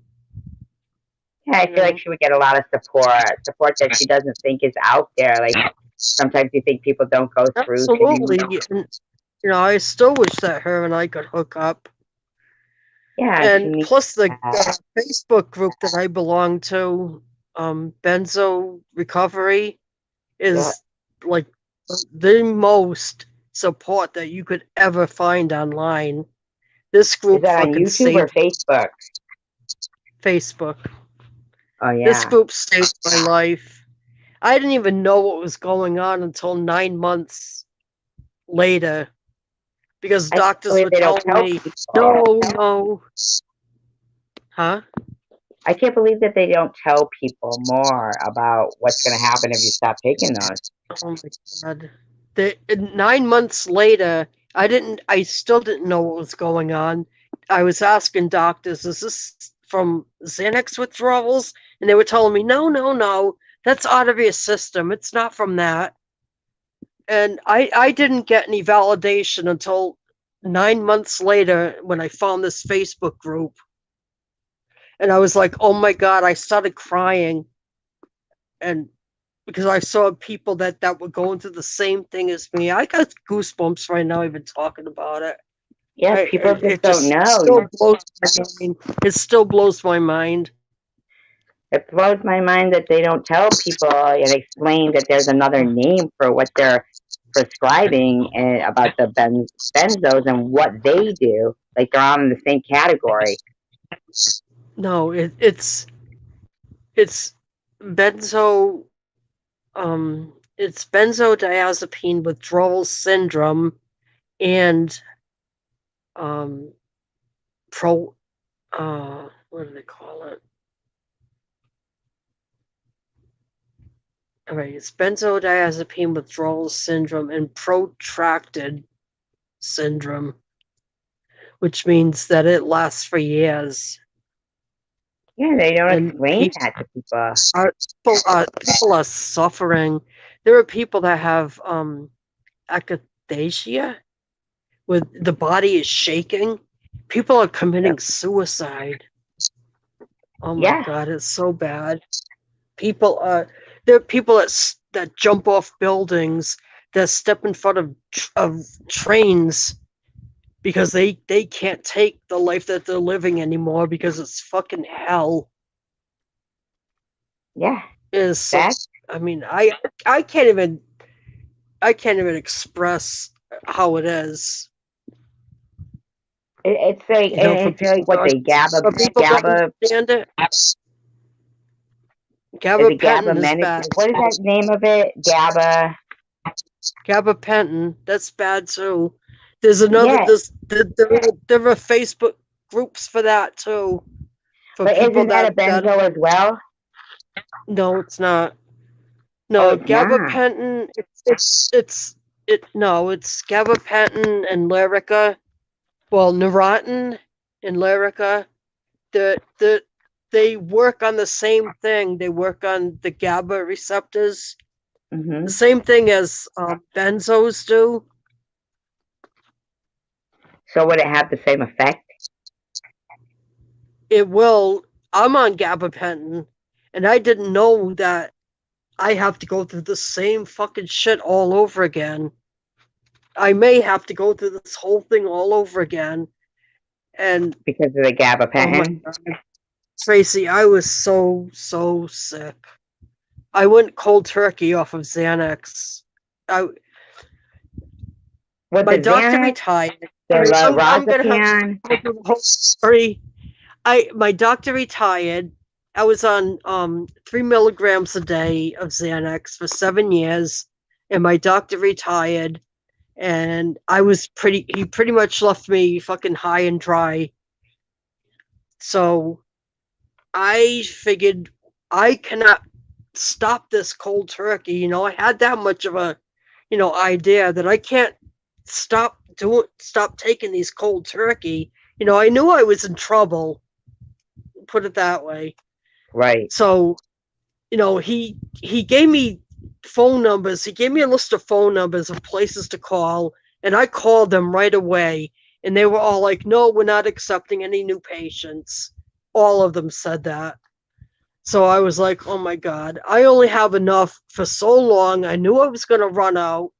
Yeah, I feel like she would get a lot of support that she doesn't think is out there. Like sometimes you think people don't go through Absolutely. things. And, I still wish that her and I could hook up. Yeah, she And needs plus the that. Facebook group that I belong to, Benzo Recovery, is like the most support that you could ever find online. This Is group that on fucking YouTube or saved Facebook? Facebook. Oh This yeah. group saved my life. I didn't even know what was going on until 9 months later because I can't doctors believe were they don't telling tell me, people. no. Huh? I can't believe that they don't tell people more about what's going to happen if you stop taking those. Oh my god. 9 months later, I still didn't know what was going on. I was asking doctors, is this from Xanax withdrawals? And they were telling me, no, that's out of your system. It's not from that. And I didn't get any validation until 9 months later when I found this Facebook group. And I was like, oh my God, I started crying. And because I saw people that were going through the same thing as me. I got goosebumps right now even talking about it. Yeah, people just It don't just know. still blows my mind. It still blows my mind. It blows my mind that they don't tell people and explain that there's another name for what they're prescribing and about the benzos and what they do. Like they're all in the same category. No, it's benzo it's benzodiazepine withdrawal syndrome and um pro what do they call it? All right, it's benzodiazepine withdrawal syndrome and protracted syndrome, which means that it lasts for years. Yeah, they don't And explain that to people. people are suffering. There are people that have akathisia, where the body is shaking. People are committing suicide. Oh my Yeah. God, it's so bad. There are people that jump off buildings, that step in front of trains because they can't take the life that they're living anymore because it's fucking hell. Yeah. Is so, I mean, I can't even express how it is. It's like it's like what they GABA don't understand it. is Gabapentin it GABA is bad. what is that name of it? GABA. Gabapentin, that's bad too. There's another. Yeah. There are Facebook groups for that too. For But people isn't that a benzo as well? No, it's not. Oh, No, it's not. gabapentin. It's gabapentin and Lyrica. Well, Neurontin and Lyrica. They work on the same thing. They work on the GABA receptors. Mm-hmm. The same thing as benzos do. So would it have the same effect? It will. I'm on gabapentin, and I didn't know that I have to go through the same fucking shit all over again. I may have to go through this whole thing all over again. And because of the gabapentin. Oh my God. Tracy, I was so sick. I went cold turkey off of Xanax. My doctor retired. I'm gonna have to go through the whole story. My doctor retired. I was on 3 milligrams a day of Xanax for 7 years, and my doctor retired. And he pretty much left me fucking high and dry. So I figured I cannot stop this cold turkey. You know, I had that much of a, you know, idea that I can't stop taking these cold turkey. You know, I knew I was in trouble, put it that way. Right. So, you know, he gave me phone numbers. He gave me a list of phone numbers of places to call, and I called them right away. And they were all like, "No, we're not accepting any new patients." All of them said that. So I was like, "Oh my God, I only have enough for so long." I knew I was going to run out.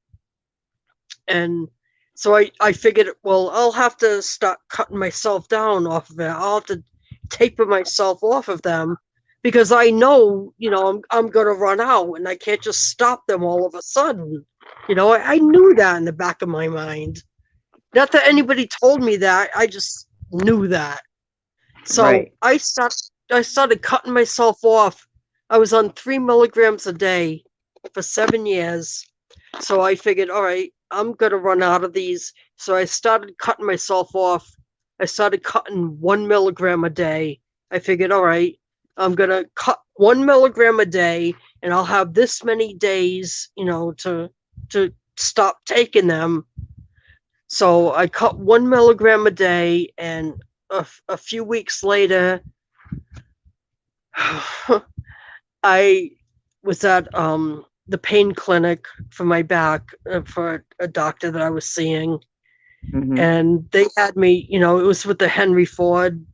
And so I figured, well, I'll have to start cutting myself down off of it. I'll have to taper myself off of them because I know, you know, I'm going to run out and I can't just stop them all of a sudden. You know, I knew that in the back of my mind. Not that anybody told me that, I just knew that. So Right. I started cutting myself off. I was on 3 milligrams a day for 7 years. So I figured, all right, I'm going to run out of these. So I started cutting myself off. I started cutting 1 milligram a day. I figured, all right, I'm going to cut 1 milligram a day and I'll have this many days, you know, to stop taking them. So I cut 1 milligram a day, and a few weeks later, I was at the pain clinic for my back for a doctor that I was seeing, Hmm. and they had me. You know, it was with the Henry Ford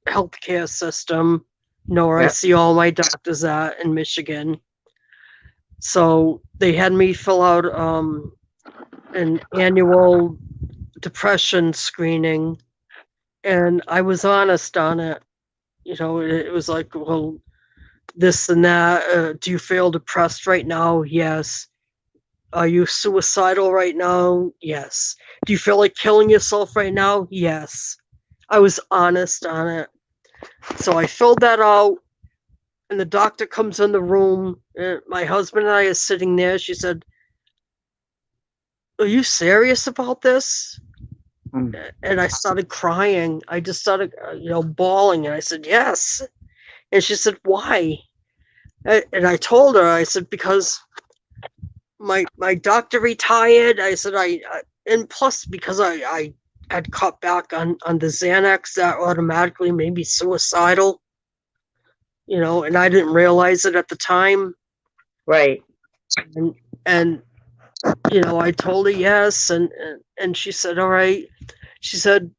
healthcare system. You know, where I Yep. see all my doctors at in Michigan. So they had me fill out an annual depression screening, and I was honest on it. You know, it was like, well, this and that. Do you feel depressed right now? Yes. Are you suicidal right now? Yes. Do you feel like killing yourself right now? Yes. I was honest on it. So I filled that out, and the doctor comes in the room. And my husband and I are sitting there. She said, "Are you serious about this?" Mm. And I started crying. I just started, you know, bawling. And I said, "Yes." And she said, "Why?" And I told her, I said, because my doctor retired. I said, and plus because I had cut back on the Xanax, that automatically made me suicidal, you know, and I didn't realize it at the time. Right. And you know, I told her yes, and she said, all right. She said,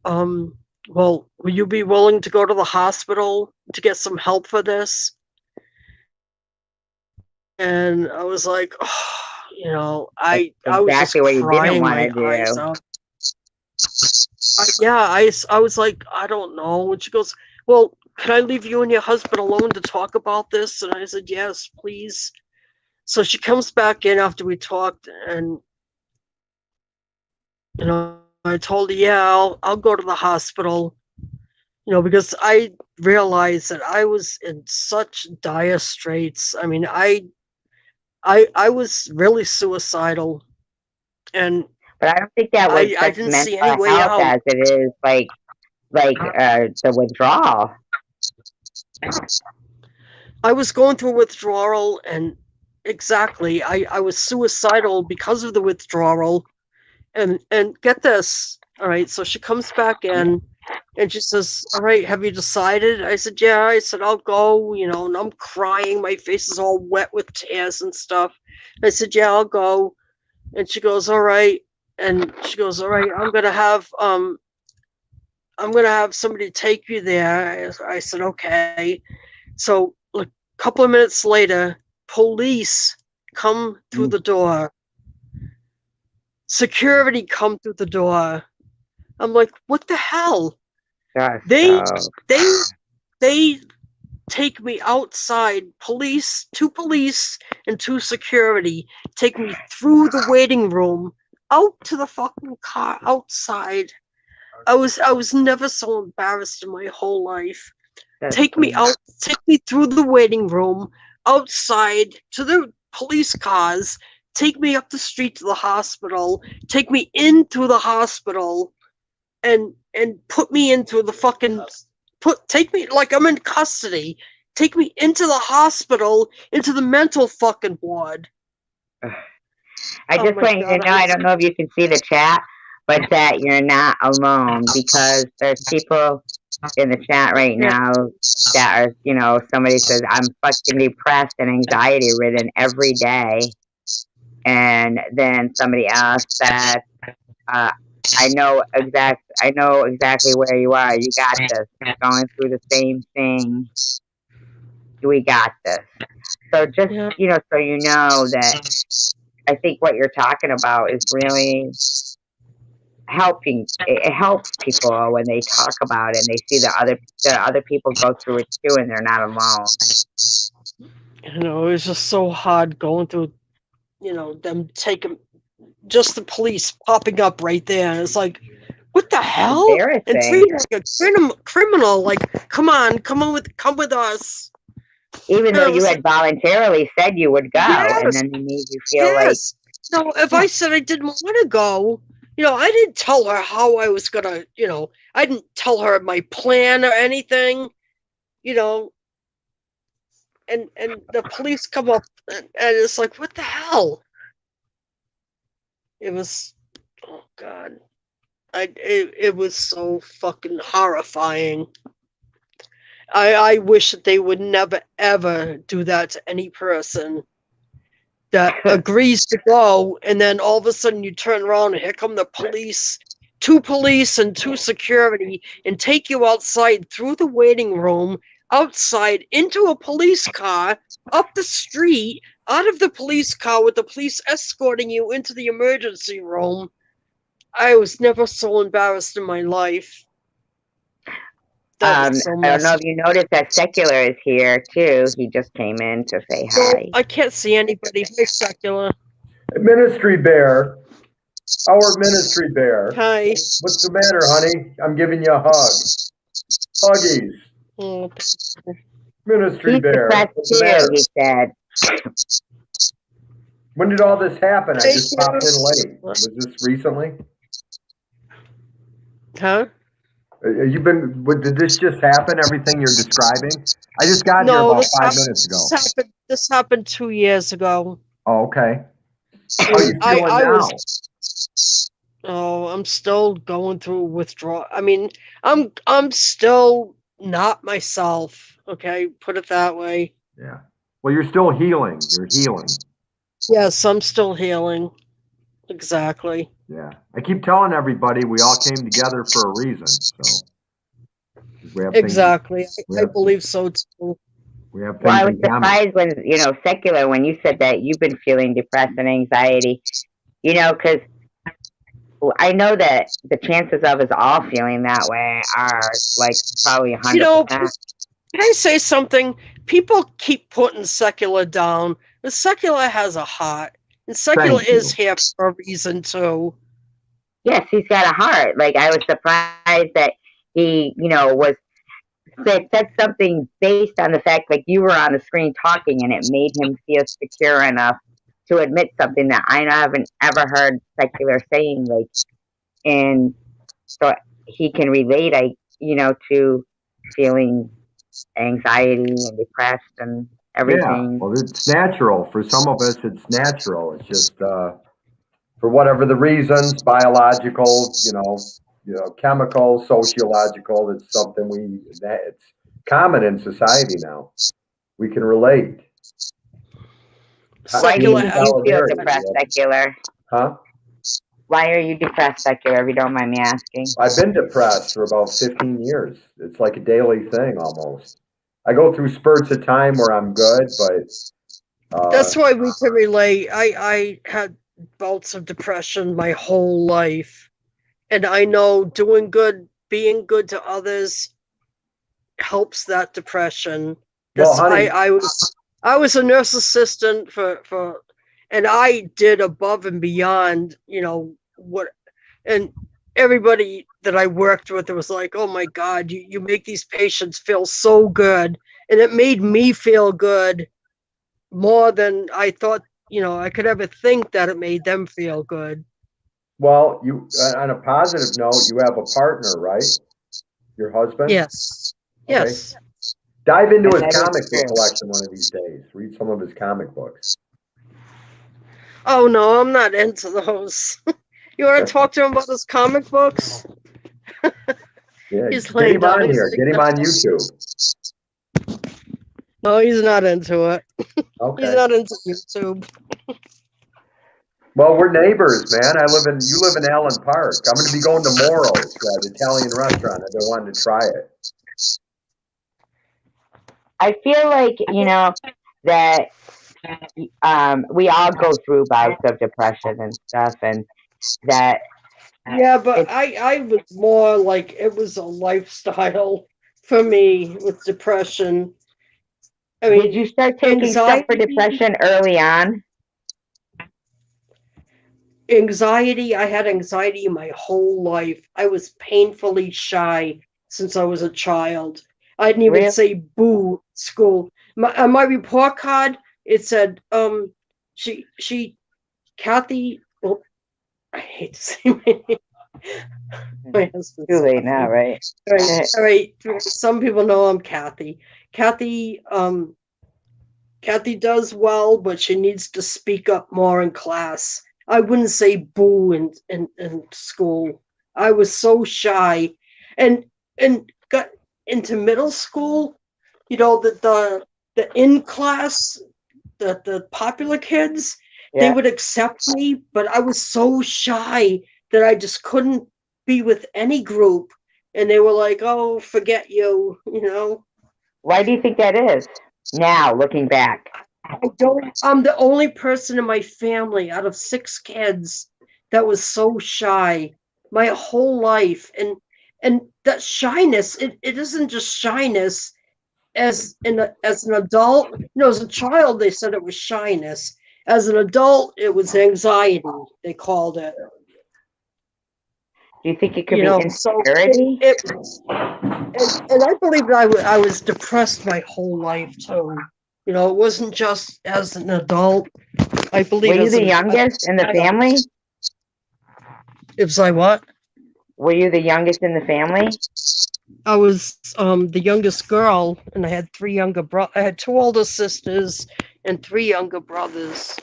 well, will you be willing to go to the hospital to get some help for this? And I was like, oh, you know, That's I was just exactly what you didn't crying want my to eyes do. out. Yeah, I was like, I don't know. And she goes, well, can I leave you and your husband alone to talk about this? And I said, yes, please. So she comes back in after we talked, and you know, I told her, yeah, I'll go to the hospital. You know, because I realized that I was in such dire straits. I mean, I was really suicidal, and But I don't think that would I affect didn't mental see any way health out. as it is the withdrawal. I was going through withdrawal, and exactly, I was suicidal because of the withdrawal. And get this, all right. So she comes back in, and she says, "All right, have you decided?" I said, "Yeah." I said, "I'll go." You know, and I'm crying. My face is all wet with tears and stuff. I said, "Yeah, I'll go." And she goes, "All right." And she goes, "All right, I'm gonna have somebody take you there." I said, "Okay." So a couple of minutes later, police come through Mm. the door. Security come through the door. I'm like, what the hell? That's They so. they they take me outside. Two police and two security take me through the waiting room out to the fucking car outside. I was never so embarrassed in my whole life. That's Take me so. out, take me through the waiting room, outside to the police cars, take me up the street to the hospital, take me into the hospital, and put me into the fucking take me like I'm in custody. take me into the hospital, into the mental fucking ward. I just want you to know, I don't know if you can see the chat, but that you're not alone, because there's people in the chat right now that are, you know, somebody says, I'm fucking depressed and anxiety ridden every day. And then somebody else said, I know exactly where you are. You got this. You're going through the same thing. We got this. So just, you know, so you know that I think what you're talking about is really helping. It helps people when they talk about it and they see that other people go through it too, and they're not alone. You know, it's just so hard going through, you know, them taking just the police popping up right there. And it's like, what the hell? And treating like a criminal. Like, come with us. Even though you had voluntarily said you would go, and then they made you feel like. No, if I said I didn't want to go, you know, I didn't tell her how I was gonna, you know, I didn't tell her my plan or anything, you know. And the police come up, and it's like, what the hell? It was, oh God, it was so fucking horrifying. I wish that they would never ever do that to any person that agrees to go, and then all of a sudden you turn around and here come the police, 2 police and 2 security, and take you outside through the waiting room, outside into a police car, up the street, out of the police car with the police escorting you into the emergency room. I was never so embarrassed in my life. I don't know if you noticed that Secular is here too. He just came in to say hi. I can't see anybody. Hey, Secular. Ministry Bear. Our Ministry Bear. Hi. What's the matter, honey? I'm giving you a hug. Huggies. Oh, Ministry He's Bear. What's the matter? He said. When did all this happen? I just popped in late. Was this recently? Huh? Did this just happen, everything you're describing? I just got here about 5 minutes ago. This happened 2 years ago. Oh, okay. How are you feeling now? I'm still going through withdrawal. I mean, I'm still not myself. Okay, put it that way. Yeah. Well, you're still healing. You're healing. Yes, I'm still healing. Exactly. Yeah. I keep telling everybody we all came together for a reason. So exactly. I believe so too. We have well, I was surprised when, you know, Secular, when you said that you've been feeling depressed and anxiety, you know, because I know that the chances of us all feeling that way are like probably 100%. You know, can I say something? People keep putting Secular down. The Secular has a heart. And Secular is here for a reason too. Yes, he's got a heart. Like, I was surprised that he, you know, said something based on the fact, like, you were on the screen talking and it made him feel secure enough to admit something that I haven't ever heard Secular saying, like, and so he can relate, you know, to feeling anxiety and depressed and everything. Yeah, well, it's natural. For some of us, it's natural. It's just, for whatever the reasons, biological, you know, chemical, sociological, it's something it's common in society now. We can relate. Why do you feel depressed, Secular? Huh? Why are you depressed, Secular, if you don't mind me asking? I've been depressed for about 15 years. It's like a daily thing almost. I go through spurts of time where I'm good, but that's why we can relate. I had bouts of depression my whole life, and I know doing good, being good to others helps that depression. Well, honey, I was a nurse assistant for and I did above and beyond, you know, what, and everybody that I worked with, it was like, oh my God, you make these patients feel so good. And it made me feel good more than I thought, you know, I could ever think that it made them feel good. Well, you, on a positive note, you have a partner, right? Your husband? Yes. Okay. Yes. Dive into his That is comic book true. collection one of these days. Read some of his comic books. Oh no, I'm not into those. You want to talk to him about his comic books? Yeah, He's get laying him down. on He's here. Get him on YouTube. No, he's not into it. He's Okay. not into YouTube. Well, we're neighbors, man. You live in Allen Park. I'm going to be going to Moro's, the Italian restaurant. I've been wanting to try it. I feel like, that we all go through bouts of depression and stuff, and that Yeah, but it's I was more like it was a lifestyle for me with depression. I did mean, you start taking stuff for anxiety. depression early on? I had anxiety my whole life. I was painfully shy since I was a child. I didn't even Really? say boo at school. On my report card, it said, Kathy, well, I hate to say my name. My husband's Too late now, right? all right. Some people know I'm Kathy. Kathy does well, but she needs to speak up more in class. I wouldn't say boo in school. I was so shy, and got into middle school. The in class, the popular kids, they Yeah. would accept me, but I was so shy that I just couldn't be with any group. And they were like, "Oh, forget you," Why do you think that is? Now, looking back. I'm the only person in my family out of 6 kids that was so shy my whole life. And that shyness, it isn't just shyness as an adult. As a child they said it was shyness. As an adult, it was anxiety, they called it. Do you think it could be So insecurity? and I believe that I was depressed my whole life too. It wasn't just as an adult. I believe Were you the youngest in the family? It was like what? Were you the youngest in the family? I was the youngest girl, and I had 3 younger brothers. I had 2 older sisters and 3 younger brothers.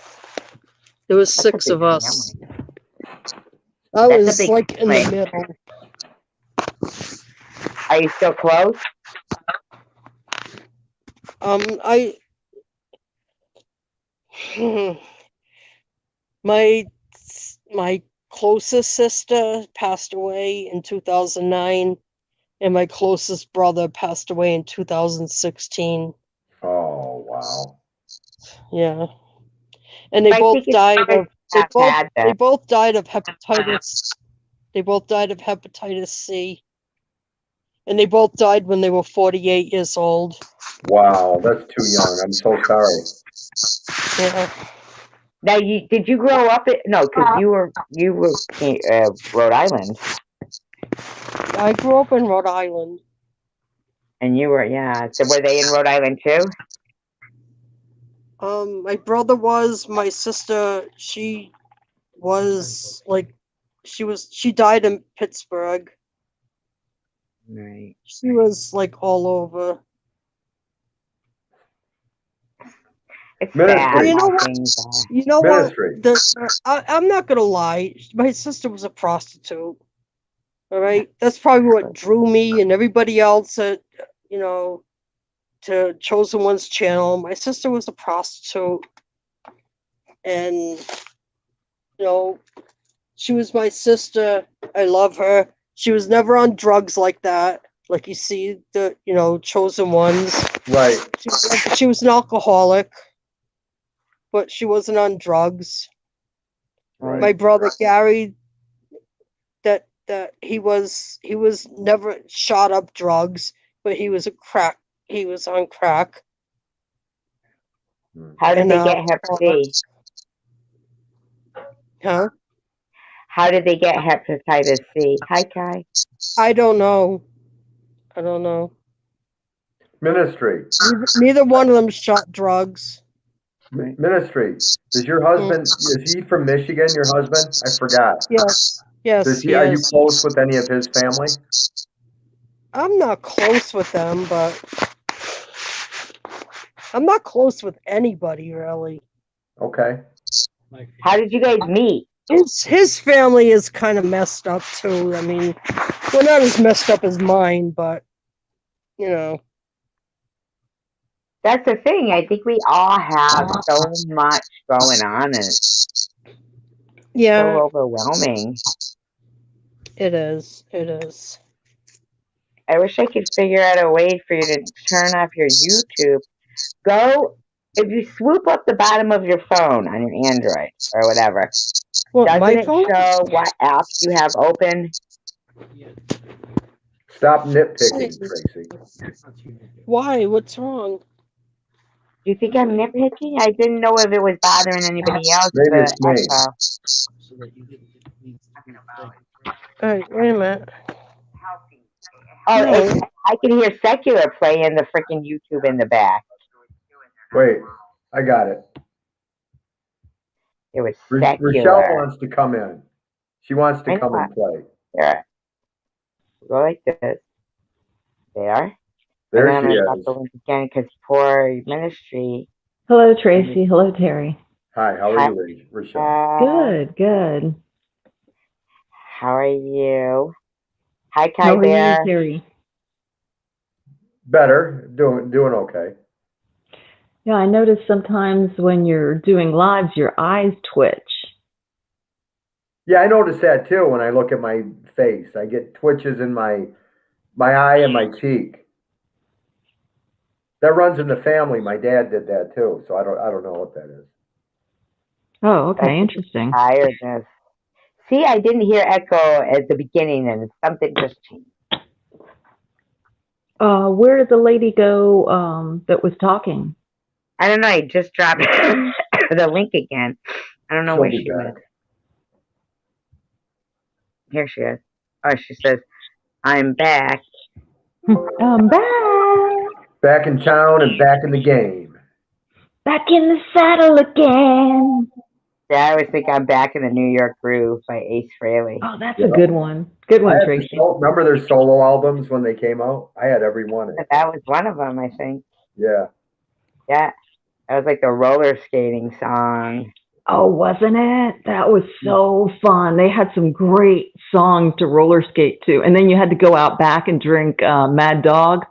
There was That's a 6 big of us. family. I That's a was big like in the family. middle. Are you still close? I my closest sister passed away in 2009, and my closest brother passed away in 2016. Oh, wow. Yeah, and they I both think it's died better of to have had they that. both died of hepatitis. They both died of hepatitis C, and they both died when they were 48 years old. Wow, that's too young. I'm so sorry. Yeah. Now, did you grow up no, because you were Rhode Island, I grew up in Rhode Island. and you were So were they in Rhode Island too? My brother was. My sister, she was like, she died in Pittsburgh. Right. She was like all over. It's Ministry. sad You know how what? things are. You know what? Ministry. I'm not gonna lie. My sister was a prostitute. All right, that's probably what drew me and everybody else to Chosen One's channel. My sister was a prostitute, and she was my sister. I love her. She was never on drugs like that, like you see the Chosen Ones. Right. She was an alcoholic, but she wasn't on drugs. Right. My brother Gary, that he was never shot up drugs, but he was on crack. How did And, they get Hep C? Huh? How did they get hepatitis C? Hi, Kai. I don't know. Ministry. Neither one of them shot drugs. Ministry. Is your husband, is he from Michigan, your husband? I forgot. Yes, he are you is. close with any of his family? I'm not close with them, but I'm not close with anybody really. Okay. How did you guys meet? His family is kind of messed up too. I mean, we're not as messed up as mine, but you know. That's the thing. I think we all have so much going on, and it's Yeah, so overwhelming. it is. It is. I wish I could figure out a way for you to turn off your YouTube. Go, if you swoop up the bottom of your phone on your Android or whatever, What, doesn't my it phone? show what apps you have open? Stop nitpicking, Tracy. Why? What's wrong? Do you think I'm nitpicking? I didn't know if it was bothering anybody else, Maybe the it's me. echo. Alright, wait a minute. Oh, No. I can hear secular playing the freaking YouTube in the back. Wait, I got it. It was Rochelle secular. wants to come in. She wants I to come know. and play. Here, go like this. There. And There then I'm she going to drop is. the link again because poor ministry. Hello, Tracy. Hello, Terry. Hi, how Hi, are you, Rochelle? Good, good. How are you? Hi, Kai How are you, Bear. Terry? Better. Doing okay. Yeah, I notice sometimes when you're doing lives, your eyes twitch. Yeah, I notice that too when I look at my face. I get twitches in my eye and my cheek. That runs in the family. My dad did that too, so I don't know what that is. Oh, okay, That's interesting. tiredness. See, I didn't hear echo at the beginning, and something just changed. Where did the lady go that was talking? I don't know. I just dropped the link again. I don't know She'll where be she went. back. Here she is. Oh, she says, I'm back. I'm back. Back in town and back in the game. Back in the saddle again. Yeah, I always think I'm back in the New York Groove by Ace Frehley. Oh, that's Yeah. a good one. Good I one, had Tracy. remember their solo albums when they came out? I had every one of them. That was one of them, I think. Yeah. Yeah, that was like the roller skating song. Oh, wasn't it? That was so fun. They had some great songs to roller skate to. And then you had to go out back and drink Mad Dog.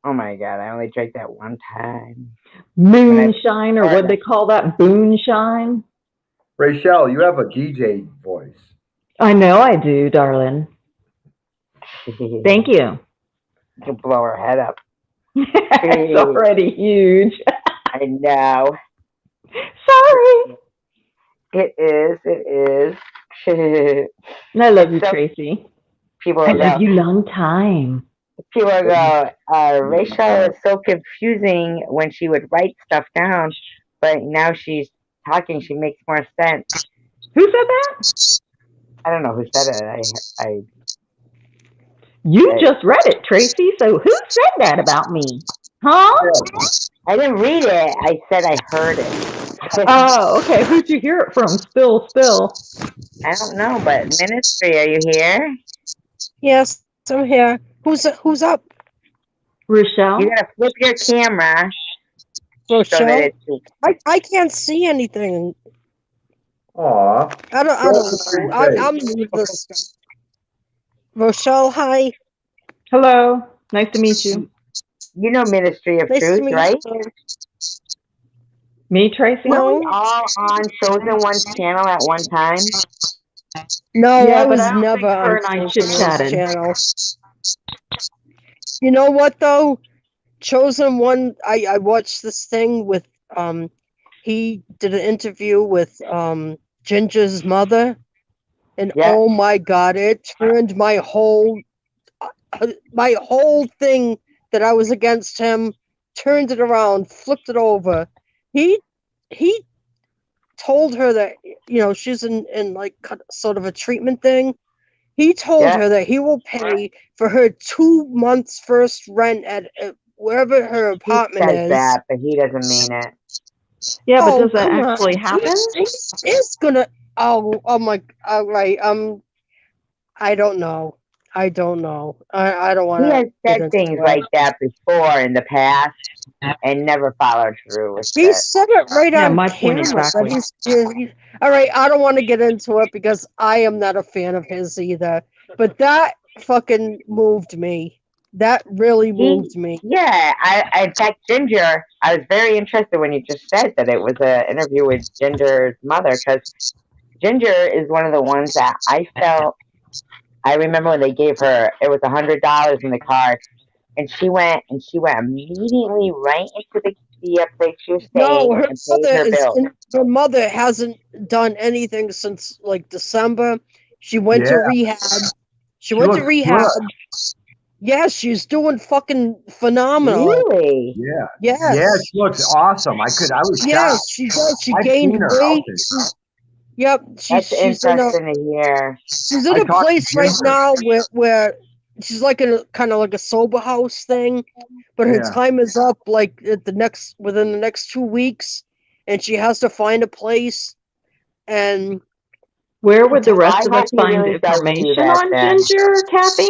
Oh my God, I only drank that one time. Moonshine, or what they call that? Boonshine? Rachel, you have a DJ voice. I know I do, darling. Thank you. You can blow her head up. It's already huge. I know. Sorry. It is. I love you, Tracy. People I love you long time. People go, Rachel is so confusing when she would write stuff down, but now she's talking, she makes more sense. Who said that? I don't know who said it. You just read it, Tracy, so who said that about me? Huh? I didn't read it. I said I heard it. Oh, okay. Who'd you hear it from? Spill. I don't know, but Ministry, are you here? Yes, I'm here. Who's up? Rochelle? You gotta flip your camera. Rochelle? I can't see anything. Aw. I don't know. I'm new to this stuff. Rochelle, hi. Hello. Nice to meet you. You know Ministry of Truth, right? Me, Tracy? No. Were we all on Chosen One's channel at one time? No, yeah, I was but I never on Chosen One's channel. You know what though? Chosen One, I watched this thing with he did an interview with Ginger's mother, and oh my God, it turned my whole thing that I was against him, turned it around, flipped it over. He told her that, you know, she's in like sort of a treatment thing. He told her that he will pay for her 2 months first rent at wherever her apartment he says is. that, but he doesn't mean it. Yeah, but does that actually happen? It's gonna. Oh my. All right. I don't know. I don't know. I don't want He to has get said into things it. like that before in the past and never followed through with He it. said it right Yeah, on my point camera. But exactly. all right. I don't want to get into it because I am not a fan of his either. But that fucking moved me. That really moved me. Yeah, in fact, Ginger, I was very interested when you just said that it was an interview with Ginger's mother because Ginger is one of the ones that I felt. I remember when they gave her it was $100 in the card, and she went immediately right into the place she was No, staying her and paid mother her is. bill. Her mother hasn't done anything since like December. She went Yeah, to rehab. She she went to looks rehab. good. Yes, she's doing fucking phenomenal. Really? Yeah, yeah, Yes. she looks awesome. I was Yes, shocked. she does. She I've gained seen her out weight. there. Yep, That's interesting to hear. she's in I a talked to place right Ginger. now where she's like in a kind of like a sober house thing, but her Yeah, time is up like at the next within the next 2 weeks, and she has to find a place and Where would the Well, I rest of hope us he find really does do information that on then. Ginger, Kathy?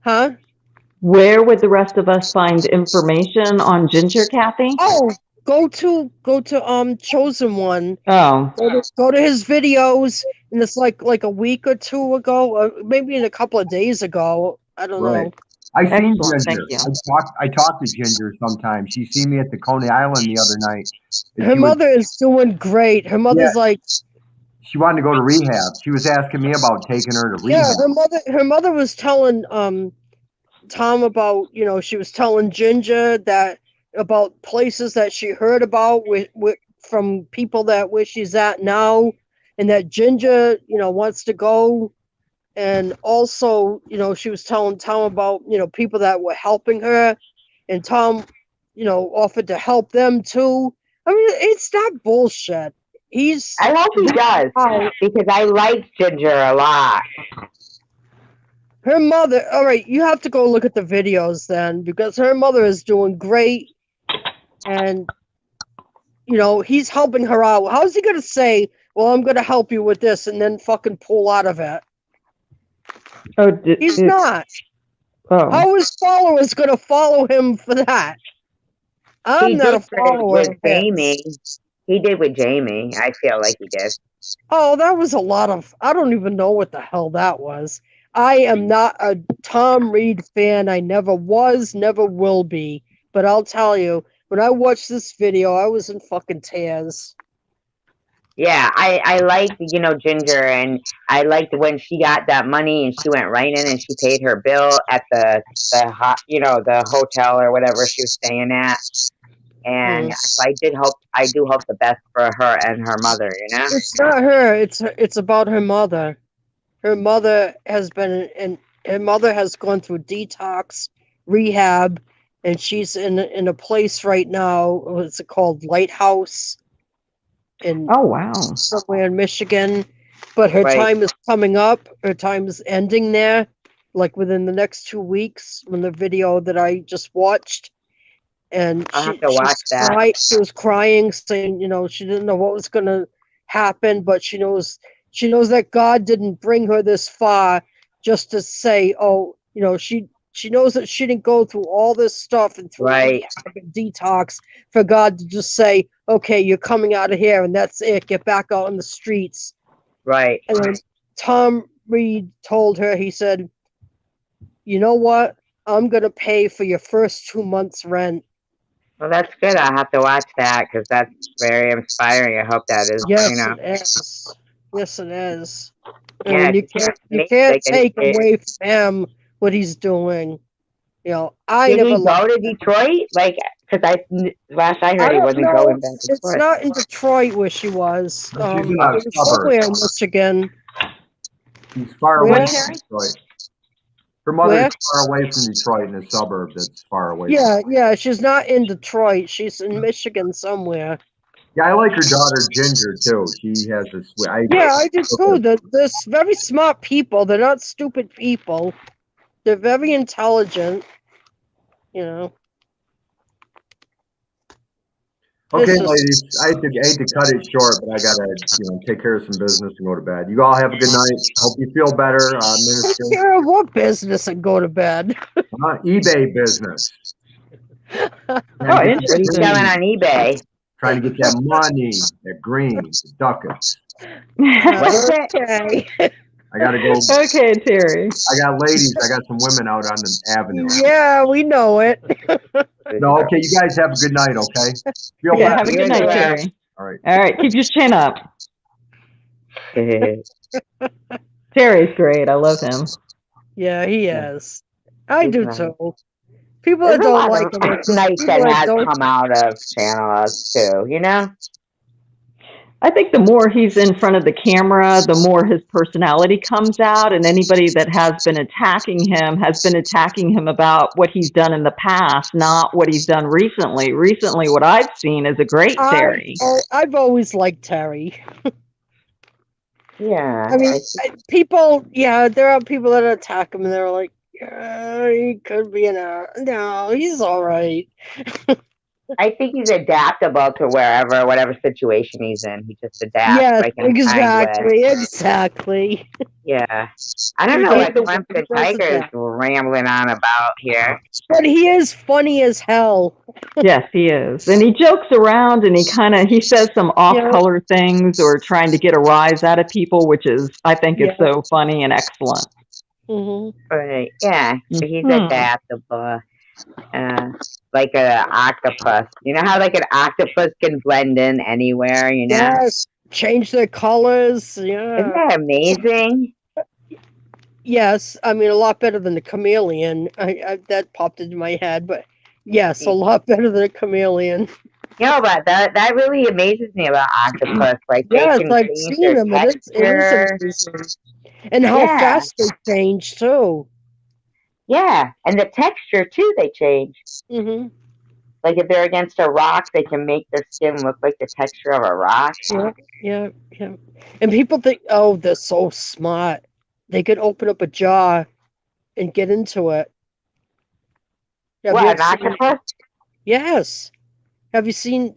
huh? Where would the rest of us find information on Ginger, Kathy? Oh, go to Chosen One. Oh, Go to his videos, and it's like a week or two ago, maybe in a couple of days ago. I don't right. know. I seen excellent. Thank Ginger. you. I talked to Ginger sometimes. She seen me at the Coney Island the other night, and Her mother is doing great. Her yeah, mother's like, she wanted to go to rehab. She was asking me about taking her to yeah, rehab. her mother was telling Tom about, she was telling Ginger that about places that she heard about with from people that where she's at now, and that Ginger, wants to go. And also, she was telling Tom about, people that were helping her, and Tom, offered to help them too. I mean, it's not bullshit. He's I hope he does out. because I like Ginger a lot. Her mother, all right, you have to go look at the videos then, because her mother is doing great, and he's helping her out. How's he gonna say, well, I'm gonna help you with this, and then fucking pull out of it? Oh, He's not. oh, How is followers gonna follow him for that? He I'm not a did it follower with of Jamie. his. He did with Jamie. I feel like he did. Oh, that was a lot of. I don't even know what the hell that was. I am not a Tom Reed fan. I never was, never will be. But I'll tell you, when I watched this video, I was in fucking tears. Yeah, I liked, Ginger, and I liked when she got that money and she went right in and she paid her bill at the hotel or whatever she was staying at. And so I do hope the best for her and her mother, It's not her. It's about her mother. Her mother has her mother has gone through detox, rehab, and she's in a place right now. What's it called? Lighthouse in oh, wow. somewhere in Michigan. But her Right. time is coming up. Her time is ending there, like within the next 2 weeks. When the video that I just watched, and I'll have to watch that. she was crying, saying, she didn't know what was going to happen, but she knows that God didn't bring her this far just to say, oh, she knows that she didn't go through all this stuff and through Right. rehab and detox for God to just say, okay, you're coming out of here and that's it. Get back out on the streets. Right. And then Tom Reed told her, he said, you know what? I'm going to pay for your first 2 months' rent. Well, that's good. I'll have to watch that because that's very inspiring. I hope that is, Yes, it is. Yes, it is. I yeah, mean, you 'cause can't it's you neat, can't like, take away from him what he's doing. I did never he liked. go to Detroit? Like, because last I I heard he don't wasn't know. going back to It's Detroit. not in Detroit where she was. She's in It a was suburb. somewhere in Michigan. She's far Where? away from Detroit. Her mother's Where? far away from Detroit in a suburb that's far away. Yeah. She's not in Detroit. She's in Michigan somewhere. Yeah, I like her daughter Ginger too. She has a sweet. Yeah, I do too. They're very smart people. They're not stupid people. They're very intelligent. You know. Okay, This is ladies, I hate to cut it short, but I gotta, take care of some business and go to bed. You all have a good night. Hope you feel better, take Minister. care of what business and go to bed. eBay business. Oh, What are you interesting. selling on eBay? Trying to get that money, that green, the ducats. What is it? Okay. I gotta go. Okay, Terry. I got ladies. I got some women out on the avenue. Yeah, we know it. No, okay. You guys have a good night. Okay. Feel Yeah, better. have a You good as night, well. Terry. All right. All right, keep your chin up. Terry's great. I love him. Yeah, he is. I He's do nice. too. People There's that a don't lot like of him are just nice people that that has don't. come out of channels too, you know? I think the more he's in front of the camera, the more his personality comes out, and anybody that has been attacking him has been attacking him about what he's done in the past, not what he's done recently. Recently, what I've seen is a great Terry. I've always liked Terry. Yeah. I mean, people. Yeah, there are people that attack him, and they're like, "Yeah, he could be no, he's all right." I think he's adaptable to whatever situation he's in. He just adapts Yes, like in a kind way. exactly. Yeah. I don't He know does what the- Clemson he does Tiger is adapt. rambling on about here. But he is funny as hell. Yes, he is. And he jokes around and he says some off-color things or trying to get a rise out of people, which I think is so funny and excellent. Mm-hmm. Right. Yeah. He's Mhm. adaptable. Like an octopus. You know how like an octopus can blend in anywhere, you know? Yes, change their colors. Yeah. Isn't that amazing? Yes, I mean a lot better than the chameleon. That popped into my head, but yes, a lot better than a chameleon. Yeah, but that really amazes me about octopus. Like Yes, they can I've change seen their them. It is texture. amazing. And how Yeah. fast they change too. Yeah, and the texture too they change. Mm-hmm. Like if they're against a rock, they can make their skin look like the texture of a rock. Yeah. And people think, oh, they're so smart. They could open up a jar and get into it. Have What, you an ever seen? octopus? Yes. Have you seen?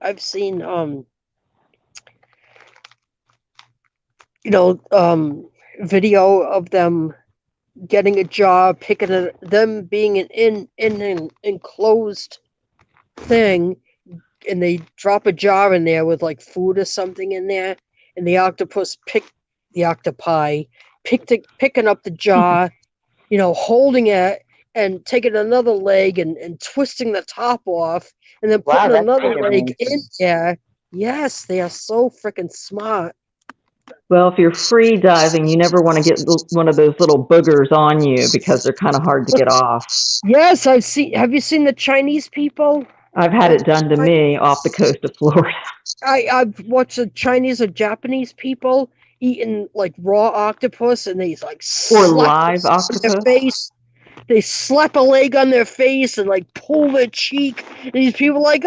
I've seen video of them getting a jar, picking it, them being in an enclosed thing, and they drop a jar in there with like food or something in there, and the octopi picking up the jar, holding it and taking another leg and twisting the top off, and then Wow, putting that's another pretty leg amazing. in there. Yes, they are so freaking smart. Well, if you're free diving, you never want to get one of those little boogers on you because they're kind of hard to get off. Yes, I've seen. Have you seen the Chinese people? I've had it done to me off the coast of Florida. I've watched the Chinese or Japanese people eating like raw octopus, and they like Or slap live their octopus. face. They slap a leg on their face and like pull their cheek. And these people are like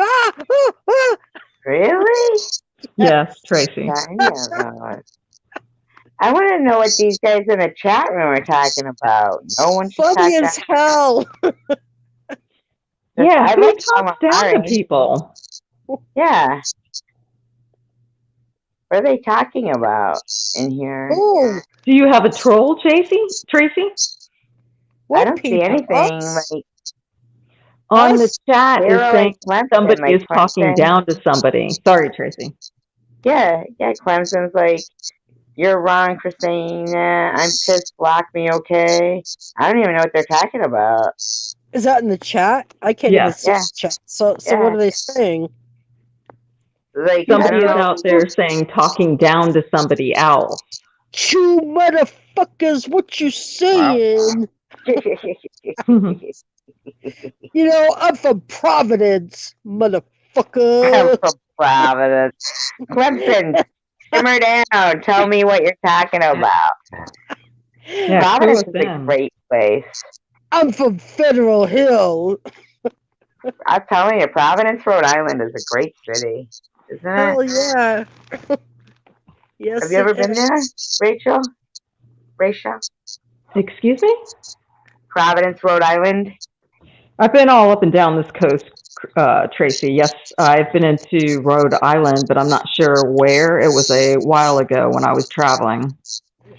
Really? Yes, Tracy. I want to know what these guys in the chat room are talking about. No one should funny talk as hell. Yeah, I who like talks down to calamari. people? Yeah. What are they talking about in here? Oh, Do you have a troll, Tracy? I what don't see people? anything. Us? Like On the Us? chat is they're saying like Clemson, somebody like is talking Clemson. down to somebody. Sorry, Tracy. Yeah, Clemson's like, you're wrong for saying that. I'm pissed. Block me, okay? I don't even know what they're talking about. Is that in the chat? I can't even see the chat. So what are they saying? Like Somebody is out there saying talking down to somebody else. You motherfuckers, what you saying? I'm from Providence, motherfucker. I'm from Providence. Clemson, simmer down. Tell me what you're talking about. Yeah, Providence is a great place. I'm from Federal Hill. I'm telling you, Providence, Rhode Island is a great city, isn't it? Hell yeah. Yes. Have you ever been there, Rachel? Excuse me? Providence, Rhode Island. I've been all up and down this coast Tracy. Yes, I've been into Rhode Island, but I'm not sure where. It was a while ago when I was traveling.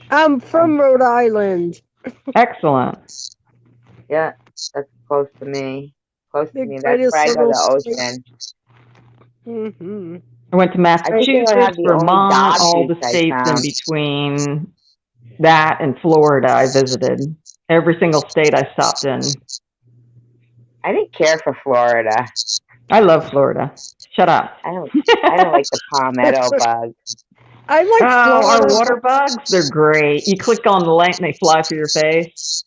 I'm from Rhode Island. Excellent. Yeah, that's close to me. Close to The me. That's where greatest I go to little the state. ocean. Mm-hmm. I went to I think they have Massachusetts, the only Vermont, dog all beach the I states in found. between that and Florida I visited. Every single state I stopped in. I didn't care for Florida. I love Florida. Shut up. I don't like the palmetto bug. I like Oh, our Florida. water bugs, they're great. You click on the light and they fly through your face.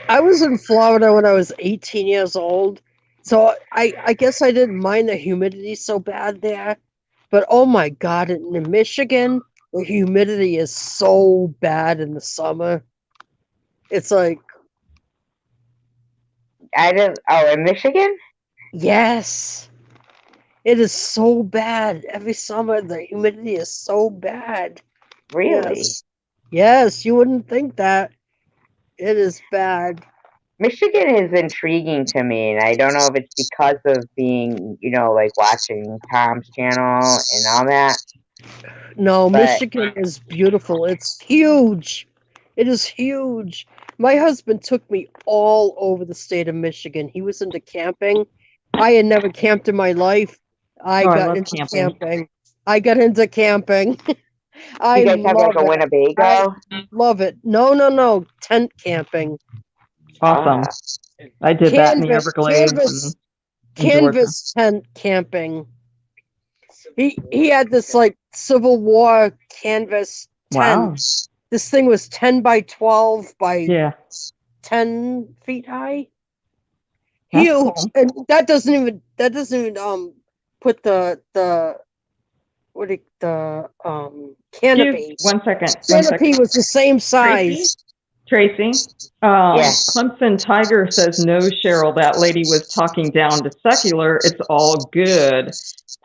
I was in Florida when I was 18 years old, so I guess I didn't mind the humidity so bad there. But oh my God, in Michigan, the humidity is so bad in the summer. It's like, I didn't. Oh, in Michigan? yes, it is so bad. Every summer, the humidity is so bad. Really? Yes. Yes, you wouldn't think that. It is bad. Michigan is intriguing to me, and I don't know if it's because of being, like watching Tom's channel and all that, No, but Michigan is beautiful. It's huge. It is huge. My husband took me all over the state of Michigan. He was into camping. I had never camped in my life. I Oh, I got love into camping. camping. I got into camping. you I guys have like love a it. I Winnebago? love it. No. Tent camping. Awesome. Ah, I did that in the Canvas, Everglades and canvas, in Georgia. canvas tent camping. He had this like Civil War canvas tent. Wow. This thing was 10 by 12 by Yeah, 10 feet high. that's Huge. cool. And that doesn't even put the what do you- the canopy. One second. Canopy was the same Tracy? size. Tracy? yeah. Clemson Tiger says, no, Cheryl, that lady was talking down to secular. It's all good.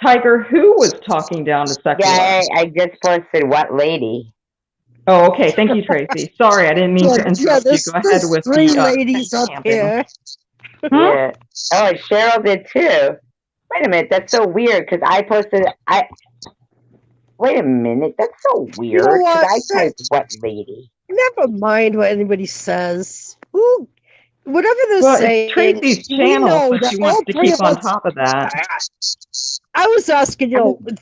Tiger, who was talking down to secular? Yeah, I just posted what lady. Oh, okay. Thank you, Tracy. Sorry, I didn't mean to Yeah, interrupt you. Go ahead there's with three the ladies tent up camping. here. Hmm? Yeah. Oh, and Cheryl did too. Wait a minute, that's so weird because I posted. Wait a minute, that's so You know weird because what? I typed what lady. Never mind what anybody says. Who, whatever they're Well, it's saying, Tracy's we channel, know so that she all wants to three keep of on us. top of that. I was asking,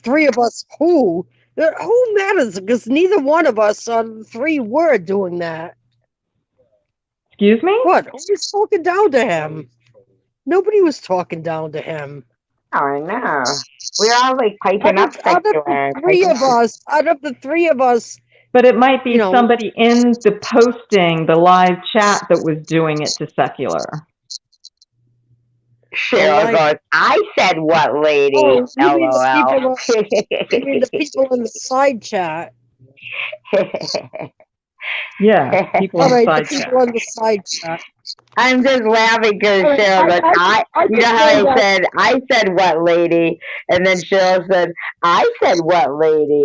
three of us who? Who matters? Because neither one of us on three were doing that. Excuse me? What? Who's talking down to him? Nobody was talking down to him. Oh, I know. We're all like piping up Out of secular. the three of us, But it might be you know, somebody in the posting, the live chat that was doing it to secular. Cheryl goes, I said what lady? oh, you mean the LOL. people in the side chat. Yeah, people All in the right, the side chat. people on the side chat. I'm just laughing because All right, Cheryl goes, you know how just I said what lady? And then Cheryl said, I said what lady?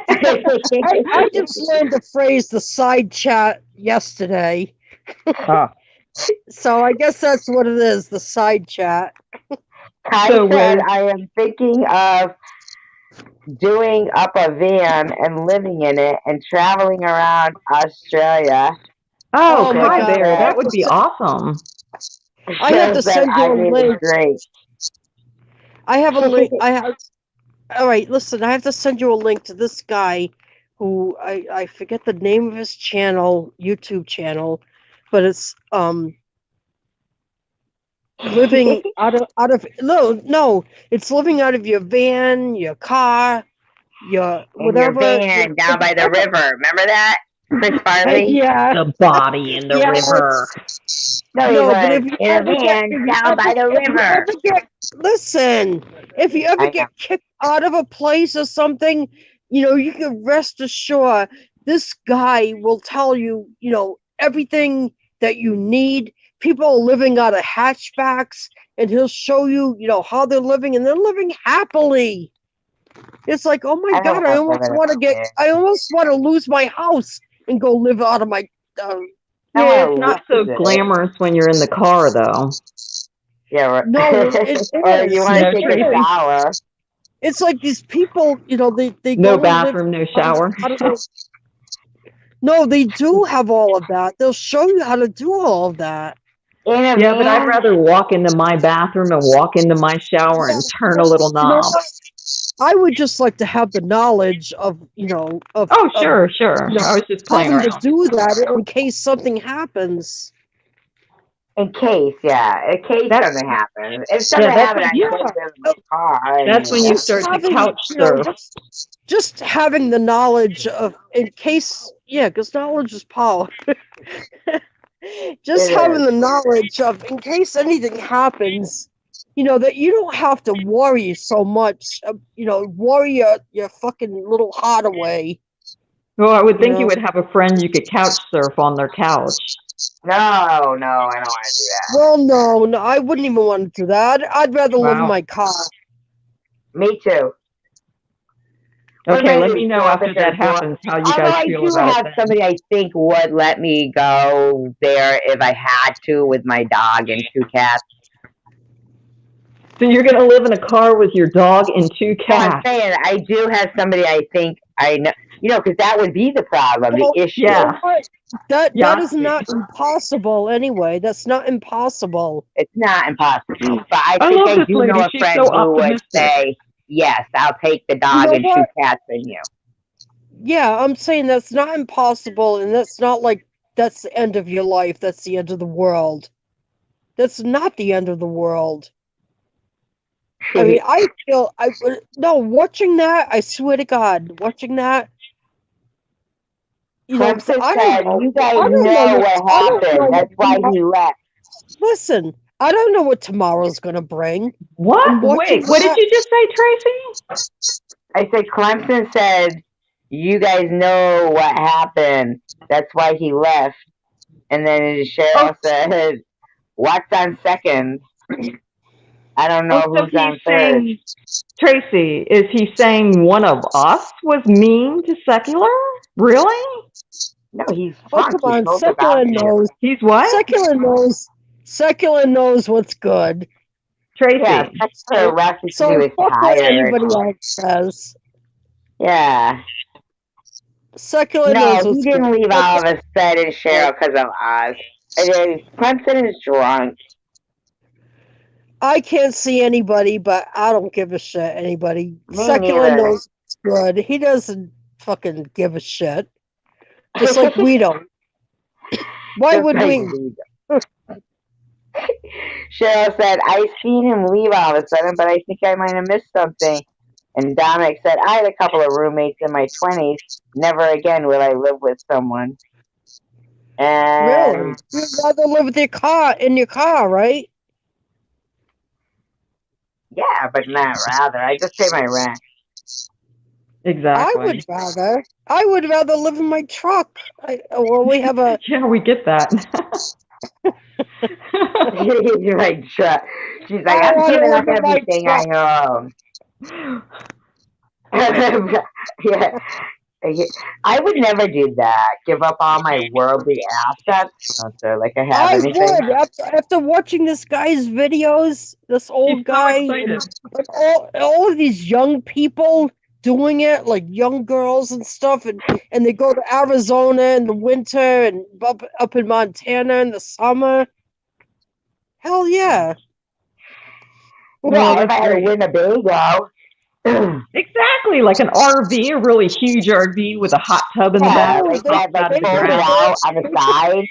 I just learned the phrase the side chat yesterday. Ah. So I guess that's what it is, the side chat. Kai So said, was- I am thinking of doing up a van and living in it and traveling around Australia. Oh, Oh my Kai God. Bear, that would be awesome. I have to Cheryl said, send you I a think link. it's great. I have a link. All right, listen, I have to send you a link to this guy who I forget the name of his channel, YouTube channel, but it's living out of no, it's living out of your van, your car, your In whatever. your van down by the river. Remember that? Chris Farley? Yeah. The body in the Yeah, river. No, but if he you was in a ever get, van down by the river. listen, if you ever I know. get kicked out of a place or something, you can rest assured this guy will tell you, everything that you need. People are living out of hatchbacks, and he'll show you, how they're living, and they're living happily. It's like, oh my I don't God, I want almost to live want to in a get, van. I almost want to lose my house and go live out of my. I Yeah, wanna it's not lose so it. glamorous when you're in the car, though. Yeah, No, it or you is. want No, to take a Tracy. shower. It's like these people, they No go and live. bathroom, no shower. I don't know. No, they do have all of that. They'll show you how to do all of that. In a Yeah, but I'd van? rather walk into my bathroom and walk into my shower and turn a little You know knob. what? I would just like to have the knowledge of, Oh, sure. I was just playing having to around. do that in case something happens. In case That's something happens. If something yeah. That's happened, when I you. take it in my car. That's when you Just start to having, couch surf. just having the knowledge of, in case, because knowledge is power. Just It having is. the knowledge of, in case anything happens, that you don't have to worry so much. Worry your fucking little heart away. Well, I would think you know? would have a friend you could couch surf on their couch. No, I don't want to do that. Well, no, I wouldn't even want to do that. I'd rather live in Wow. my car. Me too. What am Okay, I let gonna me do, know show up after at their that door? happens how you Although guys I feel do about have it then. somebody I think would let me go there if I had to with my dog and 2 cats. So you're going to live in a car with your dog and 2 No, I'm cats. saying I do have somebody I think I know, because that would be the problem, Well, the issue. Yeah. That Yeah, is not impossible anyway. That's not impossible. It's not impossible, but I I think love I this do lady. know a She's friend so who would optimistic. say, yes, I'll take the You dog know and 2 what? cats and you. Yeah, I'm saying that's not impossible, and that's not like that's the end of your life. That's the end of the world. That's not the end of the world. I mean, I feel no watching that. I swear to God, watching that. Clemson I said, don't know. you guys I don't know know what. what I don't know happened. That's why what. he left. Listen, I don't know what tomorrow's gonna bring. What? And watching Wait, what did that- you just say, Tracy? I said, Clemson said, you guys know what happened. That's why he left. And then Cheryl said, what's on second? I don't know Oh, so who's he's on third. saying, Tracy, is he saying one of us was mean to Secular? Really? No, he's Oh, drunk. come He on, told us Secular obvious. knows. He's what? Secular knows what's good. Tracy. Yeah, Secular left because he So was fuck what tired. anybody else says. Yeah. Secular No, knows he what's didn't good. leave all of us said and Cheryl because of us. Clemson is drunk. I can't see anybody, but I don't give a shit. Anybody. Me Secular neither. knows what's good. He doesn't fucking give a shit. Just like we don't. Why Just would like we? Cheryl said, I seen him leave all of a sudden, but I think I might have missed something. And Dominic said, I had a couple of roommates in my 20s. Never again will I live with someone. And Really? You'd rather live with in your car, right? yeah, but not rather. I just pay my rent. Exactly. I would rather live in my truck. We have a. Yeah, we get that. You're like, she's like, I I'm wanna giving up live in my everything I own. Yeah. I would never do that. Give up all my worldly assets. Not that like I have I anything. would after watching this guy's videos. This old He's so guy, excited. and all of these young people doing it, like young girls and stuff, and they go to Arizona in the winter and up in Montana in the summer. Hell yeah! Yeah, if that's I had a great. Winnebago. Exactly, like an RV, a really huge RV with a hot tub in the back. Yeah, like that, out like of the folded ground. out on the side.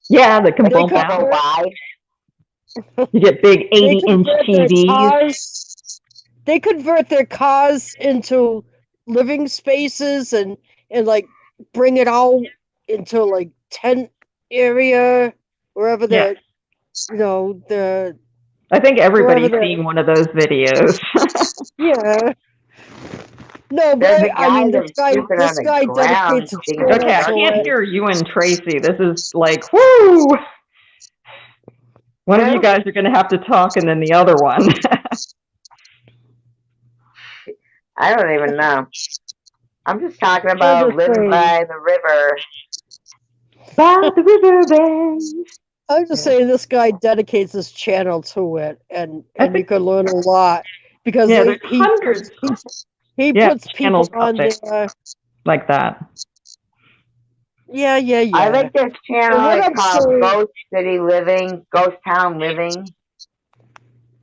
Yeah, that can Like bump double out. wide. You get big They 80-inch convert their TVs. cars. They convert their cars into living spaces and like bring it out into like tent area wherever Yeah. the I think everybody's Wherever the- seen one of those videos. yeah. No, There's but a I mean, guy this that's guy sleeping on the ground. dedicates his thinking Okay, I about can't it. hear you and Tracy. This is like, whoo! One of you guys are going to have to talk, and then the other one. I don't even know. I'm just talking about just living saying. by the river. By the river bend. I'm just saying this guy dedicates his channel to it, and I you think, can learn a lot because yeah, there's hundreds, he yeah, puts people channels out on there there. like that. Yeah, yeah, I yeah. like this And channel. what It's I'm called saying, Ghost City Living, Ghost Town Living,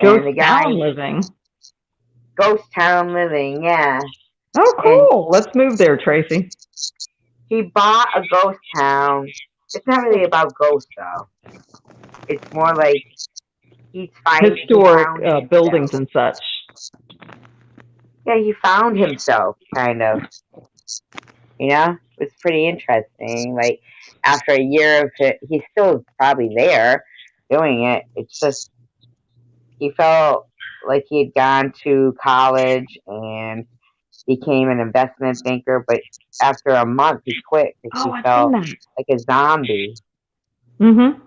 and Ghost the town guy, living. Ghost Town Living, yeah. Oh, And cool. Let's move there, Tracy. he bought a ghost town. It's not really about ghosts though. It's more like he Historic found himself. buildings and such. Yeah, he found himself, kind of. You know, it's pretty interesting. Like after a year of it, he's still probably there doing it. It's just he felt like he had gone to college and became an investment banker, but after a month he quit because Oh, he I've seen felt that. like a zombie. Mm-hmm.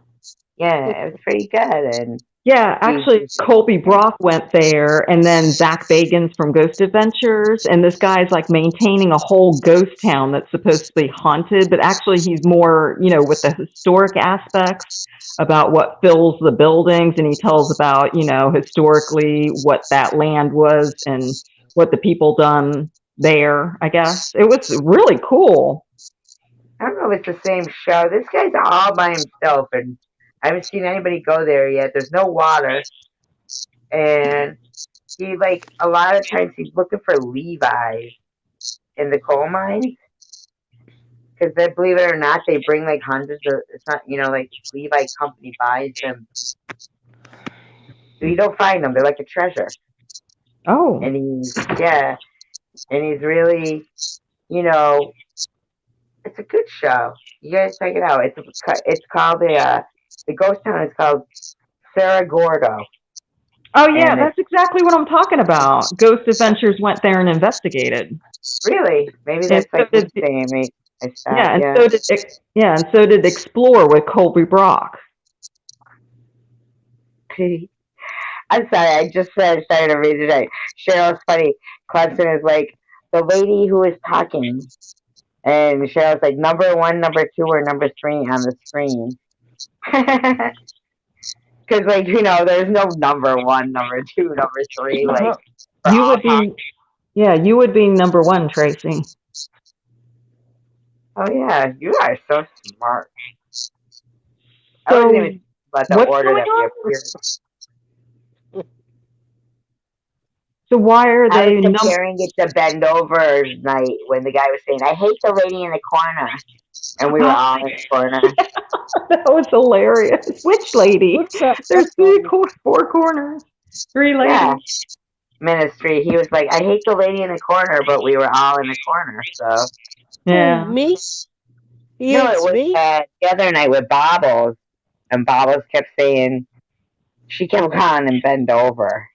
Yeah, it was pretty good, and Yeah, he actually, Colby Brock went there, and then Zach Bagans from Ghost Adventures, and this guy's like maintaining a whole ghost town that's supposed to be haunted, but actually he's more, with the historic aspects about what fills the buildings, and he tells about, historically what that land was and what the people done there, I guess. It was really cool. I don't know if it's the same show. This guy's all by himself, and I haven't seen anybody go there yet. There's no water, and he like a lot of times he's looking for Levi's in the coal mines because they believe it or not they bring like hundreds of. It's not like Levi company buys them. You don't find them. They're like a treasure, Oh, and yeah, and he's really you know it's a good show. You guys check it out. It's called the ghost town is called Sarah Gordo. oh yeah, And that's exactly what I'm talking about. Ghost Adventures went there and investigated. really, maybe And that's so like did, his thing. I stopped. yeah, and Yeah. so did, and so did Explore with Colby Brock. I'm sorry. I just started to read today. Cheryl's funny. Clemson is like the lady who is talking, and Cheryl's like number one, number two, or number three on the screen. Because there's no number one, number two, number three. Like we're You all would talking. be, yeah, you would be number one, Tracy. Oh yeah, you are so smart. I wasn't So even about the what's order going that we on? appeared. So why are I was they comparing it to Bend Over's night when the guy was saying, "I hate the lady in the corner," and we were all in the corner. That was hilarious. Which lady? what's that? There's four corners, three Yeah, ladies. ministry. He was like, "I hate the lady in the corner," but we were all in the corner. So Who, Yeah. me? He no, it hates was me? the other night with Bobbles, and Bobbles kept saying she kept calling him Bend Over.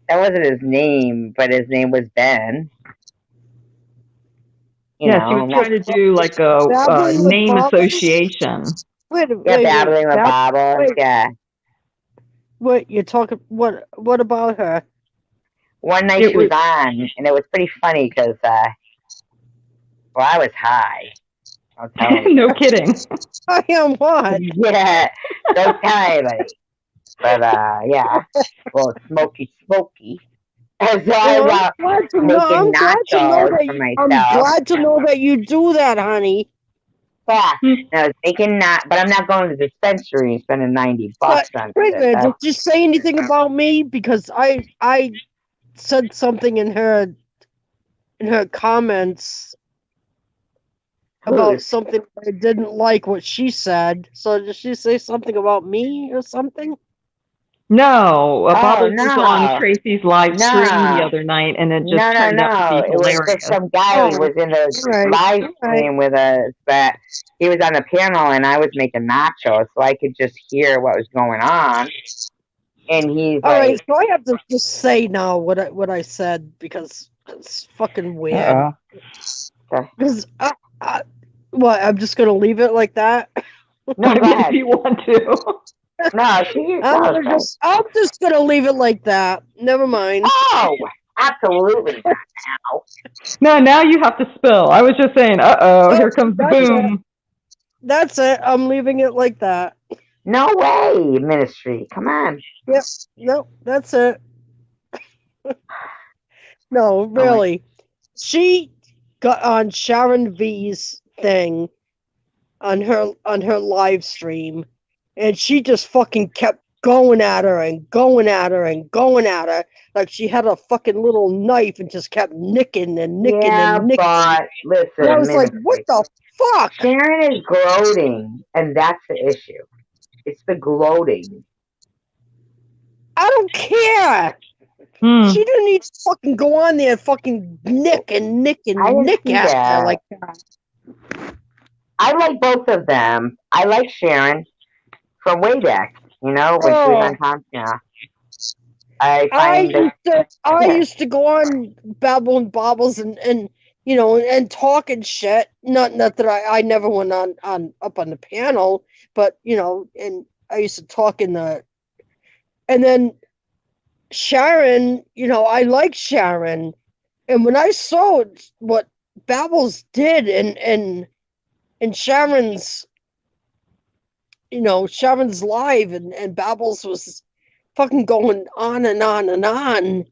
That wasn't his name, but his name was Ben. Yeah, she was And trying to do like a Babbling with name Bobbles? association. yeah, babbling with Bobbles. Wait, Yeah. wait, you're talking, what about her? One night It she was was on, and it was pretty funny because, well, I was high. I'll tell you. no kidding. I am what? Yeah, so tired. But, yeah, well, smoky. And so I Well, was I'm making glad to know nachos that for I'm myself. glad to know that you do that, honey. Yeah, and I was making but I'm not going to the dispensary and spending $90 But on wait a it. minute, did you say anything about me? Because I said something in her comments about something I didn't like what she said. So did she say something about me or something? No, Bubbles was on no. Tracy's live stream the No. other night, and it just No. turned out to be It was hilarious. just some guy who was in the live stream with us, but he was on the panel and I was making nachos, so I could just hear what was going on. And he's All right, like, so I have to just say now what I said because it's fucking weird. Okay. Because what, I'm just gonna leave it like that? No, go If ahead. you want to. No, she I'm just gonna leave it like that. Never mind. Oh, absolutely not now. No, now you have to spill. I was just saying, here comes the That's boom. That's it. I'm leaving it like that. No way, ministry. Come on. Yep. No, that's it. No, Oh my. really. She got on Sharon V's thing on her live stream, and she just fucking kept going at her and going at her and going at her like she had a fucking little knife and just kept nicking and nicking Yeah, and nicking. but And I listen, was like, what ministry. the fuck? Sharon is gloating, and that's the issue. It's the gloating. I don't care. Hmm. She didn't need to fucking go on there and fucking nick and nick I and didn't nick see at her that. like that. I like both of them. I like Sharon from way back, when she was Oh, on Tom. Yeah, I find that. I Yeah, used to go on Babble and Bobbles and and talk and shit. Not that I never went on up on the panel, but and I used to talk in the and then Sharon, I like Sharon. And when I saw what Babbles did and Sharon's live and Babbles was fucking going on and on and on.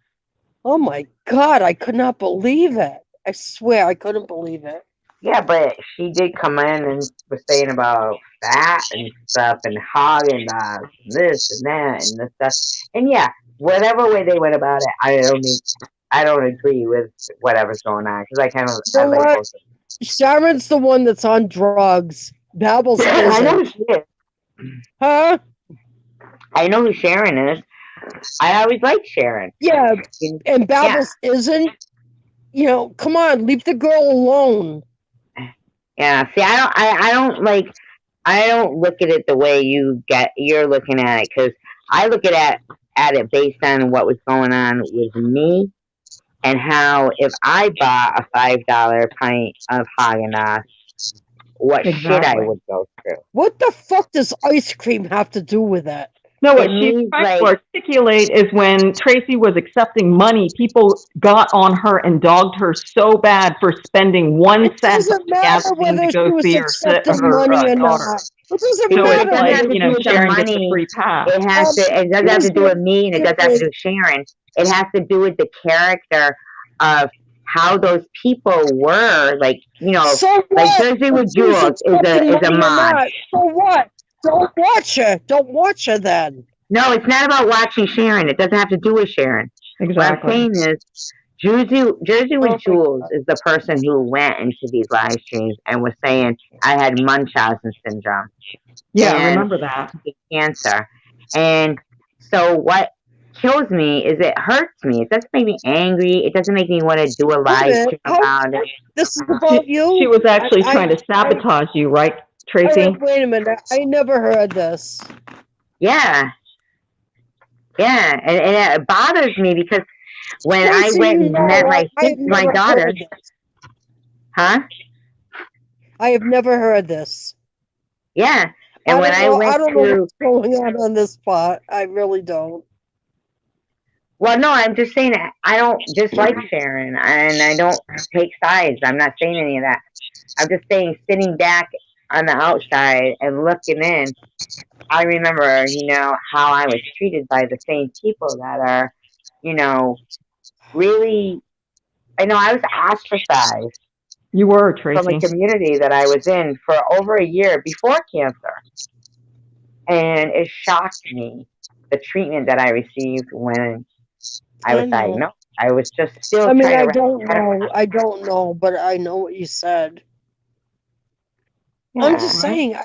Oh my god, I could not believe it. I swear I couldn't believe it. yeah, but she did come in and was saying about fat and stuff and hogging and this and that and this stuff. And yeah, whatever way they went about it, I don't agree with whatever's going on because You I know like what? both of Sharon's the one that's on drugs. Babbles them. I know who isn't. she is. Huh? I know who Sharon is. I always liked Sharon. Yeah, and Yeah, Babbles isn't. Come on, leave the girl alone. yeah. See, I don't like. I don't look at it the way you're looking at it because I look at it based on what was going on with me and how if I bought a $5 pint of Haagen-Dazs, what shit I Exactly. would go through. What the fuck does ice cream have to do with it? No, what It she's means trying to like articulate is when Tracy was accepting money, people got on her and dogged her so bad for spending 1 It cent on doesn't the gas matter thing to whether go she was see accepting her money or daughter. not. It doesn't So because it's it matter doesn't like, have whether to do with the Sharon gets a money. free pass. It doesn't have to do with me and it doesn't have to do with Sharon. It has to do with the character of how those people were. So Like what? Jersey If with she was Jules accepting is a money or mod. not? So what? Don't watch her. Don't watch her then. No, it's not about watching Sharon. It doesn't have to do with Sharon. What I'm Exactly. saying is Jersey with Oh my Jules god. is the person who went into these live streams and was saying I had Munchausen syndrome Yeah, I and remember that. cancer. And so what kills me is it hurts me. It doesn't make me angry. It doesn't make me want to do a Wait a live minute. stream about it. This is about She you? was actually I, trying to sabotage you, right, Tracy? wait a minute. I never heard this. Yeah. Yeah. And it bothers me because when I Tracy, went and met I have my never daughter, heard this. huh? I have never heard this. Yeah. And when I went I don't know to, what's going on this part. I really don't. well, no, I'm just saying that I don't dislike Sharon and I don't take sides. I'm not saying any of that. I'm just saying sitting back on the outside and looking in, I remember, how I was treated by the same people that are, really, I know I was ostracized You were, from a Tracy. community that I was in for over a year before cancer. And it shocked me, the treatment that I received when I was I know. diagnosed. I was just still I mean, trying I to wrap don't my head around know. I don't know, but I know what you said. I'm it. just Yeah. saying.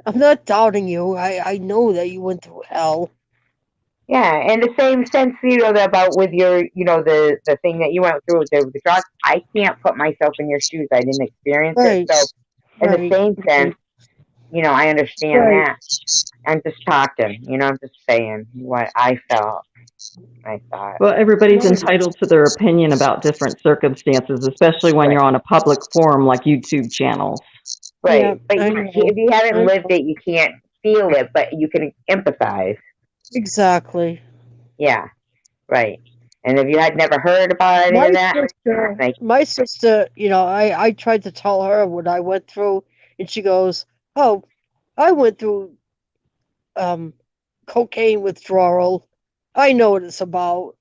I'm not doubting you. I know that you went through hell. Yeah, in the same sense, about with your, the thing that you went through with the drugs. I can't put myself in your shoes. I didn't experience it. Right. So, in the Right. same sense, I understand Right. that. I'm just talking, I'm just saying what I felt, I thought. Well, everybody's Right. entitled to their opinion about different circumstances, especially when Right. you're on a public forum like YouTube channels. Right. Yeah, But I know. if you haven't I lived know. it, you can't feel it, but you can empathize. Exactly. Yeah. Right. And if you had never heard about any My of that, sister, like, I tried to tell her what I went through, and she goes, "Oh, I went through cocaine withdrawal. I know what it's about.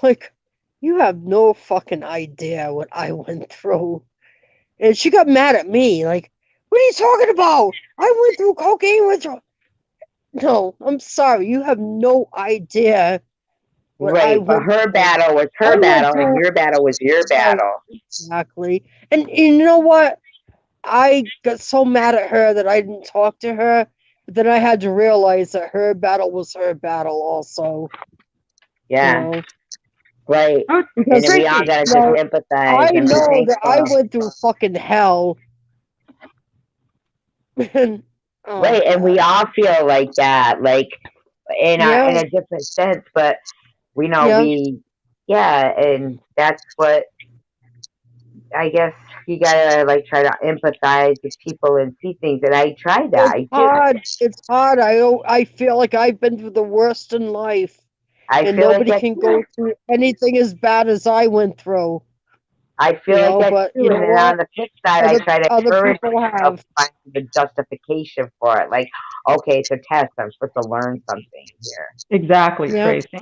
Like, you have no fucking idea what I went through. And she got mad at me. Like, what are you talking about? I went through cocaine withdrawal. No, I'm sorry. You have no idea what I Right, but went her through. battle was I her went battle, and through your battle was your right, battle. exactly. And you know what? I got so mad at her that I didn't talk to her. But then I had to realize that her battle was her battle also. You Yeah, know, right. Oh, And because then we all Tracy. gotta you just know, empathize I and be know that I thankful. went through fucking hell. And oh Right, and we god, all feel like that, like in yeah, a different sense, but yeah. we yeah, and that's what I guess you gotta like try to empathize with people and see things. And I try that. It's I do. hard. It's hard. I feel like I've been through the worst in life, I and feel like nobody that can too. go through anything as bad as I went through. I feel like that But too. you And know then on what? the flip side, I Other try to other encourage people myself have. to find the justification for it. Like, okay, it's a test. I'm supposed to learn something here. Exactly, Yeah, Tracy.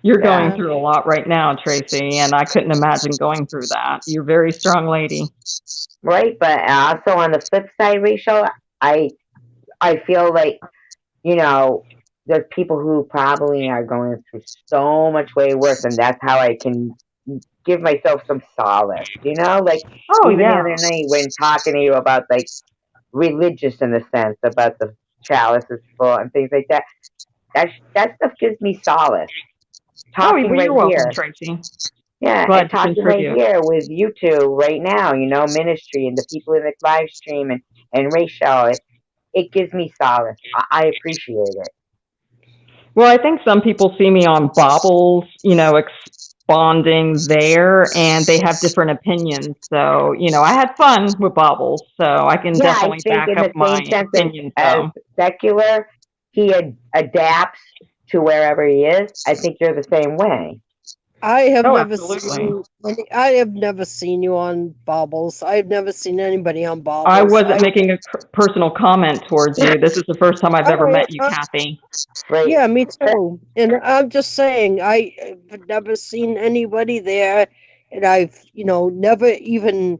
You're going Yeah. yeah. through a lot right now, Tracy, and I couldn't imagine going through that. You're a very strong lady. Right. But also on the flip side, Rachel, I I feel like, you know, there's people who probably are going through so much way worse, and that's how I can give myself some solace, like Oh, even the yeah. other night when talking to you about like religious in a sense about the chalice is full and things like that. That stuff gives me solace. Oh, Talking well, right you're welcome, here. Tracy. Yeah, and Glad to talking right contribute. here with you two right now, ministry and the people in the live stream and Rachel, it gives me solace. I appreciate it. Well, I think some people see me on Bobbles, expanding there, and they have different opinions. So, I had fun with Bobbles, so I can Yeah, I definitely think back in up the my same sense opinions, as though. secular, he adapts to wherever he is. I think you're the same way. I have Oh, never absolutely. seen I have never seen you on Bobbles. I've never seen anybody on I Bobbles. wasn't making a personal comment towards you. This is the first time I've All ever right, met you, Kathy. Right. yeah, me too. And I'm just saying, I've never seen anybody there, and I've, never even.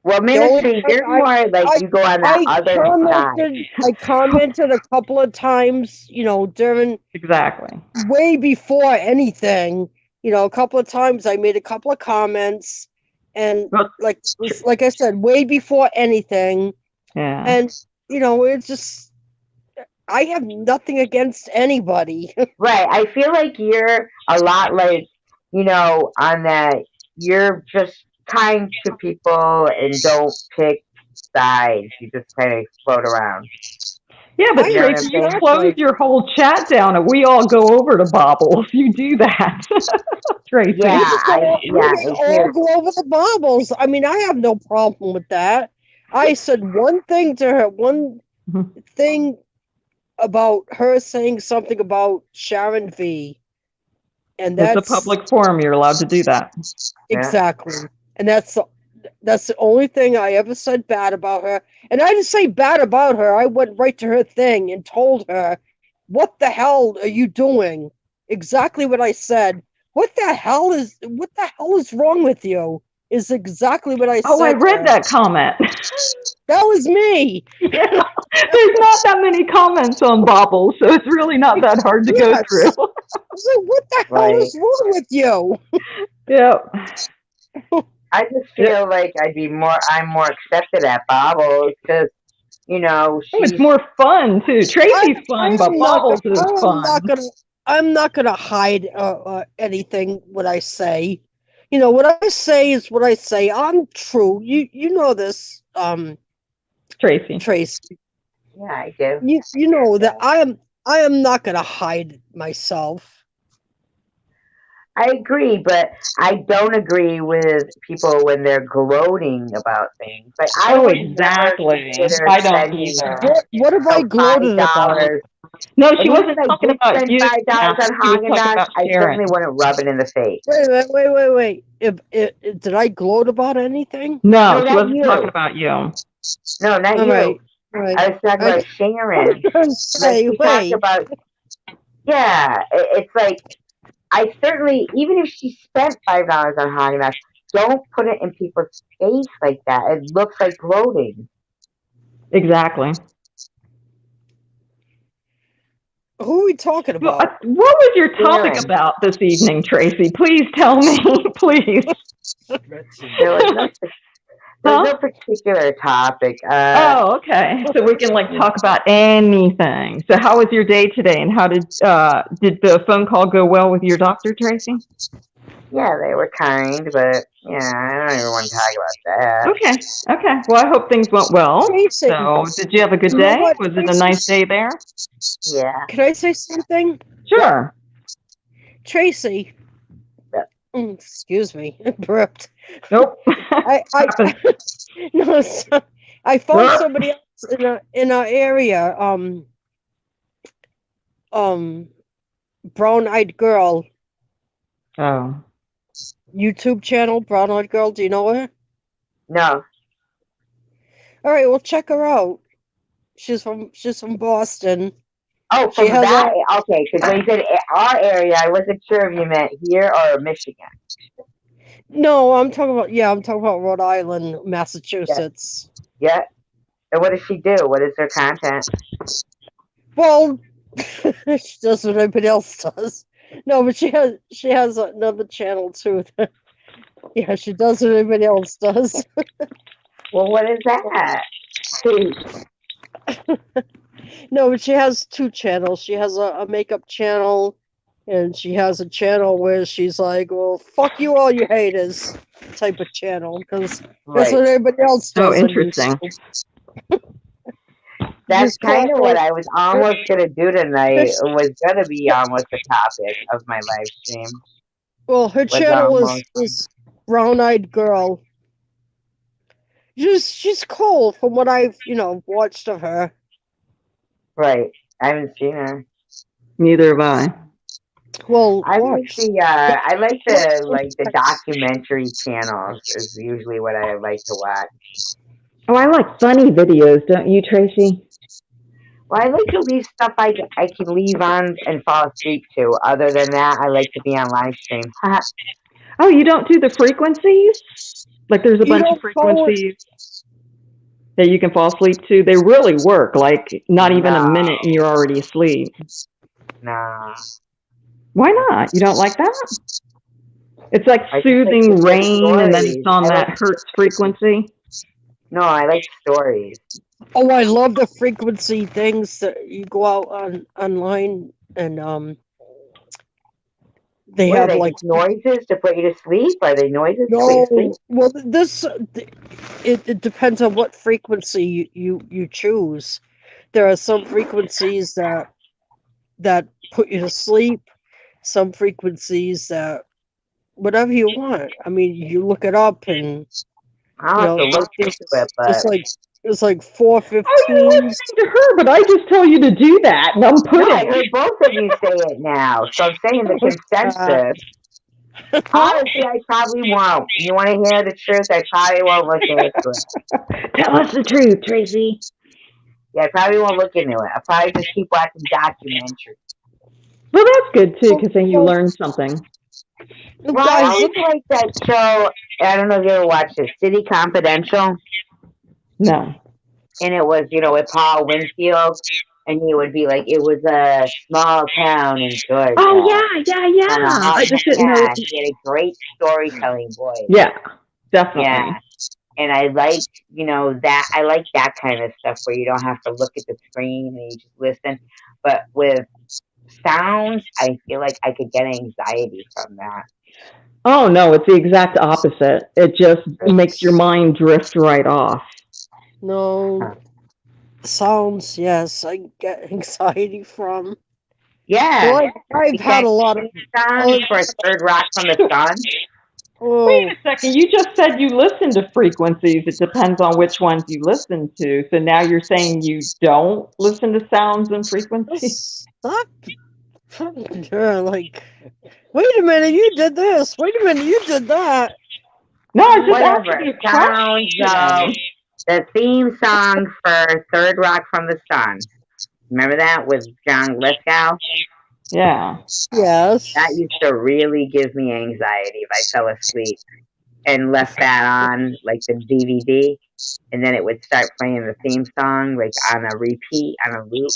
Well, The only ministry, time you're more like I, you go on that I other side. commented a couple of times, during Exactly. way before anything. A couple of times I made a couple of comments, and Well, like I said, way before anything, yeah. and it's just I have nothing against anybody. Right. I feel like you're a lot like, on that, you're just kind to people and don't pick sides. You just kind of float around. Yeah, but I You know what I'm Tracy, you saying? close exactly. your whole chat down and we all go over to Bobbles. You do that, Yeah, Tracy. We yeah, can I all hear. go over the baubles. I mean, I have no problem with that. I said one thing to her, one thing about her saying something about Sharon V. And It's a that's public forum. You're allowed to do that. Yeah. exactly. And that's the only thing I ever said bad about her. And I didn't say bad about her. I went right to her thing and told her, "What the hell are you doing?" Exactly what I said. What the hell is wrong with you? Is exactly what I Oh, I said to read her. that comment. That was me. Yeah. There's not that many comments on Bobbles, so it's really not that hard to go through. Yes. I was like, what the hell Right. is wrong with you? Yep. I just Yep. feel like I'm more accepted at Bobbles because, Oh, it's she's, more fun too. I Tracy's I fun, but am not Bobbles gonna is fun. I'm not gonna hide anything what I say. What I say is what I say. I'm true. You know this, Tracy. Tracy. yeah, I do. You know that I am not gonna hide myself. I agree, but I don't agree with people when they're gloating about things. Like I Oh, would never exactly. consider I don't spending, either. What have I five gloated about? dollars. No, And she even if wasn't I talking did about spend you, $5 on Kathy. She was Haagen talking Dazs, about I certainly Sharon. wouldn't rub it in the face. Wait. Did I gloat about anything? No, No, she not wasn't talking you. about you. No, not All right. you. Right. I was talking I about Sharon. was gonna Like say, she talked wait. about, yeah, it's like I certainly, even if she spent $5 on Haagen Dazs, don't put it in people's face like that. It looks like gloating. Exactly. Who are we talking Well, about? what was your topic Sharon. about this evening, Tracy? Please tell me, please. There was no Huh? particular topic. Oh, okay. So we can like talk about anything. So how was your day today, and how did the phone call go well with your doctor, Tracy? Yeah, they were kind, but yeah, I don't even want to talk about that. Okay. Okay. Well, I hope things went well. Tracy. So, did you have a good You know day? what, Was it a Tracy? nice day there? Yeah. Can I say something? Sure. Tracy. Yeah. Excuse me. Burped. Nope. I no, I found somebody else in our area. Brown Eyed Girl Oh. YouTube channel. Brown Eyed Girl. Do you know her? No. All right, well check her out. She's from Boston. Oh, She from has that. Okay, because when you said our area, I wasn't sure if you meant here or Michigan. No, I'm talking about Rhode Island, Massachusetts. Yeah. And what does she do? What is her content? Well, she does what everybody else does. No, but she has another channel too. Yeah, she does what everybody else does. Well, what is that? No, but she has two channels. She has a makeup channel, and she has a channel where she's like, "Well, fuck you, all you haters," type of channel, because that's what Right. everybody else Oh, does on interesting. YouTube. That's Just kind call of what I was almost going to do tonight. It was going to be almost the topic of my live stream. Well, her Was channel almost. is Brown Eyed Girl. She's cool from what I've watched of her. Right. I haven't seen her. Neither have I. Well, I like watch. I like the documentary channels is usually what I like to watch. Oh, I like funny videos, don't you, Tracy? Well, I like to leave stuff I can leave on and fall asleep to. Other than that, I like to be on live stream. Oh, you don't do the frequencies? Like there's a You bunch of don't follow it. frequencies that you can fall asleep to. They really work. Like not even a No, minute and you're already asleep. no. Why not? You don't like that? It's like I just like soothing to hear rain and then it's stories. on I that like hertz frequency. no, I like stories. Oh, I love the frequency things that you go out online and they What are have they? like Just noises to put you to sleep? Are they noises to put you to sleep? no. Well, it depends on what frequency you choose. There are some frequencies that put you to sleep. Some frequencies that whatever you want. I mean, you look it up and I'll have to look into it, but it's like Oh, you're 415s. listening to her, but I just tell you to do that and I'm no, I putting. heard both of you say it now. So I'm saying the consensus. Honestly, I probably won't. You want to hear the truth? I probably won't look into it. Tell us the truth, Tracy. Yeah, I probably won't look into it. I'll probably just keep watching documentaries. Well, that's good too, because then you learn something. Well, I always like that show. I don't know if you ever watched it, City Confidential. No. And it was, with Paul Winfield. And he would be like, it was a small town in Georgia. Oh, yeah. And I just didn't know. yeah, he had a great storytelling voice. Yeah, definitely. Yeah. And I like, that I like that kind of stuff where you don't have to look at the screen and you just listen. But with sounds, I feel like I could get anxiety from that. Oh, no, it's the exact opposite. It just makes your mind drift right off. No. Sounds, yes, I get anxiety from. Yeah. Well, I've had a lot of sounds for Third Rock from the Sun. Oh, Wait a second. You just said you listen to frequencies. It depends on which ones you listen to. So now you're saying you don't listen to sounds and frequencies? stop. Like, wait a minute, you did this. Wait a minute, you did that. No, I just asked Whatever. you a Sounds, question. The theme song for Third Rock from the Sun. Remember that with John Lithgow? Yeah. That Yes. used to really give me anxiety if I fell asleep and left that on, like the DVD, and then it would start playing the theme song, like on a repeat, on a loop.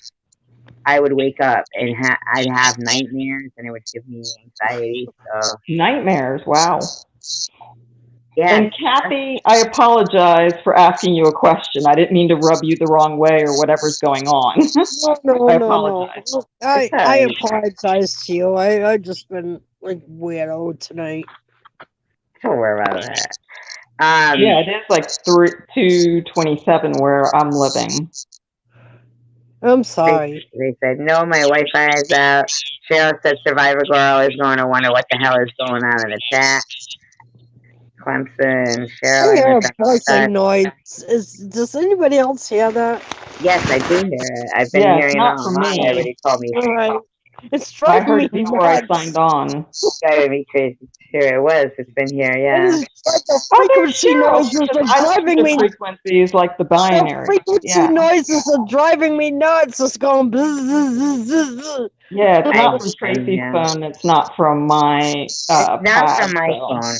I would wake up and I'd have nightmares, and it would give me anxiety. So, Nightmares. Wow. yes, And Kathy, I apologize for asking you a question. I didn't mean to rub you the wrong way or whatever's going on. No, I no, no. apologize. it's all I right. apologize to you. I just been like weirdo tonight. Don't worry about that. Yeah, it is like 2:27 where I'm living. I'm sorry. They said, no, my Wi-Fi is out. Cheryl said Survivor Girl is going to wonder what the hell is going on in the chat. Clemson, Cheryl, I I hear miss a that. buzzing noise. Does anybody else hear that? Yes, I do hear it. I've been Yeah, it's hearing it not all for along. me. Everybody told me, All right. It's I driving heard me it before I nuts. signed on. driving me crazy. Here it was. It's been here, It yeah. is like the Oh, there's frequency Cheryl. noises Because are I listen driving to me. frequencies like the The binary. frequency Yeah. noises are driving me nuts. It's going. Bzz, bzz, bzz, bzz, bzz. Yeah, it's I not from understand, Tracy's yeah. phone. It's not from my It's not pad. from my So. phone.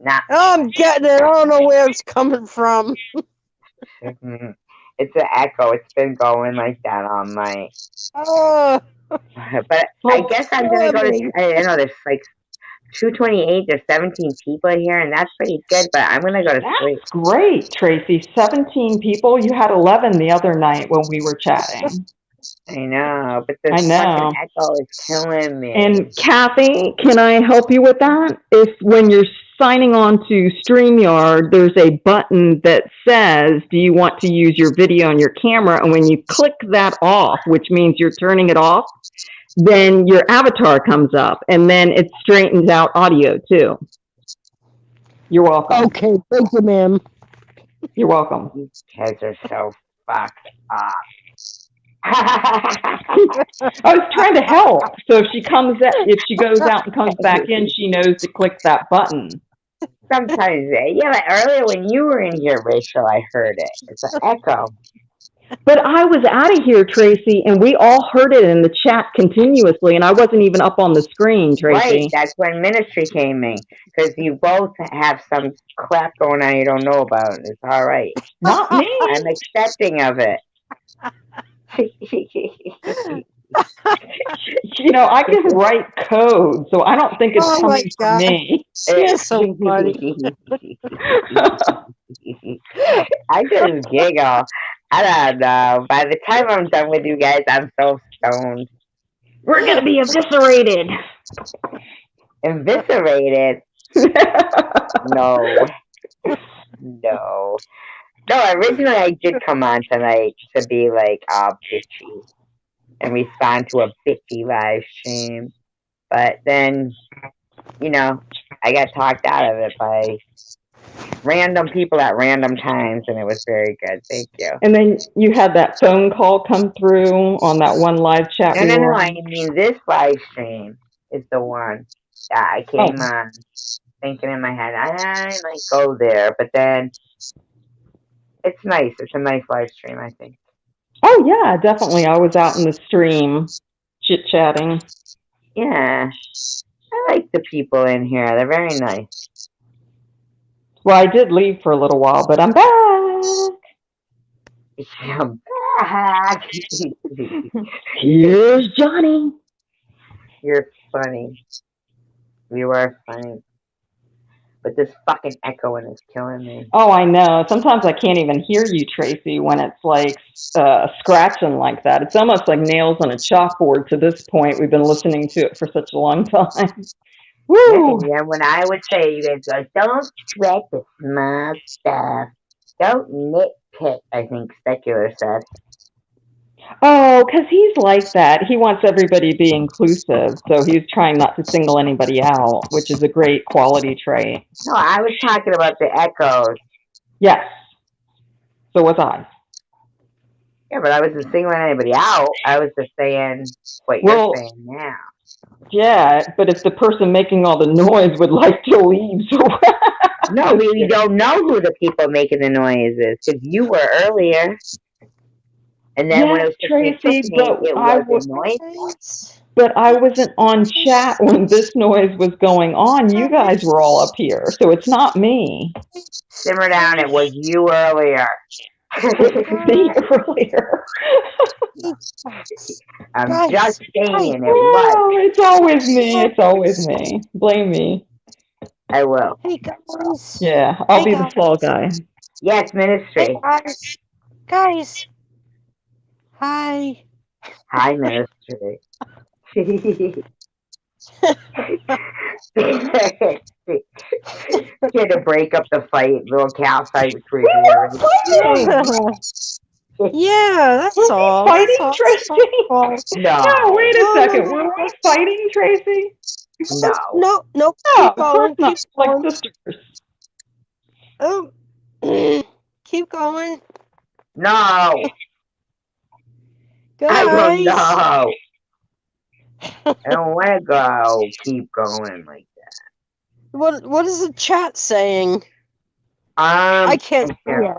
Not. I'm getting it. I don't know where it's coming from. It's an echo. It's been going like that all night. Oh, But I Well, guess I'm gonna go to. killing me. I know there's like 228. There's 17 people here, and that's pretty good. But I'm gonna go to sleep. that's great, Tracy. 17 people. You had 11 the other night when we were chatting. I know, but this I fucking know. echo is killing me. And Kathy, can I help you with that? If when you're signing on to StreamYard, there's a button that says, do you want to use your video and your camera? And when you click that off, which means you're turning it off, then your avatar comes up and then it straightens out audio too. You're welcome. Okay, thank you, ma'am. You're welcome. You guys are so fucked up. I was trying to help. So if she goes out and comes back in, she knows to click that button. Sometimes, yeah, but earlier when you were in here, Rachel, I heard it. It's an echo. But I was out of here, Tracy, and we all heard it in the chat continuously, and I wasn't even up on the screen, Tracy. Right, that's when ministry came in, because you both have some crap going on you don't know about. It's all right. Not me. I'm accepting of it. You know, I can write code, so I don't think it's Oh my coming from God. me. You're so funny. I just giggle. I don't know. By the time I'm done with you guys, I'm so stoned. We're going to be eviscerated. Eviscerated? No. No. No, originally I did come on tonight to be like all bitchy and respond to a bitchy live stream. But then, you know, I got talked out of it by random people at random times, and it was very good. Thank you. And then you had that phone call come through on that one live chat. No. I mean, this live stream is the one that I came on thinking in my head, I might go there, but then it's nice. It's a nice live stream, I think. Oh, yeah, definitely. I was out in the stream chit-chatting. Yeah. I like the people in here. They're very nice. Well, I did leave for a little while, but I'm back. I'm back. Here's Johnny. You're funny. You are funny. But this fucking echoing is killing me. Oh, I know. Sometimes I can't even hear you, Tracy, when it's like scratching like that. It's almost like nails on a chalkboard to this point. We've been listening to it for such a long time. Woo! Yeah, when I would say, you guys go, don't sweat the small stuff. Don't nitpick, I think Specular said. Oh, because he's like that. He wants everybody to be inclusive, so he's trying not to single anybody out, which is a great quality trait. No, I was talking about the echoes. Yes. So was I. Yeah, but I wasn't singling anybody out. I was just saying what you're saying now. Yeah, but if the person making all the noise would like to leave, so No, we don't know who the people making the noise is because you were earlier. And then when it Yes, was Tracy, it wasn't noise. but I wasn't on chat when this noise was going on. You guys were all up here, so it's not me. Simmer down, it was you earlier. It was me earlier. I'm Guys, just saying it Well, was. it's always me. It's always me. Blame me. I will. Hey guys. Yeah, I'll Hey, be the guys. fall guy. Yes, Hey Ministry. guys. Guys. Hi. Hi, Ministry. She had to break up the fight, little cow fight with We Creepy were already. fighting. Yeah, that's Were we all. fighting, That's Tracy? all. No, No, wait a No, no, second. Were no, we fighting, Tracy? no. no, no. No, Keep of course going. not. Keep Like going. sisters. Oh, keep going, No. I don't guys. know. I don't want to go. Keep going like What is the chat saying? that. I can't see it.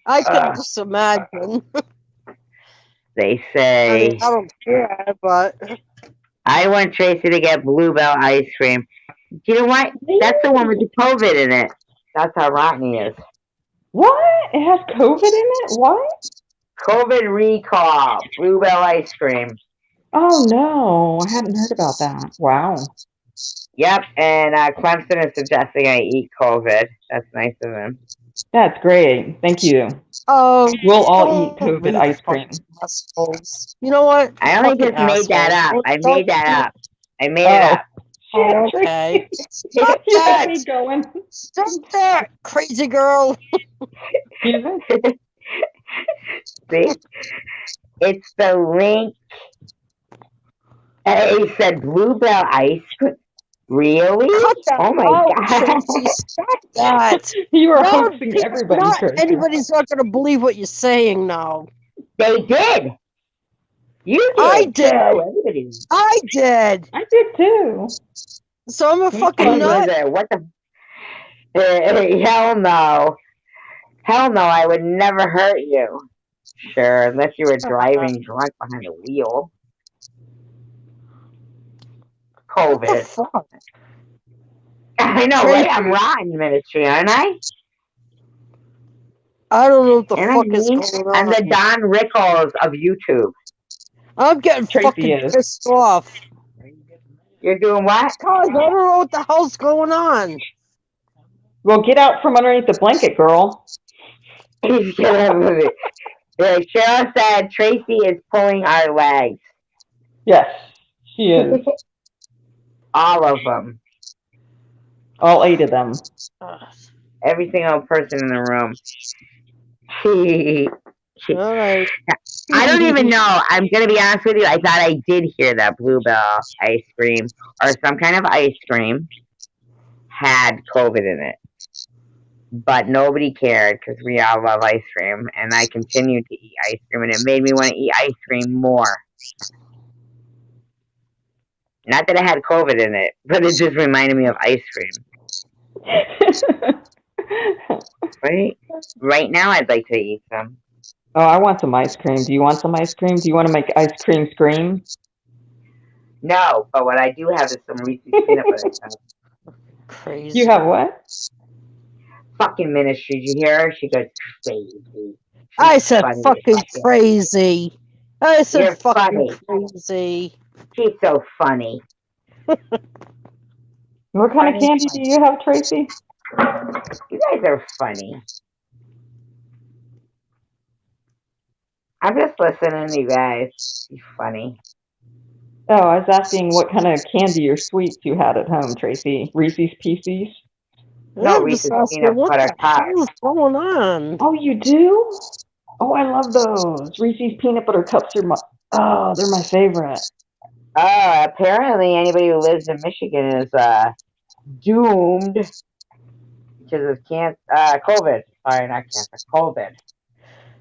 I can just imagine. They I say mean, I don't care, but I want Tracy to get Bluebell ice cream. You know what? That's the one with the COVID in it. That's how rotten he is. What? It has COVID in it? What? COVID recall. Bluebell ice cream. Oh, no. I hadn't heard about that. Wow. Yep, and Clemson is suggesting I eat COVID. That's nice of him. That's great. Thank you. oh, We'll all eat don't COVID be ice cream. fucking assholes. You know what? I only Fucking just made that assholes. up. I Don't made that be- up. I made it up. Oh, Shit, okay. Tracy. Stop You that! got me going. Stop that, crazy girl. Excuse me? See? It's the link. He said Bluebell ice cream. Really? Cut that Oh my out, god. Tracy. Stop that. You are Now, hoaxing everybody, not Tracy. anybody's not going to believe what you're saying now. They did. You did. I did. too. Everybody did. I did. I did too. So I'm a fucking He was nut. there. What the? Hell no. Hell no, I would never hurt you. Sure, unless you were driving drunk behind the wheel. What the COVID. fuck? I know, Tracy. right? I'm rotten, Ministry, aren't I? I don't know what the And fuck I is mean, going I'm the on. Don Rickles of YouTube. I'm getting Tracy fucking is. pissed off. You're doing what? Guys, I don't know what the hell's going on. Well, get out from underneath the blanket, girl. He's gonna Cheryl said Tracy is pulling our legs. Yes, she is. All of them. All 8 of them. Every single person in the room. All right. I don't even know. I'm gonna be honest with you. I thought I did hear that Bluebell ice cream or some kind of ice cream had COVID in it, but nobody cared because we all love ice cream, and I continued to eat ice cream, and it made me want to eat ice cream more. Not that it had COVID in it, but it just reminded me of ice cream. Right now, I'd like to eat some. Oh, I want some ice cream. Do you want some ice cream? Do you want to make ice cream scream? No, but what I do have is some Reese's peanut butter cups. Crazy. You have what? Fucking Ministry, did you hear her? She goes crazy. I said fucking crazy. I said You're fucking funny. crazy. She's so funny. What kind of candy do you have, Tracy? You guys are funny. I'm just listening to you guys. You're funny. Oh, I was asking what kind of candy or sweets you had at home, Tracy. Reese's Pieces? No, I'm Reese's just asking, peanut what butter the cups. hell is going on? Oh, you do? Oh, I love those. Reese's peanut butter cups are they're my favorite. Apparently anybody who lives in Michigan is doomed because of COVID. Sorry, not cancer, COVID.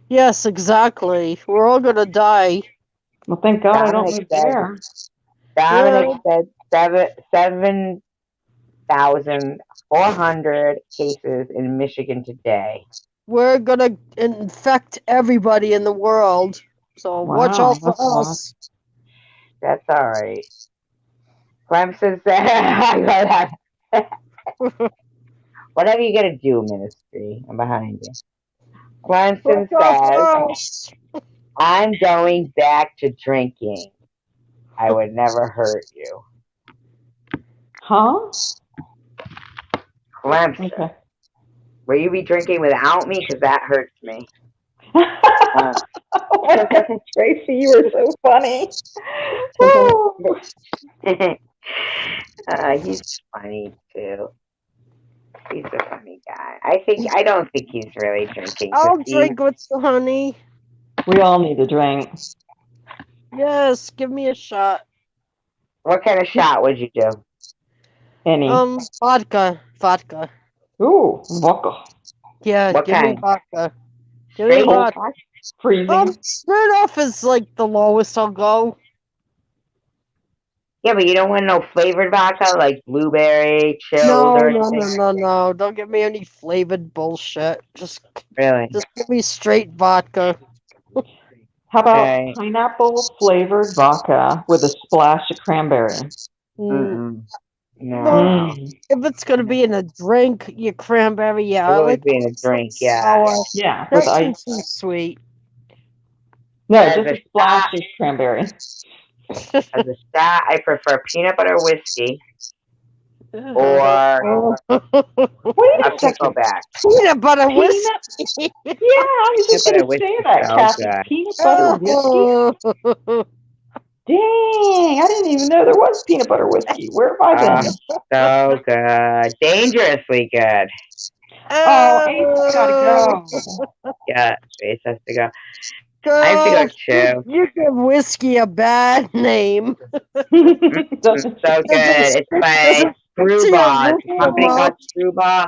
Yes, exactly. We're all gonna die. Well, thank God I don't Dominic live there. Dominic said 7,000 400 cases in Michigan today. We're gonna infect everybody in the world. So watch Wow, out for that's a lot. us. That's all right. Clemson said, whatever you gotta do, ministry. I'm behind you. Clemson Watch out says, for us. I'm going back to drinking. I would never hurt you. Huh? Clemson, Okay. will you be drinking without me? Because that hurts me. Uh, Oh my God, Tracy, you were so funny. Oh. he's funny too. He's a funny guy. I don't think he's really drinking I'll because drink with the honey. We all need a drink. Yes, give me a shot. what kind of shot would you do? Any. Vodka. Vodka. Ooh, vodka. Yeah, What give me kind? vodka. Give me Straight vodka. vodka? Freezing. Smirnoff is like the lowest I'll go. Yeah, but you don't want no flavored vodka like blueberry, chilled, No, or no, anything. no, no, no. Don't give me any flavored bullshit. Just Really? give me straight vodka. How about Okay. pineapple flavored vodka with a splash of cranberry? Mm, No. well, Mm. if it's gonna be in a drink, your cranberry, yeah. It'll I always like be in a drink, yeah. sour. Yeah, with Nothing ice. too sweet. No, As just a a splash shot, of cranberry. as a shot, I prefer peanut butter whiskey or Oh. Wait a a second. pickleback. Peanut butter Peanut. whiskey. Yeah, I was Peanut just butter gonna say whiskey that, so Kathy. good. Peanut butter whiskey. Oh. Dang, I didn't even know there was peanut butter whiskey. Where have I been? So good. Dangerously good. Oh, Ace gotta go. Yeah, Ace has to go. I have to Girl, go too. you give whiskey a bad name. So good. It's Does by it stick to your Screwball. roof It's of a your company called mouth? Screwball.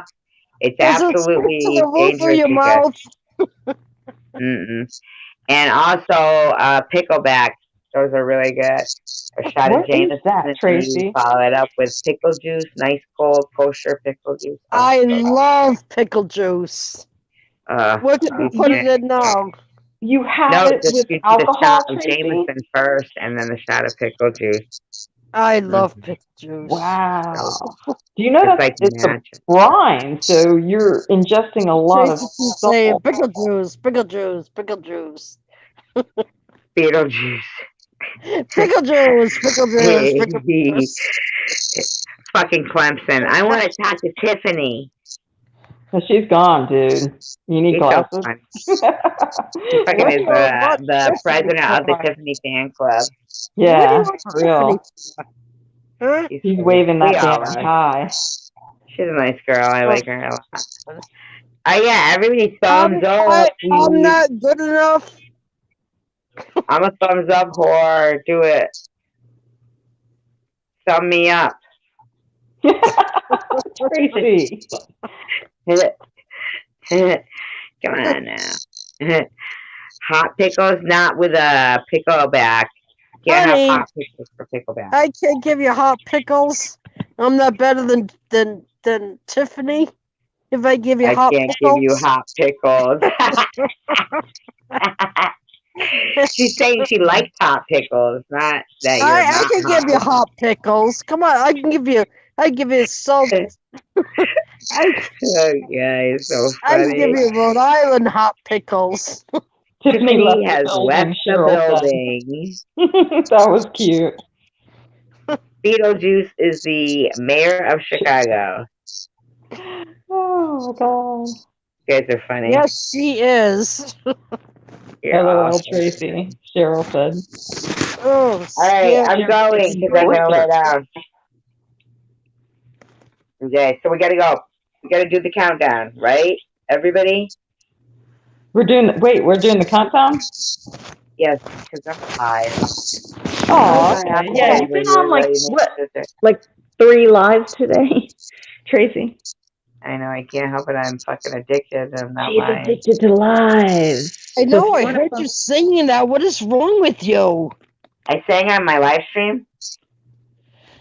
It's Does it stick to the absolutely roof of your dangerously good. mouth? And also pickleback. Those are really good. A shot of What is Jameson, that, and then you Tracy? follow it up with pickle juice, nice cold kosher pickle juice. I love pickle juice. What can you put Okay. it in now? You have No, it just with you do the alcohol, shot of Tracy? Jameson first, and then the shot of pickle juice. I love pickle juice. Wow. Do you know It's that like it's a magic. brine, so you're ingesting a lot of Tracy keeps saying salt. pickle juice, pickle juice, pickle juice. Beetlejuice. Pickle juice, pickle juice, pickle juice. Fucking Clemson. I want to talk to Tiffany. Well, she's gone, dude. You need She's so glasses? funny. She fucking is What the Tiffany president of the for? Tiffany fan club. What do you Yeah, want for Tiffany real. for? Huh? She's He's funny. waving We that all damn are. tie. She's a nice girl. I like her a lot. Yeah, everybody thumbs up, I'm please. not good enough. I'm a thumbs up whore. Do it. Thumb me up. Tracy. Come on now. Hot pickles, not with a pickleback. Can't have Honey, hot pickles for pickleback. I can't give you hot pickles. I'm not better than Tiffany. If I give you I hot can't pickles. give you hot pickles. She's saying she likes hot pickles, not that you're I not can hot give you hot pickles. Come on, I can give you salt. Oh, yeah, it's so I can give funny. you Rhode Island hot pickles. Tiffany Tiffany left has the left building, the Cheryl building. said. That was cute. Beetlejuice is the mayor of Chicago. Oh, my God. You guys are funny. Yes, she is. You're LOL, awesome. Tracy, Cheryl said. Oh, All right, yeah. I'm going because I'm gonna lay down. Okay, so we gotta go. We gotta do the countdown, right? Everybody? We're doing the countdown? Yes, because I'm tired. Oh, okay. Yeah, you've been on like 3 lives today, Tracy. I know, I can't help it. I'm fucking addicted. I'm not She's lying. addicted to lives. I know, I So heard you singing that. What is wrong with you? I sang on my live stream.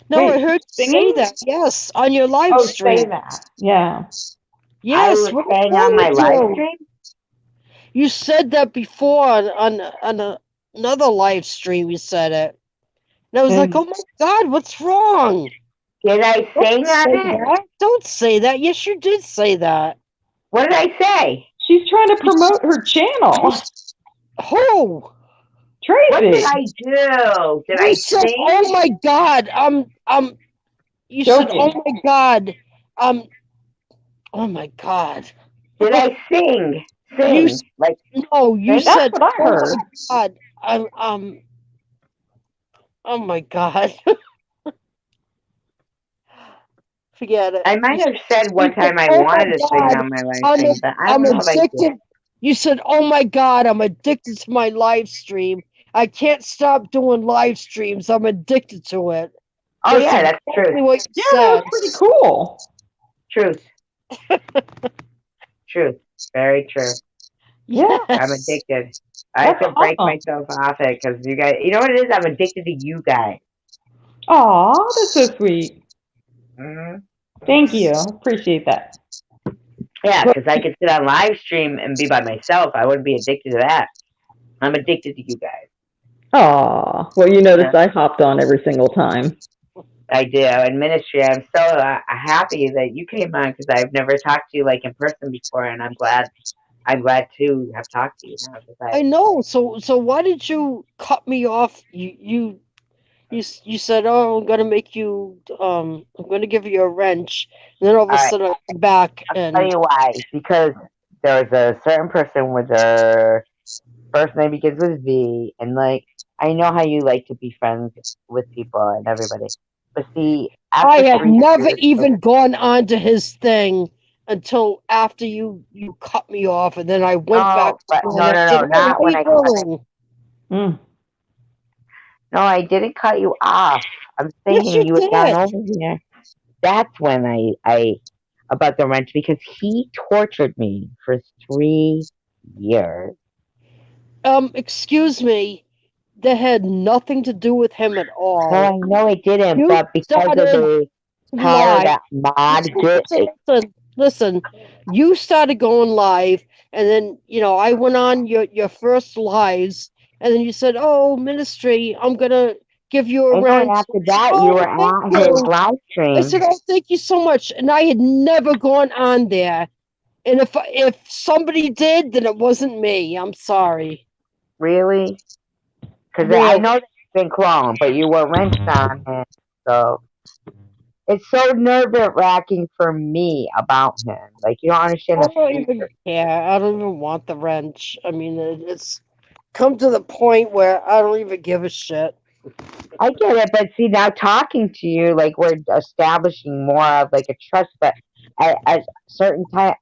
No, I Wait, heard you say singing? that. Yes, on your live Oh, say stream. that. Yeah. I Yes, was what's saying wrong on my with live you? stream. You said that before on another live stream. You said it, and I was like, Mm. "Oh my God, what's wrong?" Did I Don't sing say on it? that. Don't say that. Yes, you did say that. What did I say? She's trying to You, promote her you, channel. who? What did Tracy. I do? Did You I said, sing? "Oh my God." You said, "Oh Joking. my God." Um. Oh my God. Did I sing? You Sing like no. You sing? That's said, what I "Oh heard. my God." Oh my God. Forget it. I might have said You one said, time I "Oh my wanted to sing God, on my live stream, but I I'm don't know if I did. addicted." You said, "Oh my God, I'm addicted to my live stream. I can't stop doing live streams. I'm addicted to it." Oh That's yeah, that's truth. exactly what you Yeah, that said. was pretty cool. Truth. Truth. Very true. Yeah, I'm Yes. addicted. I have that's to break awesome. myself off it because you guys, you know what it is? I'm addicted to you guys. Aw, that's so sweet. Hmm. Thank you. Appreciate that. Yeah, because I could sit on live stream and be by myself. I wouldn't be addicted to that. I'm addicted to you guys. Aw, well, you Yeah, noticed I hopped on every single time. I do. In ministry, I'm so happy that you came on because I've never talked to you like in person before, and I'm glad. I'm glad to have talked to you now because I know. So why did you cut me off? You said, "Oh, I'm gonna make you. I'm gonna give you a wrench." And then all of a all right. sudden, I come back I'll tell and you why. Because there was a certain person with their first name begins with V, and like I know how you like to be friends with people and everybody, but see, I after had 3 years never of even gone onto his thing until after you cut me off, and then I went back no, but on no, it. no, I no, said, "Oh, not how when you I cut. doing?" Mm. No, I didn't cut you off. I'm Yes, saying you you had gone did. over here. That's when I about the wrench because he tortured me for 3 years. Excuse me. That had nothing to do with him at No, all. I know it didn't, You but because of started the power live. that mod Listen, get, listen, listen, listen. You started going live, and then I went on your first lives, and then you said, "Oh, ministry, I'm gonna give you a I know, and wrench." after I said, that, you "Oh, were thank at his you." live I said, stream. "Oh, thank you so much." And I had never gone on there. And if somebody did, then it wasn't me. I'm sorry. Really? Because I Really. know that you've been cloned, but you were wrenched on him. So it's so nerve-wracking for me about him. Like, you don't understand I the don't fear. even care. I don't even want the wrench. I mean, it's come to the point where I don't even give a shit. I get it, but see, now talking to you, like, we're establishing more of, like, a trust, but at certain time,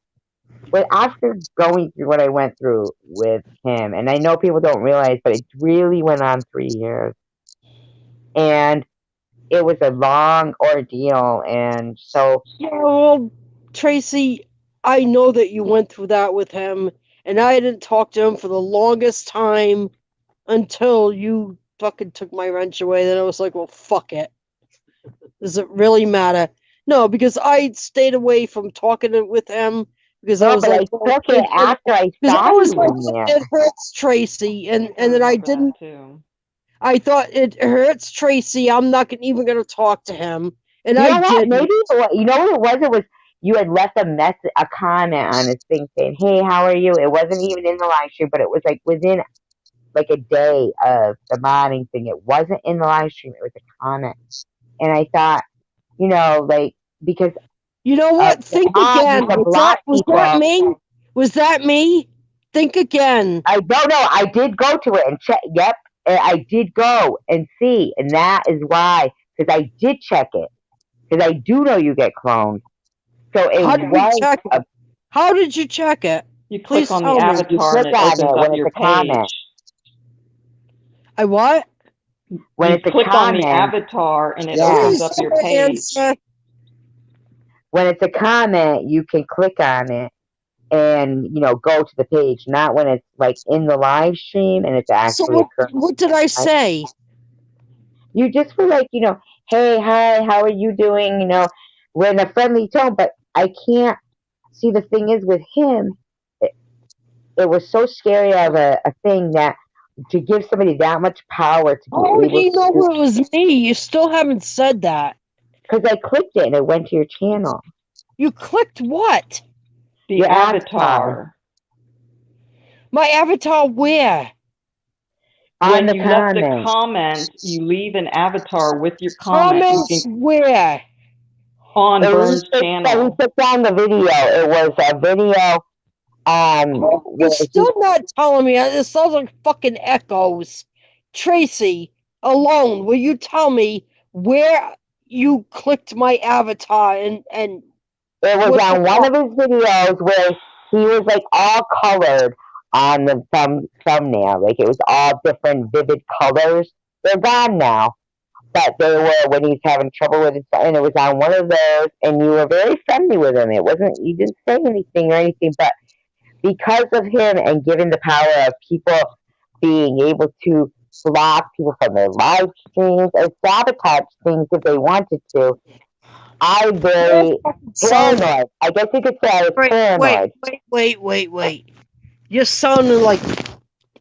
but after going through what I went through with him, and I know people don't realize, but it really went on 3 years, and it was a long ordeal, and so Yeah, well, Tracy, I know that you went through that with him, and I didn't talk to him for the longest time until you fucking took my wrench away. Then I was like, well, fuck it. Does it really matter? No, because I stayed away from talking with him because I no, was but I like, well, took it after I because saw I was you like, in there. it hurts Tracy, I and kind of then I remember that didn't. too. I thought it hurts Tracy. I'm not even going to talk to him, and You I know what? didn't. You know what it was? It was you had left a comment on his thing saying, "Hey, how are you?" It wasn't even in the live stream, but it was like within like a day of the modding thing. It wasn't in the live stream. It was a comment, and I thought, like because You know of what? the Think mod, you again. can block Was that people. me? Was that me? Think again. I don't know. I did go to it and check. Yep, I did go and see, and that is why because I did check it because I do know you get cloned. So it How did you was check a it? How did you check it? You click Please on the tell me. you avatar and click it on opens it up when it's your a comment. page. I what? When You it's a click on the comment, avatar and it yeah. opens Please up your tell me page. answer. When it's a comment, you can click on it and go to the page. Not when it's like in the live stream and it's So actually occurring. what did I say? You just were like, hey, hi, how are you doing? We're in a friendly tone, but I can't see. The thing is with him, it, it was so scary of a thing that to give somebody that much power to be How do able you know to, it was me? You still haven't said that. because I clicked it and it went to your channel, You clicked what? The your avatar. My avatar where? on When the you left a comment. comment, you leave an avatar with your comment. You Comments can where? on Burns' He channel. took down the video. It was a video You're where still not telling me. It sounds like fucking echoes. Tracy, alone, will you tell me where you clicked my avatar and it was what the on one of his videos where he was like all colored on the thumbnail. Like it was all different vivid colors. They're gone now. But they were when he's having trouble with it, and it was on one of those, and you were very friendly with him. It wasn't, you didn't say anything or anything, but because of him and given the power of people being able to block people from their live streams and sabotage things if they wanted to, I very paranoid. I guess you could say I was paranoid. Wait. You're sounding like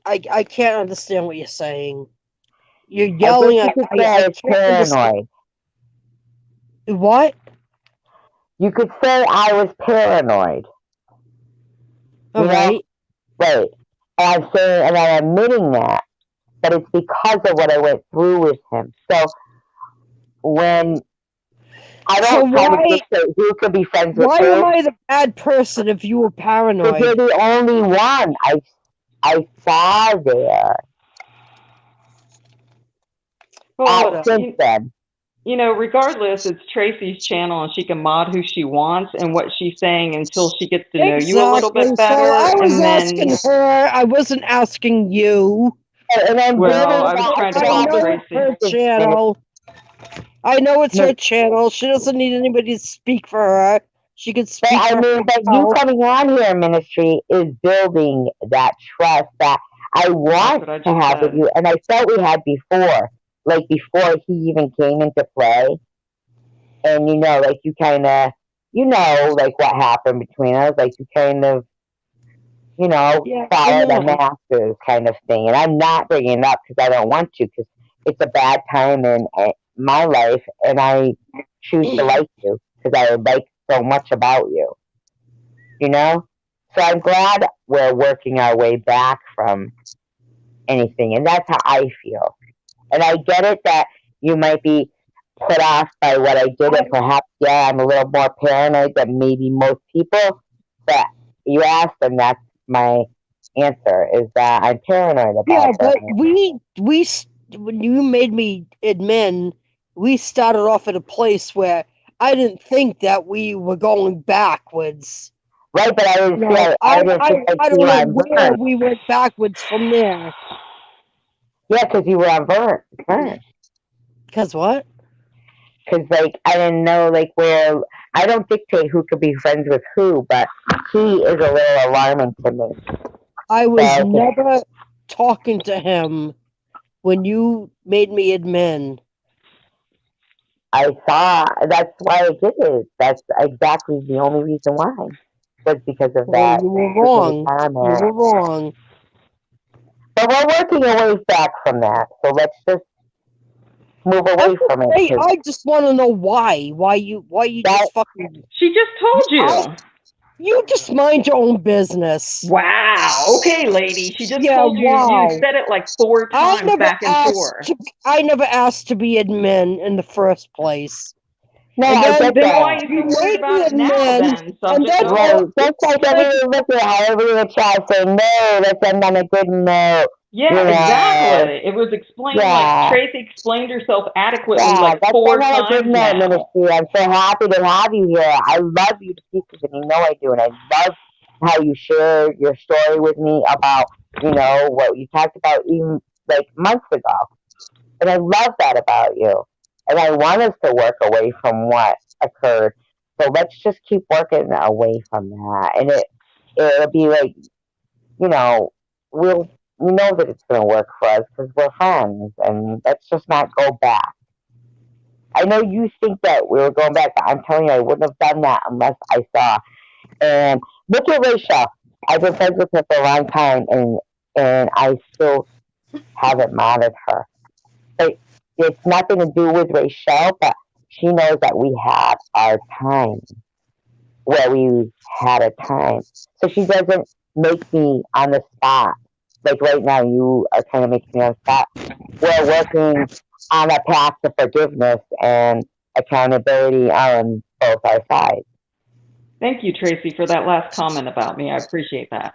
I can't understand what you're saying. You're I guess yelling. you could say I was can't understand. paranoid. What? You could say I was paranoid. All right. Right. And I'm saying, and I'm admitting that, but it's because of what I went through with him. So when I don't try to dictate who could be friends with Why who, am I the bad person if you were because you're paranoid? the only one I saw there. Well, Since then. Regardless, it's Tracy's channel and she can mod who she wants and what she's saying until she gets to know you a little bit better. So I was and asking then, her. I wasn't asking you. And I'm well, I was trying to help Tracy. Her channel. I know it's her channel. She doesn't need anybody to speak for her. She can speak for herself. But you coming on here in ministry is building that trust that I want to have with you, and I felt we had before, like before he even came into play. And like you kind of, like what happened between us, like you kind of, follow the masters kind of thing. And I'm not bringing it up because I don't want to, because it's a bad time in my life, and I choose to like you because I like so much about you. So I'm glad we're working our way back from anything, and that's how I feel. And I get it that you might be put off by what I did, and perhaps, I'm a little more paranoid than maybe most people. But you asked, and that's my answer: is that I'm paranoid about. Yeah, but we when you made me admin, we started off at a place where I didn't think that we were going backwards. Right, but I didn't see. I don't know where we went backwards from there. Yeah, because you were on burn. Because what? Because I didn't know where. I don't dictate who could be friends with who, but he is a little alarming to me. I was never talking to him when you made me admin. I saw. That's why I did it. That's exactly the only reason why. Was because of that. You were wrong. You were wrong. But we're working our way back from that. So let's just move away from it. I just want to know why. Why you just fucking. She just told you. You just mind your own business. Wow. Okay, lady. She just told you. Wow. You said it like 4 times back and forth. I never asked to be admin in the first place. No, I get then that. why are you so worried about it now then? Right. Just like everyone look at how everyone tries to say no, let's end on a good note. Yeah, exactly. It was explained like Tracy explained herself adequately like 4 times now. Ministry. I'm so happy to have you here. I love you to pieces, and you know I do. And I love how you share your story with me about, what you talked about even months ago. And I love that about you. And I want us to work away from what occurred. So let's just keep working away from that. And it'll be we'll you know that it's going to work for us because we're friends, and let's just not go back. I know you think that we were going back, but I'm telling you, I wouldn't have done that unless I saw. And look at Rachel. I've been friends with her for a long time, and I still haven't monitored her. But it's nothing to do with Rachel, but she knows that we had our time where we had a time. So she doesn't make me on the spot. Like right now, you are kind of making me on the spot. We're working on a path to forgiveness and accountability on both our sides. Thank you, Tracy, for that last comment about me. I appreciate that.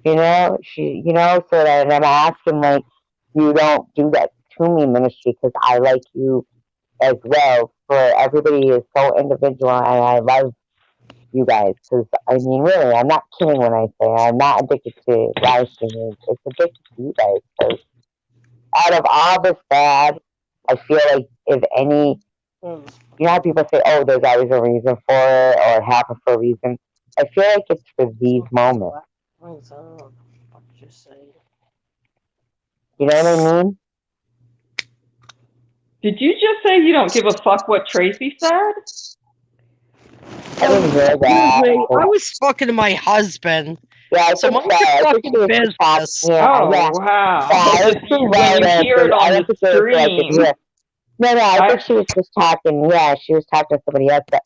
You know, so that, and I'm asking, like, you don't do that to me, ministry, because I like you as well. For everybody is so individual, and I love you guys, because I mean, really, I'm not kidding when I say I'm not addicted to live streaming. It's addicted to you guys, because out of all this bad, I feel like if any, you know how people say, oh, there's always a reason for it, or it happened for a reason. I feel like it's for these moments. You know what I mean? Did you just say you don't give a fuck what Tracy said? I didn't hear that. I was fucking to my husband. Yeah, I So think mind so. your I think fucking she was business. Oh, yeah. wow. Yeah, I was too When you hear it I on don't the think it was what I could stream. hear. No, I think she was just talking. Yeah, she was talking to somebody else. But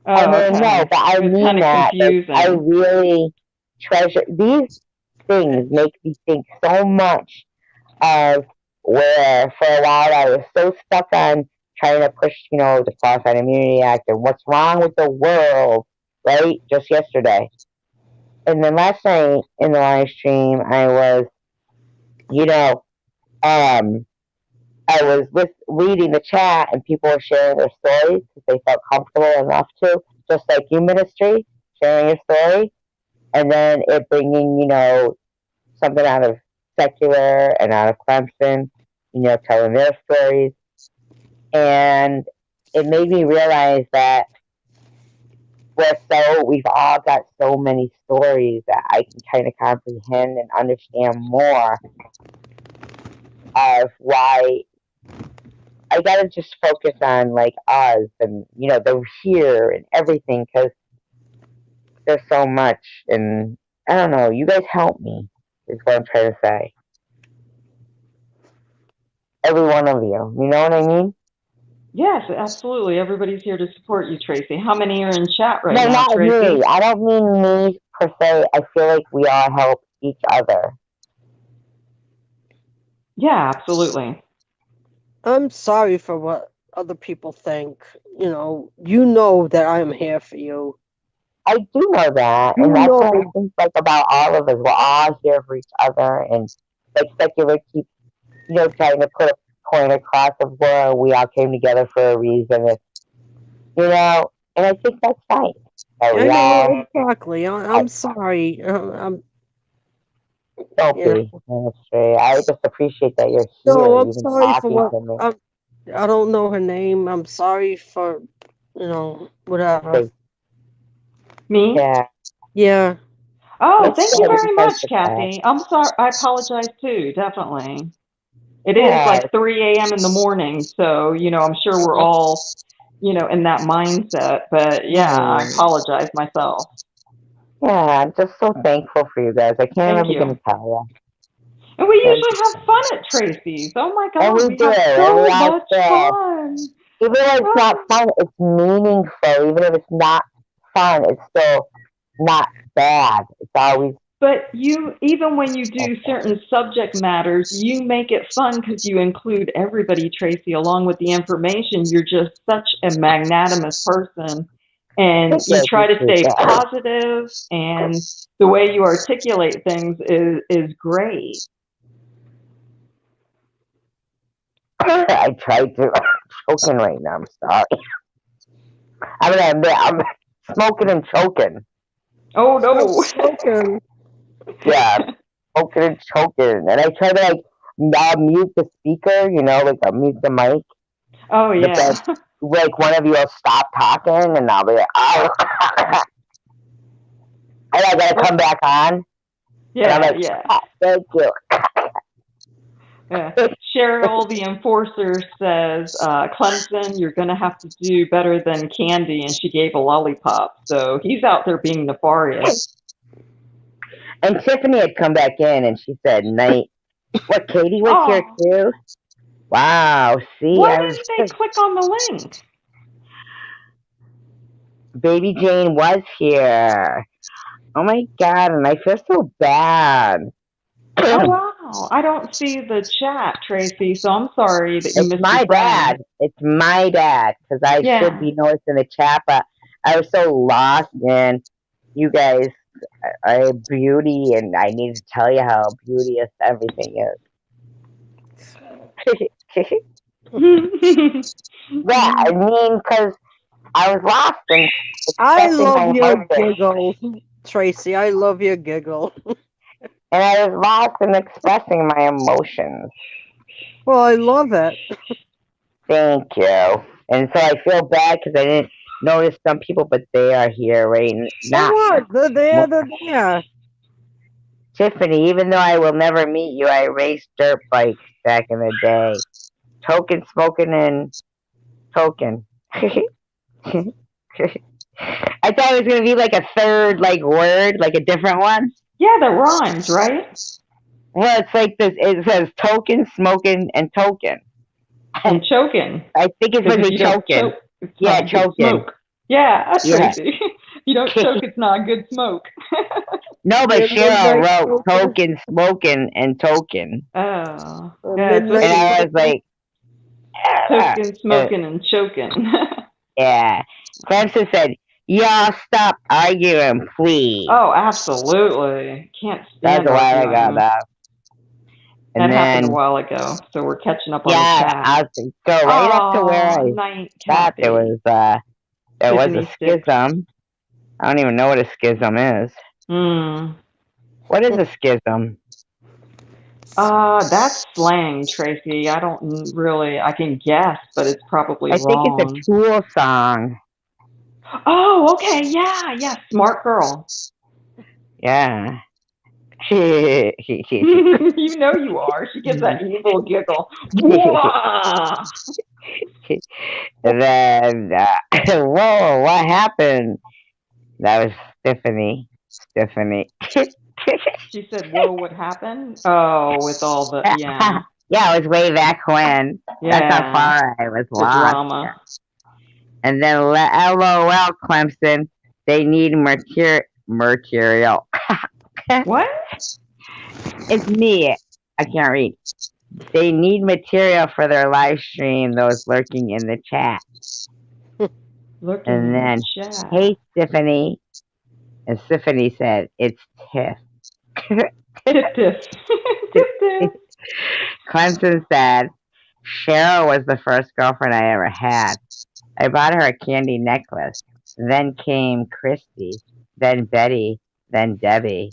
I Oh, mean, no, okay. but I It's mean kind of that. Like, I confusing. really treasure these things. Make me think so much of where for a while I was so stuck on trying to push, you know, the Qualified Immunity Act and what's wrong with the world, right? Just yesterday. And then last night in the live stream, I was, you know, I was reading the chat and people were sharing their stories because they felt comfortable enough to, just like you, ministry, sharing your story, and then it bringing, you know, something out of secular and out of Clemson, you know, telling their stories. And it made me realize that we've all got so many stories that I can kind of comprehend and understand more of why I gotta just focus on like us and, you know, the here and everything, because there's so much. And I don't know, you guys help me, is what I'm trying to say. Every one of you. You know what I mean? Yes, absolutely. Everybody's here to support you, Tracy. How many are in chat right No, now, not Tracy? me. I don't mean me per se. I feel like we all help each other. Yeah, absolutely. I'm sorry for what other people think. You know that I'm here for you. I do know that, You and that's what I know, think like about all of us. We're all here for each other, and like secular keeps, you know, trying to put a point across of where we all came together for a reason. And, you know, and I think that's fine. That I we all know exactly. I'm sorry. don't You know, be ministry. I just appreciate that you're no, here, I'm even sorry for talking what to me. I don't know her name. I'm sorry for whatever. Me? Yeah. Yeah. Oh, It's thank you good. very much, Kathy. I'm sorry. I apologize too, definitely. It is Yeah. like 3 a.m. in the morning, so, you know, I'm sure we're all, you know, in that mindset. But yeah, I apologize myself. Yeah, I'm just so thankful for you guys. I can't Thank even begin you. to tell you. And we usually have fun at Tracy's. Oh my And God, we we do, have and we so all much share. fun. Even if it's not Oh. fun, it's meaningful. Even if it's not fun, it's still not bad. It's always. But you, even when you do certain subject matters, you make it fun because you include everybody, Tracy, along with the information. You're just such a magnanimous person, and Thank you, you I try to appreciate stay that. positive, and the way you articulate things is great. I tried to. I'm choking right now. I'm sorry. I'm gonna admit, I'm smoking and choking. Oh no. Smoking. Yeah, smoking and choking. And I try to like mute the speaker, you know, like mute the mic. Oh But then, yeah. like, one of you will stop talking, and I'll be like, oh. And I gotta come back on. And I'm Yeah, like, yeah. thank you. Yeah. Cheryl, the enforcer, says, Clemson, you're going to have to do better than Candy. And she gave a lollipop. So he's out there being nefarious. And Tiffany had come back in and she said, "Night." What, Katie was here Oh, too? Wow. See, why I was didn't they click on the link? Baby Jane was here. Oh my God, and I feel so bad. Oh, wow. I don't see the chat, Tracy. So I'm sorry that you It's missed your my friend. dad. It's my dad, because I should Yeah. be noticing the chat, but I was so lost in you guys are beauty, and I need to tell you how beauteous everything is. Yeah, I mean, because I was lost in I expressing love my your emotions. giggle, Tracy. I love your giggle. And I was lost in expressing my emotions. Well, I love it. Thank you. And so I feel bad because I didn't notice some people, but they are here right So now. what? They're there. Tiffany, even though I will never meet you, I raced dirt bikes back in the day. Token, smoking, and token. I thought it was gonna be like a third word, like a different one. Yeah, that rhymes, right? Well, it's like this. It says token, smoking, and token. And choking. I think it's Because supposed if to you be don't token. choke, it's Yeah, not good choking. smoke. Yeah, Yeah. Tracy. If you don't choke, it's not good smoke. No, but Yeah, Cheryl midnight wrote smoker. token, smoking, and token. Oh. Or Yeah, it's midnight And I supposed to was like, be token, smoking, and choking. yeah. Clemson said, y'all stop arguing, please. Oh, absolutely. Can't That stand was a while ago, arguing. though. That And happened a then, while ago, so we're catching up on the yeah, chat. I was go right up to where Oh, I night, thought Kathy. there was a Tiffany Sticks. schism. I don't even know what a schism is. What is a schism? That's slang, Tracy. I don't really, I can guess, but it's probably I think it's wrong. a Tool song. Oh, okay. Yeah. Smart girl. Yeah. You know you are. She gives that evil giggle. Wah! And then, whoa, what happened? That was Stephanie. She said, whoa, what happened? Oh, with all the, yeah. Yeah, it was way back when. That's how Yeah. far I was The lost. drama. And then LOL, Clemson. They need material. What? It's me. I can't read. They need material for their live stream, those lurking in the chat. Looking And in then, the chat. hey, Tiffany. And Tiffany said, it's Tiff. Tiff. Clemson said, Cheryl was the first girlfriend I ever had. I bought her a candy necklace. Then came Christy, then Betty, then Debbie.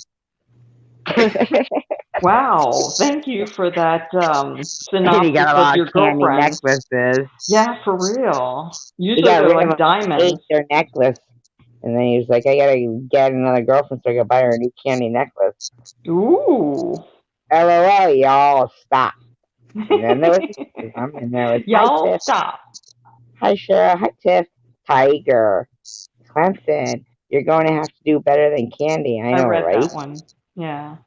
Wow. Thank you for that He synopsis got a of lot your of candy girlfriend. necklaces. Yeah, for real. He Usually got they're rid like of them, diamonds. ate their necklace. And then he was like, I gotta get another girlfriend so I can buy her a new candy necklace. Ooh. LOL, y'all, stop. And then there was and there was Y'all hi, Tiff. stop. Hi, Cheryl. Hi, Tiff. Tiger. Clemson, you're going to have to do better than Candy. I know, read right? that one. Yeah.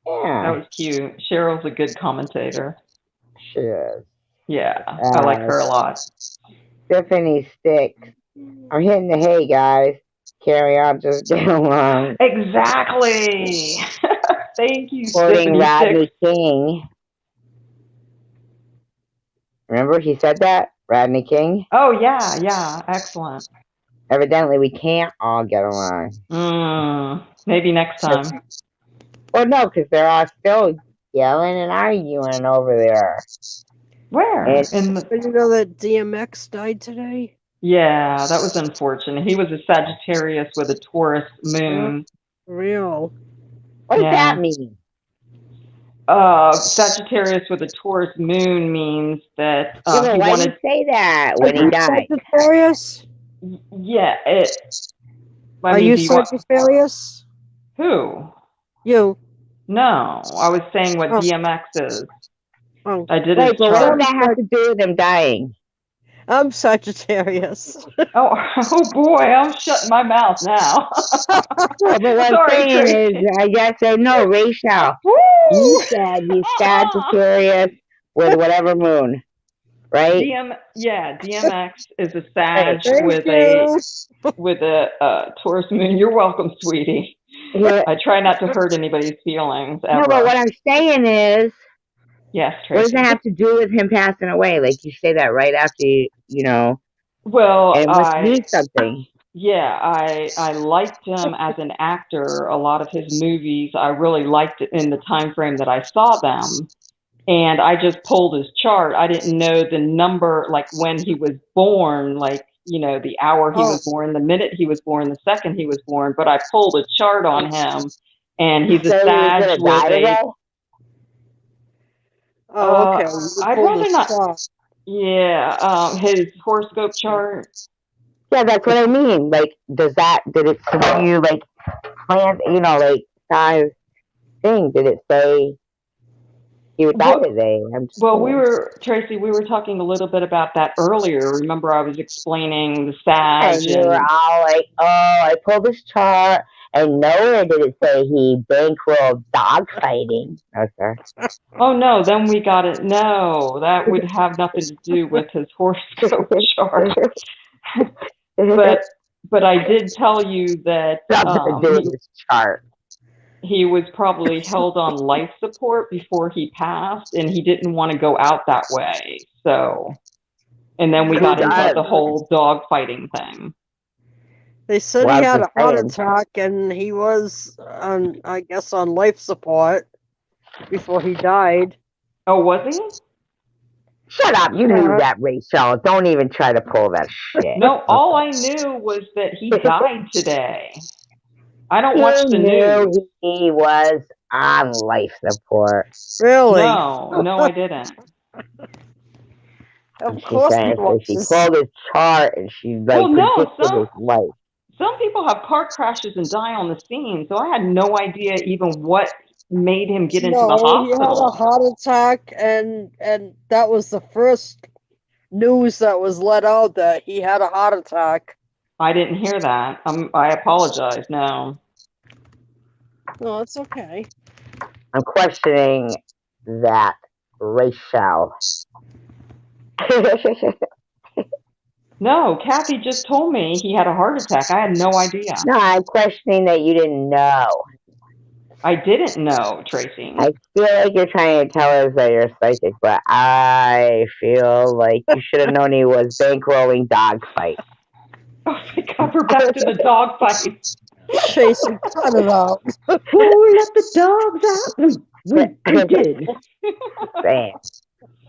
That Yeah, was cute. Cheryl's a good commentator. she is. Yeah. I like her a lot. Tiffany Sticks. I'm hitting the hay, guys. Carry on, just get along. Exactly. Thank you, Quoting Tiffany Rodney Sticks. King. Remember he said that? Rodney King? Oh, yeah. Excellent. Evidently, we can't all get along. Maybe next time. Well, no, because they're all still yelling and arguing over there. Where? And Did you know that DMX died today? Yeah, that was unfortunate. He was a Sagittarius with a Taurus moon. Real. what does that mean? Sagittarius with a Taurus moon means that Yeah, but he why wanted. did you say that Are when he you died? Sagittarius? Yeah, it. I Are mean, you do you want Sagittarius? who? You. No, I was saying what Oh, DMX is. oh, I did Wait, his but what does chart. that have to do with him dying? I'm Sagittarius. Oh, oh boy, I'm shutting my mouth now. Well, but what I'm Sorry, saying is, Tracy. I guess no, Rachel. You Woo! said he's Sagittarius with whatever moon, right? DMX is a Right. Sag Thank you. with a Taurus moon. You're welcome, sweetie. Yeah. I try not to hurt anybody's feelings No, but ever. what I'm saying is, Yes, what does Tracy. that have to do with him passing away? Like you say that right after Well, and it must mean something. I liked him as an actor. A lot of his movies I really liked it in the time frame that I saw them. And I just pulled his chart. I didn't know the number, like when he was born, like, the hour he Oh, was born, the minute he was born, the second he was born. But I pulled a chart on him, and You he's a say he was Sag gonna with die a, today? oh, okay. You I'd pulled rather a not, spot. his horoscope chart. Yeah, that's what I mean. Like, did it, so when you, like, plan, like, size thing, did it say he would die What, today? I'm just Well, curious. Tracy, we were talking a little bit about that earlier. Remember, I was explaining the And Sag you were and, all like, oh, I pulled this chart, and nowhere did it say he bankrolled dog fighting. Okay. oh no, then we got it. No, that would have nothing to do with his horoscope chart. But I did tell you that Something to do with his chart. he was probably held on life support before he passed, and he didn't want to go out that way. So, and then we got into the whole dog fighting thing. They said Well, he I had was a heart just attack and he was on, I guess, on life support before he died. Oh, was he? Shut up. You knew that, Rachel. Don't even try to pull that shit. No, all I knew was that he died today. I don't watch You the knew news. he was on life support. Really? No, I didn't. Of She's course he saying so. She was. pulled his chart and she Well, no, predicted his life. some people have car crashes and die on the scene, so I had no idea even what made him get into the No, he had a hospital. heart attack, and that was the first news that was let out that he had a heart attack. I didn't hear that. I apologize. No. No, it's okay. I'm questioning that, Rachel. No, Kathy just told me he had a heart attack. I had no idea. No, I'm questioning that you didn't know. I didn't know, Tracy. I feel like you're trying to tell us that you're psychic, but I feel like you should have known he was bankrolling dog fight. Oh my God, we're back to the dog fight. Tracy, cut it out. Who let the dogs out? We did. Saying,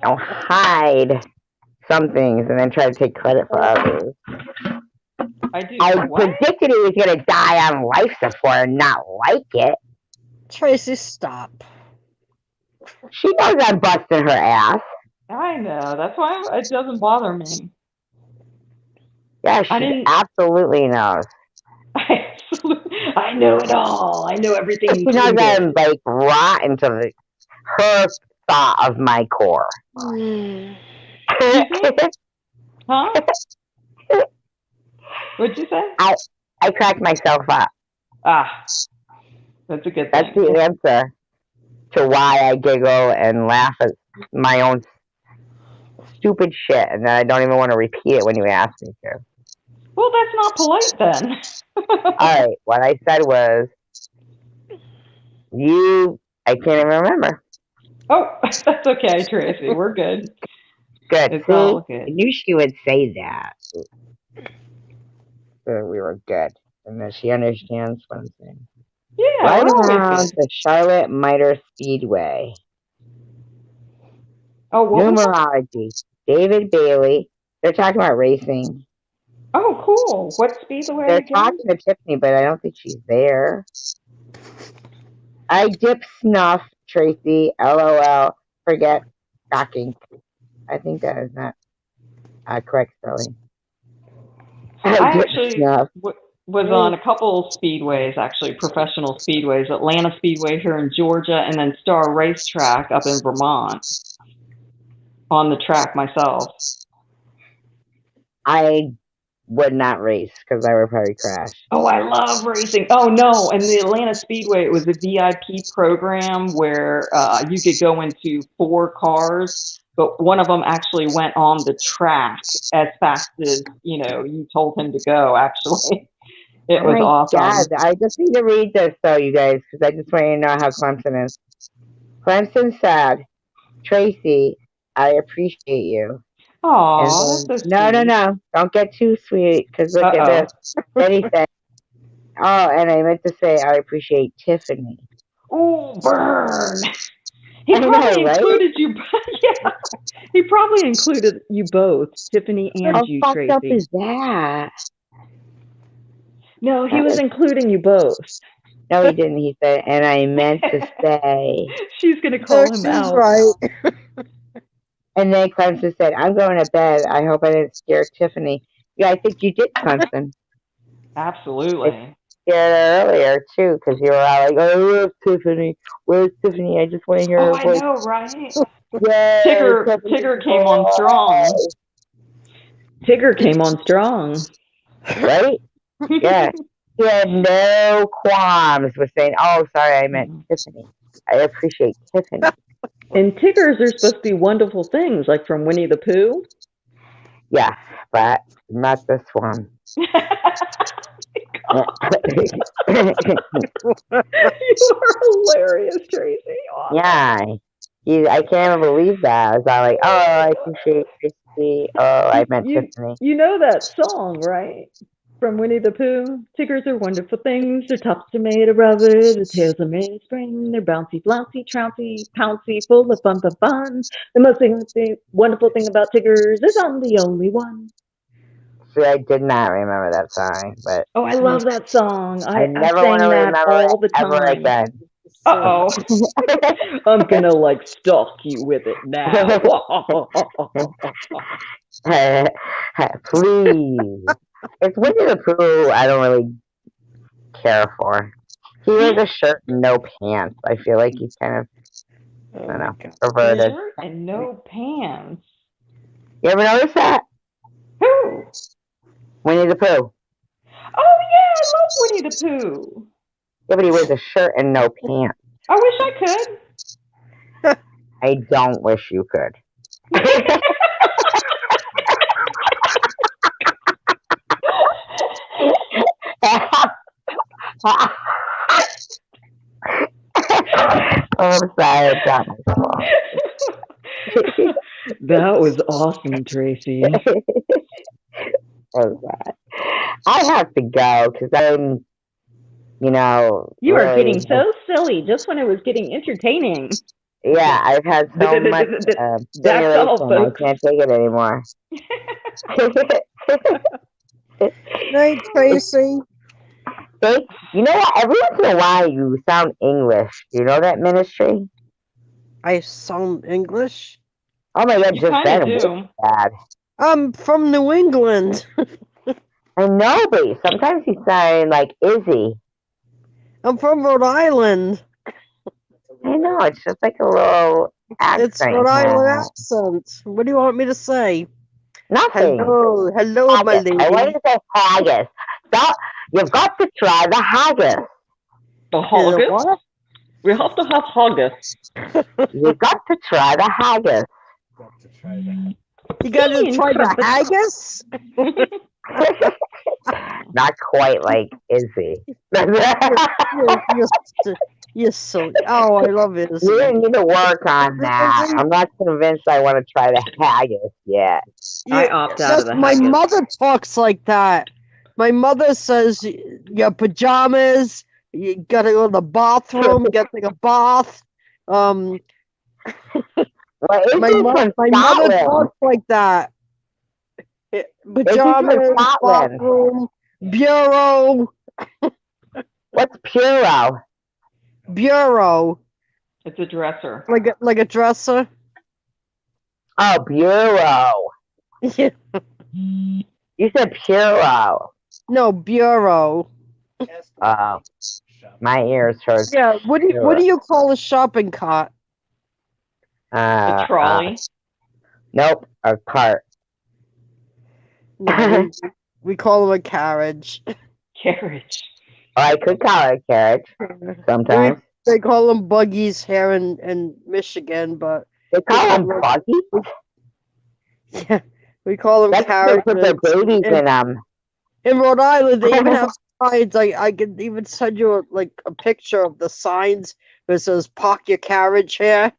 don't hide some things and then try to take credit for others. I do. I What? predicted he was going to die on life support and not like it. Tracy, stop. She knows I'm busting her ass. I know. That's why it doesn't bother me. Yeah, she absolutely knows. I know it all. I know everything. She knows I'm like rotten to her thought of my core. Huh? What'd you say? I crack myself up. Ah, that's a good thing. That's the answer to why I giggle and laugh at my own stupid shit, and then I don't even want to repeat it when you ask me to. Well, that's not polite then. All right, what I said was, I can't even remember. Oh, that's okay, Tracy. We're good. Good. It's See, all good. I knew she would say that. We were good, and that she understands what I'm saying. Yeah, Right we're always around good. the Charlotte Miter Speedway. Oh, what was that? Numerology. David Bailey. They're talking about racing. Oh, cool. What speedway They're again? talking to Tiffany, but I don't think she's there. I dip snuff, Tracy. LOL. Forget shocking. I think that is not correct spelling. I dip snuff. was on a couple speedways, actually, professional speedways, Atlanta Speedway here in Georgia, and then Star Racetrack up in Vermont on the track myself. I would not race because I would probably crash. Oh, I love racing. Oh, no. And the Atlanta Speedway, it was a VIP program where you could go into 4 cars, but one of them actually went on the track as fast as, you told him to go, actually. It was awesome. God, I just need to read this, though, you guys, because I just want you to know how Clemson is. Clemson said, Tracy, I appreciate you. Oh, that's so sweet. No. Don't get too sweet, because look at this. Then he said, oh, and I meant to say I appreciate Tiffany. Oh, burn. He probably included you. Yeah. He probably included you both, Tiffany and you, Tracy. How fucked up is that? No, he was including you both. No, he didn't. He said, and I meant to say. She's going to call him out. Right. And then Clemson said, I'm going to bed. I hope I didn't scare Tiffany. Yeah, I think you did, Clemson. Absolutely. I scared her earlier, too, because you were all like, oh, where's Tiffany? Where's Tiffany? I just want to hear her voice. I know, right? Yay, Tigger came on strong. Tigger came on strong. Right? Yeah. He had no qualms with saying, oh, sorry, I meant Tiffany. I appreciate Tiffany. And Tiggers are supposed to be wonderful things, like from Winnie the Pooh. Yeah, but not this one. You are hilarious, Tracy. Awesome. Yeah. I can't believe that. I was all like, oh, I appreciate Tracy. Oh, I meant Tiffany. You know that song, right? From Winnie the Pooh. Tiggers are wonderful things. Their tops are made of rubber. Their tails are made of spring. They're bouncy, flouncy, trouncy, pouncy, full of fun, fun, fun. The most wonderful thing about Tiggers is I'm the only one. See, I did not remember that song, but I love that song. I never want to remember all the ever time. again. Uh-oh. I'm gonna stalk you with it now. Please. It's Winnie the Pooh I don't really care for. He wears a shirt and no pants. I feel like he's kind of, I don't know, perverted. Shirt and no pants. You ever notice that? Who? Winnie the Pooh. Oh, yeah, I love Winnie the Pooh. Yeah, but he wears a shirt and no pants. I wish I could. I don't wish you could. I'm sorry, I got myself. That was awesome, Tracy. I have to go because I'm, You really, are getting so silly just when it was getting entertaining. Yeah, I've had so much That's all, stimulation. I folks. can't take it anymore. Night, Tracy. You know what? Every once in a while, you sound English. Do you know that ministry? I sound English? Oh my God, You just kinda then. do. Bad. I'm from New England. I know, but sometimes you sound like Izzy. I'm from Rhode Island. I know, it's just like a little accent. It's Rhode Island accent. What do you want me to say? Nothing. Hello, my Haggis. lady. I want you to say haggis. You've got to try the haggis. The haggis? What? We have to have haggis. You've got to try the haggis. You got to try the haggis? Not quite like Izzy. You're silly. Oh, I love it. You didn't need to work on that. I'm not convinced I want to try the haggis yet. I opt out of the My haggis. mother talks like that. My mother says your pajamas, you gotta go to the bathroom, get like a bath. Well, My mother talks like that. Pajamas, bathroom, bureau. What's bureau? Bureau. It's a dresser. Like a dresser. Oh, bureau. Yeah. You said bureau. No, bureau. My ears hurt. Yeah, what do you call a shopping cart? A trolley. Nope, a cart. No, we call them a carriage. Carriage. Or I could call it a carriage sometimes. They call them buggies here in Michigan, but They call them buggies? yeah, we call them That's carriages. they put their babies in them. In Rhode Island, they even have signs. I could even send you a picture of the signs that says "Park your carriage here."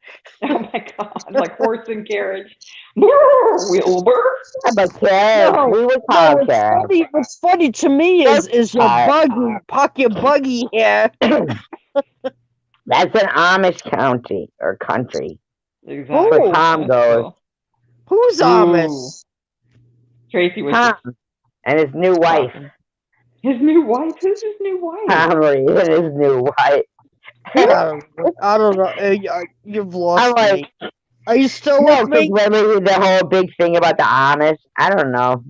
Oh my God! Like horse and carriage. Wilbur. I'm a carriage. No, We would call it carriage. What's funny to me is your buggy. Park your buggy here. That's an Amish county or country. Exactly. Where Tom goes. Who's Amish? Tracy was Tom and his new wife. His new wife? Who's his new wife? Tom Reed and his new wife. I don't know. You've lost me. Are you still with me? Remember the whole big thing about the Amish? I don't know.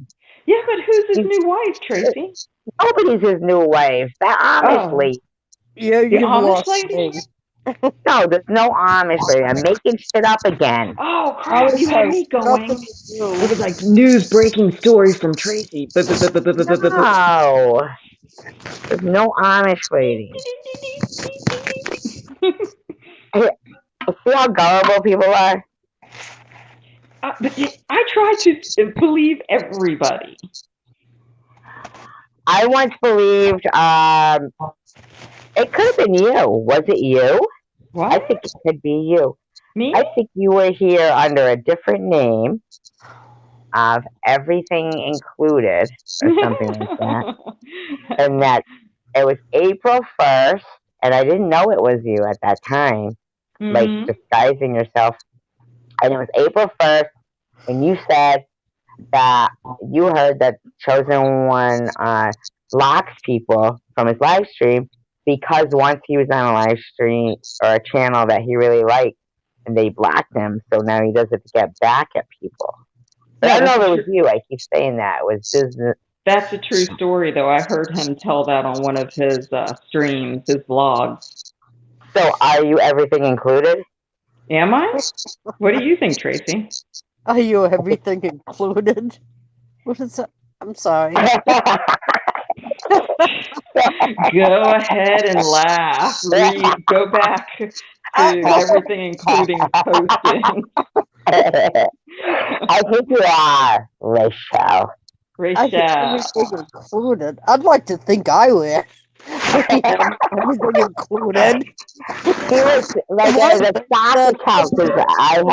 Yeah, but who's his new wife, Tracy? Nobody's his new wife. The Amish lady. Yeah, the Amish lady? No, there's no Amish lady. I'm making shit up again. Oh, crap. You had me going. It was like news breaking story from Tracy. No. There's no Amish lady. See how gullible people are? But I try to believe everybody. I once believed it could have been you. Was it you? What? I think it could be you. Me? I think you were here under a different name of Everything Included or something like that. And that it was April 1st, and I didn't know it was you at that time, like disguising yourself. And it was April 1st, and you said that you heard that Chosen One blocks people from his live stream because once he was on a live stream or a channel that he really liked, and they blocked him, so now he does it to get back at people. But I don't know if it was you. I keep saying that. It was business. That's a true story, though. I heard him tell that on one of his streams, his vlogs. So are you Everything Included? Am I? What do you think, Tracy? Are you Everything Included? What is that? I'm sorry. Go ahead and laugh. Go back to Everything Including posting. I think you are, Rachel. I think Everything Included. I'd like to think I would. Everything Included. He was like the stock account because I don't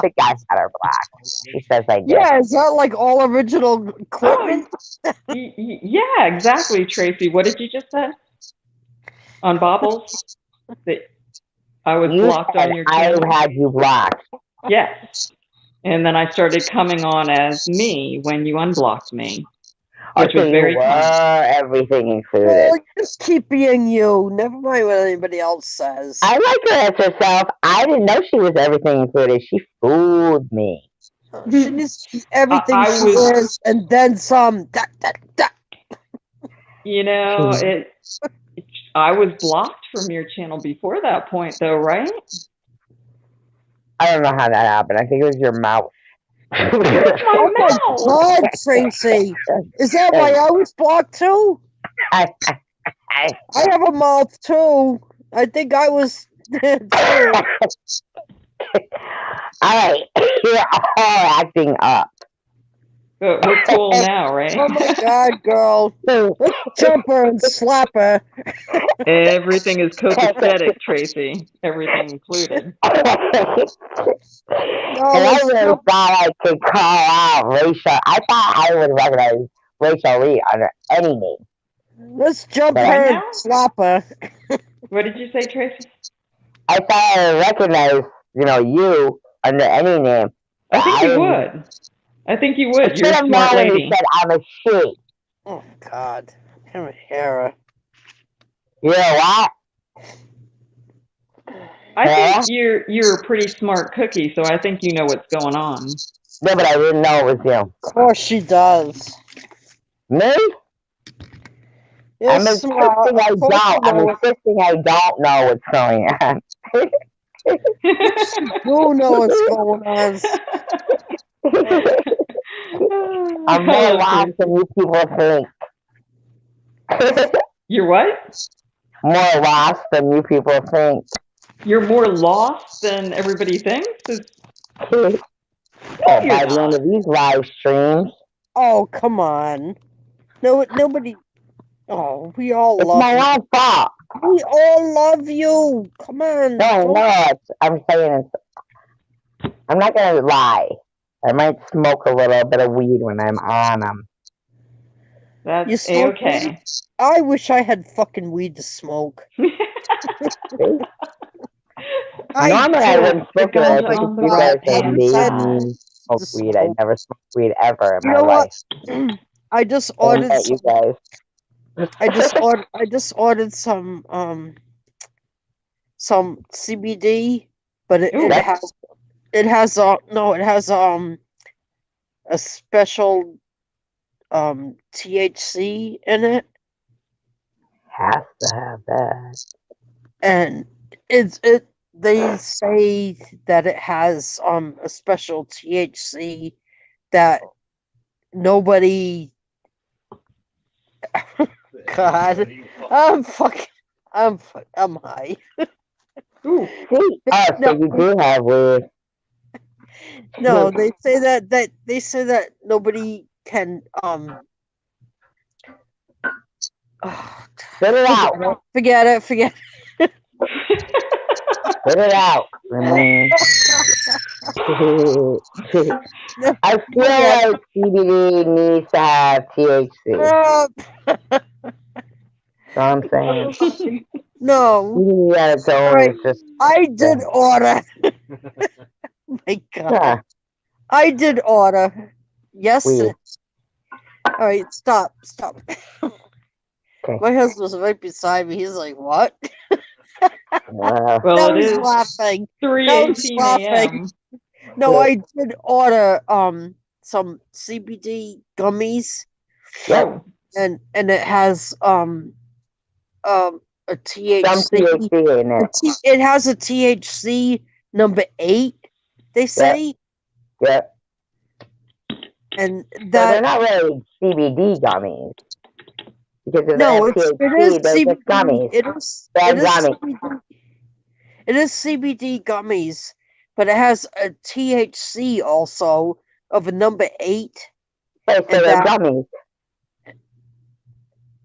think I had her blocked. She says I did. Yeah, is that like all original equipment? Yeah, exactly, Tracy. What did you just say? On Bobbles? That I was blocked on your channel? I had you blocked. Yes. And then I started coming on as me when you unblocked me. Which was very kind. Everything Included. Well, just keep being you. Never mind what anybody else says. I like her as herself. I didn't know she was Everything Included. She fooled me. She's everything she is, and then some. You know, I was blocked from your channel before that point, though, right? I don't know how that happened. I think it was your mouth. Oh my God, Tracy! Is that why I was blocked too? I have a mouth too. I think I was too. Alright, you're all acting up. But we're cool now, right? Oh my God, girl. Let's jump her and slap her. Everything is copacetic, Tracy. Everything included. And I really thought I could call out Rachel. I thought I would recognize Rachel Lee under any name. Let's jump her and slap her. What did you say, Tracy? I thought I would recognize, you under any name. I think you would. I think you would. You're a smart lady. Said I'm a she. Oh God, I'm a Hera. You know what? I think you're a pretty smart cookie, so I think you know what's going on. No, but I didn't know it was you. Of course she does. Me? I'm Yes, insisting well, I of course you don't. I'm know it. insisting I don't know what's going on. Yes, you do know what's going on. I'm more Hello, lost Chris. than you people think. You're what? More lost than you people think. You're more lost than everybody thinks? No, Oh, you're by the end not. of these live streams, Oh, come on. No, nobody. Oh, we all it's love my you. own fault. We all love you. Come on. No, Don't. no, I'm saying I'm not gonna lie. I might smoke a little bit of weed when I'm on them. That's You smoke weed? A-okay. I wish I had fucking weed to smoke. I Normally I do. wouldn't The smoke it. I ganja think on the you But guys right have hand made I side. me smoke to weed. I smoke. never smoked weed ever in You my know what? life. I just I ordered met you some. guys. I just ordered some CBD, but Ooh. it has no, it has a special THC in it, Has to have that. and they say that it has a special THC that nobody. God, I'm high. Ooh. See? Oh, so No, you do have weed. no, they say that nobody can Spit it out. forget it. Spit it out. I mean, I feel Forget like CBD needs to have THC. it. So I'm saying No. CBD on its own Alright, is just. I did order. My God. Huh, I did order. Yes. weed. Alright, stop. Okay. My husband's right beside me. He's like, what? Well, Now It he's is laughing. Now 3:18 he's laughing. a.m. No, I did order some CBD gummies, yep. Oh, and it has a Some THC. THC in it. It has a THC number 8. They say, Yep. and So they're that not really CBD gummies. Because if they no, have it is THC, they're CBD. just gummies. It Bad is gummies. CBD. It is CBD gummies, but it has a THC also of a number 8, But so and they're gummies.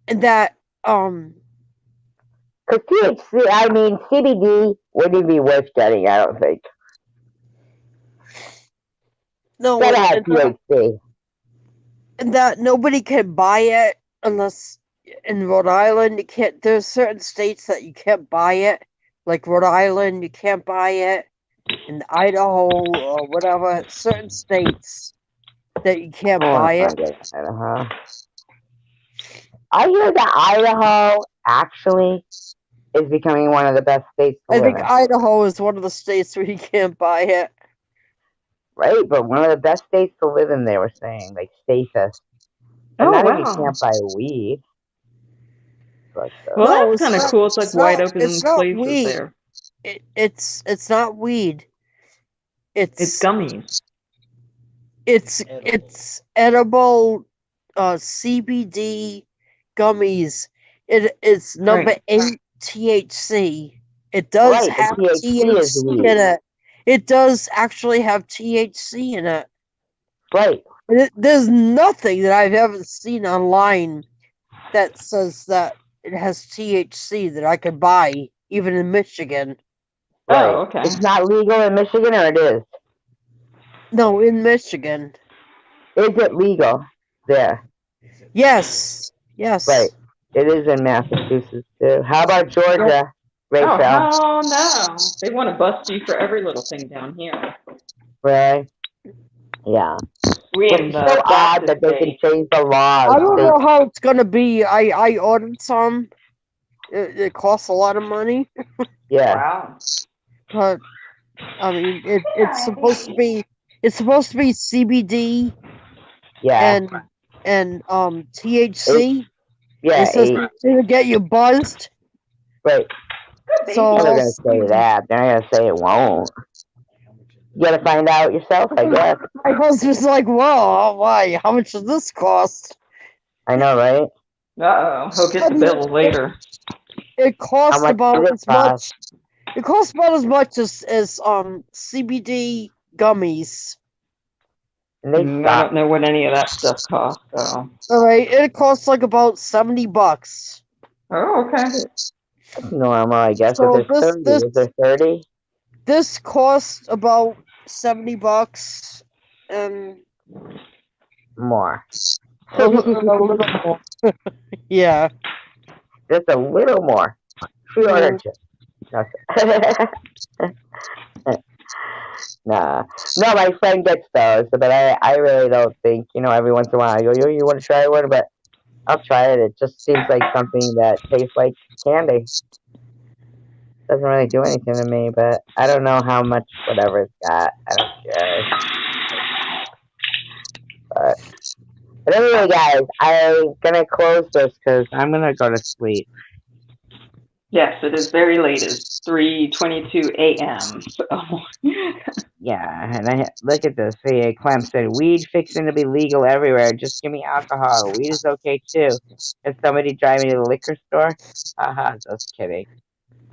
that Because THC, I mean, CBD wouldn't be worth getting, I don't think. no, Gotta have THC. and that nobody can buy it unless in Rhode Island you can't. There's certain states that you can't buy it, like Rhode Island you can't buy it, in Idaho or whatever. Certain states that you can't buy it. Idaho. I hear that Idaho actually is becoming one of the best states to I live think in. Idaho is one of the states where you can't buy it. Right, but one of the best states to live in, they were saying, like safest. And oh not if you wow. can't buy weed. But Well, No, that's kind of not- cool. It's like wide open It's not places weed. there. It's not weed. It's gummies. It's edible CBD gummies. It's number Right. 8 THC. It does right, have the THC is THC weed. in it. It does actually have THC in it. Right. There's nothing that I've ever seen online that says that it has THC that I could buy, even in Michigan. Right. Oh, okay. It's not legal in Michigan, or it is? No, in Michigan. Is it legal there? Yes. Right. It is in Massachusetts too. How about Georgia, Rachel? Oh, hell no. They want to bust you for every little thing down here. Right. Yeah. We in It's the so odd Baptist that they can state. change the laws. I don't know how it's gonna be. I ordered some. It costs a lot of money, Yeah. Wow. but I mean it's supposed to be CBD Yeah. and THC. Yeah, It says 8. it'll get you buzzed. Right. So I'm not we'll gonna say see. that. They're not gonna say it won't. You gotta find out yourself, I guess. My husband's like, well, why? How much does this cost? I know, right? Uh-oh, he'll get the bill later. It How costs much about does it as much. cost? It costs about as much as CBD gummies. And they I suck. don't know what any of that stuff costs, so. All right, it costs like about $70. Oh, okay. That's normal, I guess. So If there's 30, is there 30? This costs about $70, and More. a little more. Yeah. Just a little more. Pre-order just. Nah. No, my friend gets those, but I really don't think, every once in a while I go, you want to try one? But I'll try it. It just seems like something that tastes like candy. Doesn't really do anything to me, but I don't know how much whatever it's got. I don't care. But anyway, guys, I'm gonna close this because I'm gonna go to sleep. Yes, it is very late. It's 3:22 a.m. So. Yeah, and look at this. See, Clem said, weed fixing to be legal everywhere. Just give me alcohol. Weed is okay too. Can somebody drive me to the liquor store? Haha, just kidding.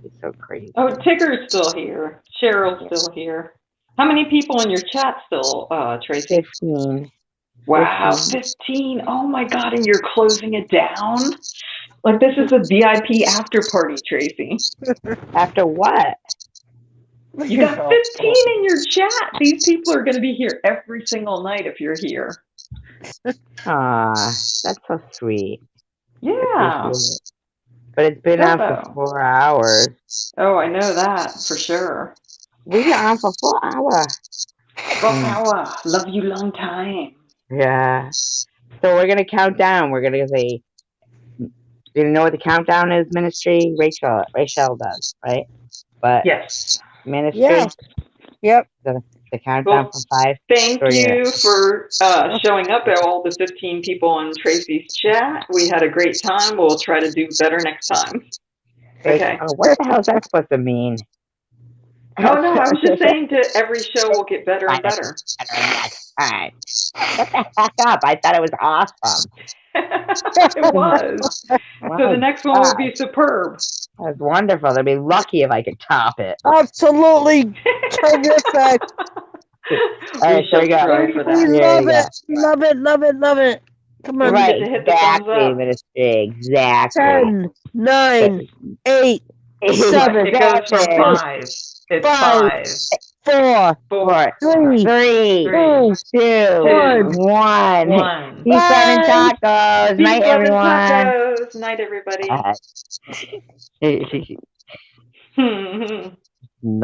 He's so crazy. Oh, Tigger's still here. Cheryl's still here. How many people in your chat still, Tracy? 15. Wow, 15. Oh my God, and you're closing it down? Like this is a VIP after party, Tracy. After what? You got 15 in your chat. These people are going to be here every single night if you're here. Ah, that's so sweet. Yeah. But it's been on for Bravo. 4 hours. Oh, I know that for sure. We've been on for 4 hours. 4 hours. Love you long time. Yeah. So we're going to count down. We're going to say, do you know what the countdown is, Ministry? Rachel does, right? But yes. Ministry? Yeah. Yep. The countdown from 5. Thank you for showing up, all the 15 people on Tracy's chat. We had a great time. We'll try to do better next time. Okay. Oh, what the hell is that supposed to mean? Oh, no, I was just saying that every show will get better and better. Alright. Shut the heck up. I thought it was awesome. It was. So the next one will be superb. That's wonderful. They'd be lucky if I could top it. Absolutely terrific. All right, so we got. We love it. Love it. Love it. Love it. Come on. Right. To hit the thumbs up. Ministry. Exactly. 10, 9, 8, 7. It goes from 5. It's 5. 4, 3, 2, 1. Peace, love, and tacos. Night, everyone. Night, everybody.